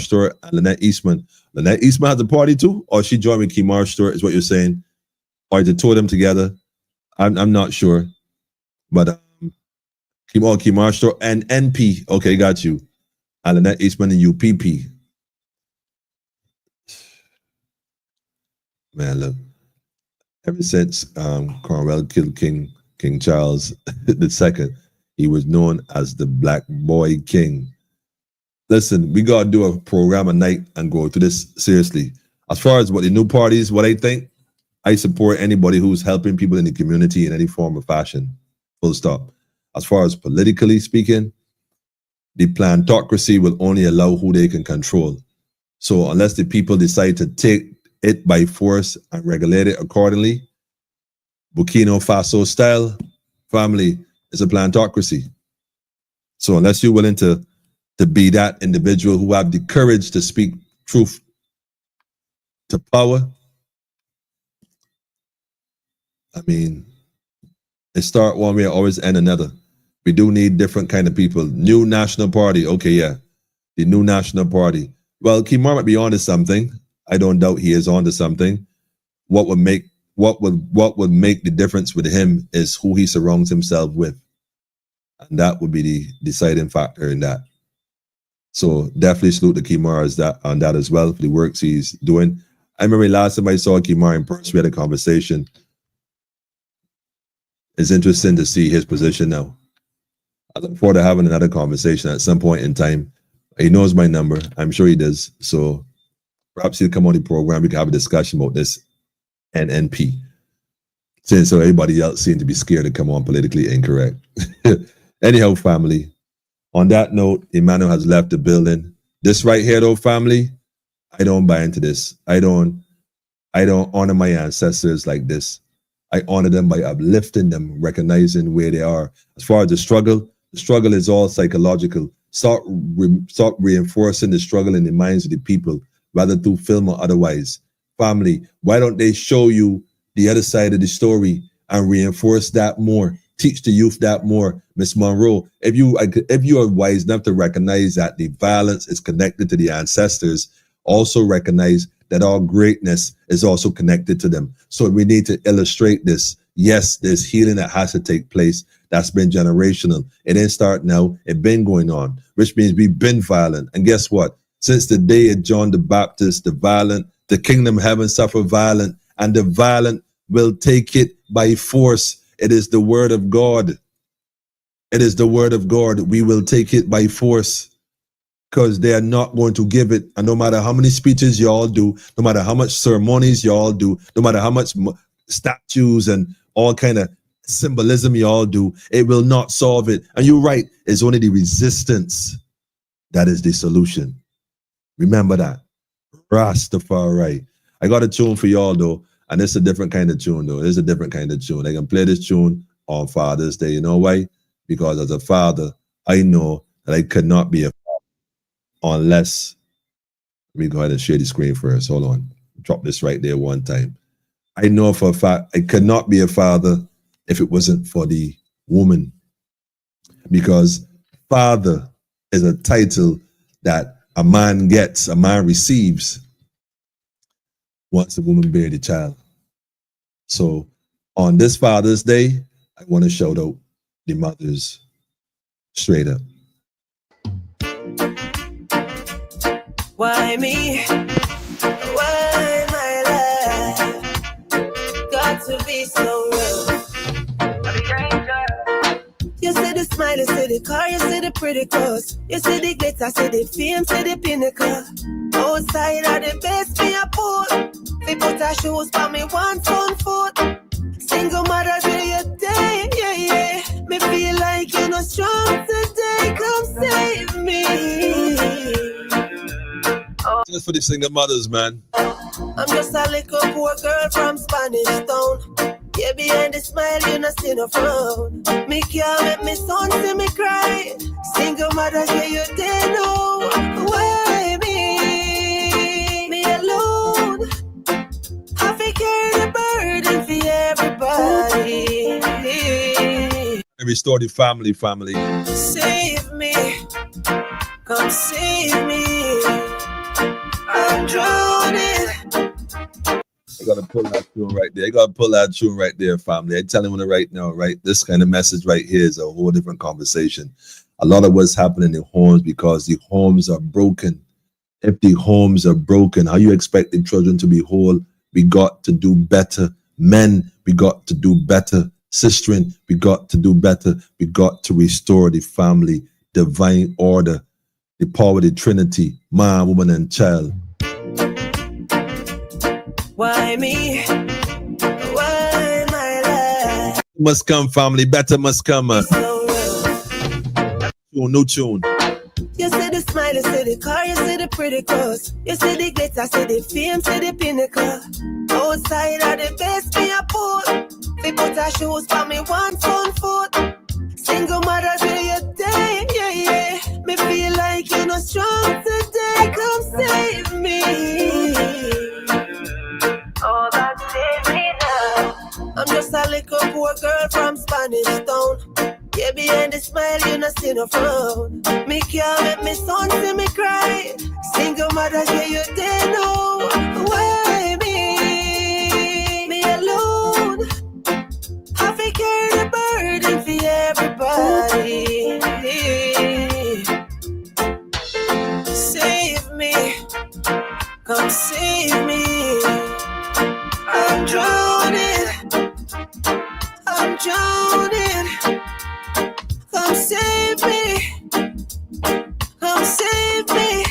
Stewart and Lynette Eastman. Lynette Eastman has a party too? Or she joined with Kimar Stewart, is what you're saying? Or the two of them together? I'm not sure. But Kimar Stewart and NP. Okay, got you. And Lynette Eastman and UPP. Man, look. Ever since Cromwell killed King Charles II, he was known as the Black Boy King. Listen, we gotta do a program a night and go through this seriously. As far as what the new parties, what I think, I support anybody who's helping people in the community in any form or fashion. Full stop. As far as politically speaking, the plantocracy will only allow who they can control. So unless the people decide to take it by force and regulate it accordingly, Burkina Faso style, family, is a plantocracy. So unless you're willing to be that individual who have the courage to speak truth to power, I mean, it start one way, always end another. We do need different kind of people. New National Party, okay, yeah, the New National Party. Well, Kimar might be onto something. I don't doubt he is onto something. What would make the difference with him is who he surrounds himself with, and that would be the deciding factor in that. So definitely salute to Kimar on that as well for the works he's doing. I remember last time I saw Kimar in person, we had a conversation. It's interesting to see his position now. I look forward to having another conversation at some point in time. He knows my number. I'm sure he does. So perhaps he'll come on the program. We can have a discussion about this NNP. Since so everybody else seems to be scared to come on politically incorrect. Anyhow, family, on that note, Emmanuel has left the building. This right here, though, family, I don't buy into this. I don't honor my ancestors like this. I honor them by uplifting them, recognizing where they are. As far as the struggle is all psychological. Start reinforcing the struggle in the minds of the people, rather through film or otherwise. Family, why don't they show you the other side of the story and reinforce that more? Teach the youth that more, Miss Monroe. If you are wise enough to recognize that the violence is connected to the ancestors, also recognize that our greatness is also connected to them. So we need to illustrate this. Yes, there's healing that has to take place. That's been generational. It didn't start now. It's been going on, which means we've been violent. And guess what? Since the day of John the Baptist, the kingdom of heaven suffer violent, and the violent will take it by force. It is the word of God. It is the word of God. We will take it by force, because they are not going to give it. And no matter how many speeches y'all do, no matter how much ceremonies y'all do, no matter how much statues and all kind of symbolism y'all do, it will not solve it. And you're right, it's only the resistance that is the solution. Remember that. Rastafari. I got a tune for y'all though, and it's a different kind of tune though. It's a different kind of tune. I can play this tune on Father's Day. You know why? Because as a father, I know that I could not be a father unless, let me go ahead and share the screen first. Hold on. Drop this right there one time. I know for a fact I could not be a father if it wasn't for the woman, because father is a title that a man gets, a man receives once a woman bear the child. So on this Father's Day, I want to shout out the mothers straight up. Why me? Why my life got to be so real? You see the smile, you see the car, you see the pretty clothes, you see the glitter, see the fame, see the pinnacle. Outside of the best me a put. They put her shoes for me one front foot. Single mother do your day, yeah, yeah. Me feel like you're not strong today. Come save me. Just for the single mothers, man. I'm just a little poor girl from Spanish Town. Yeah, behind the smile, you not see no frown. Me can't make me son see me cry. Single mother, yeah, you they know. Why me? Me alone. I fi carry the burden for everybody. Restore the family. Save me. Come save me. I'm drowning. I gotta pull that tune right there. I gotta pull that tune right there, family. I tell you right now, right? This kind of message right here is a whole different conversation. A lot of what's happening in homes because the homes are broken. If the homes are broken, how you expect the children to be whole? We got to do better. Men, we got to do better. Sistering, we got to do better. We got to restore the family, divine order, the power of the Trinity, man, woman, and child. Why me? Why my life? Must come, family. Better must come. No tune. You see the smile, you see the car, you see the pretty clothes, you see the glitter, see the fame, see the pinnacle. Outside of the best me a put. They put her shoes for me one front foot. Single mother do your day, yeah, yeah. Me feel like you're not strong today. Come save me. Oh, that save me now. I'm just a little poor girl from Spanish Town. Yeah, behind the smile, you not see no frown. Me can't make me son see me cry. Single mother, yeah, you they know. Why me? Me alone. I fi carry the burden for everybody. Save me. Come save me. I'm drowning. I'm drowning. Come save me. Come save me.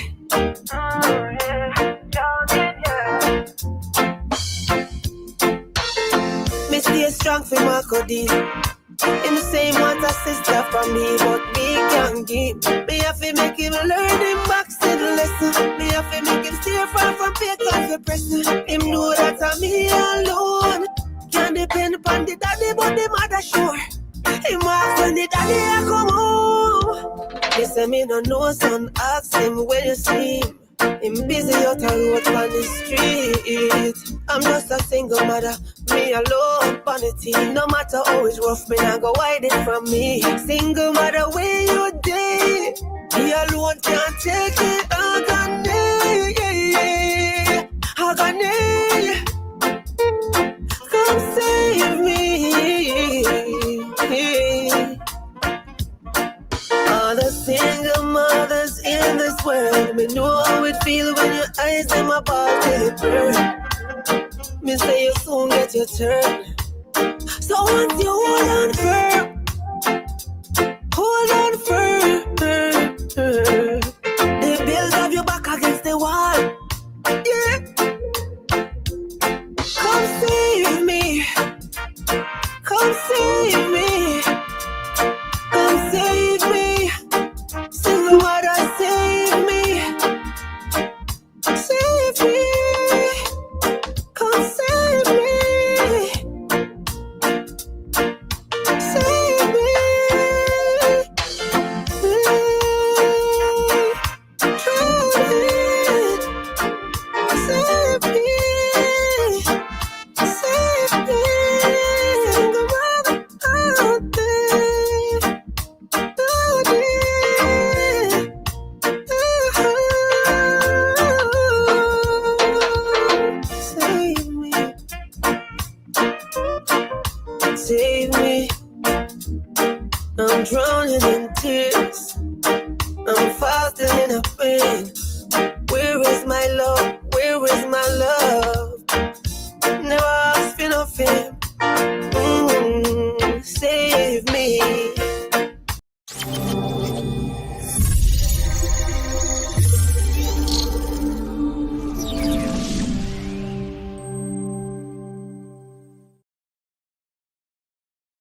Me stay strong for my Cody. Him say want a sister from me, but me can't give. Me have to make him learn him back to the lesson. Me have to make him steer far from pay cause the pressure. Him know that I'm me alone. Can't depend upon the daddy, but the mother sure. Him ask when the daddy a come home. He say me no know son, ask him when you see him. Him busy out a road on the street. I'm just a single mother, me alone on the team. No matter how it's rough, me not go hide it from me. Single mother, where you day? Me alone can't take it. Agony, come save me. All the single mothers in this world, me know how it feel when your eyes in my ball till it burn. Me say you soon get your turn. So once you hold on firm, hold on firm.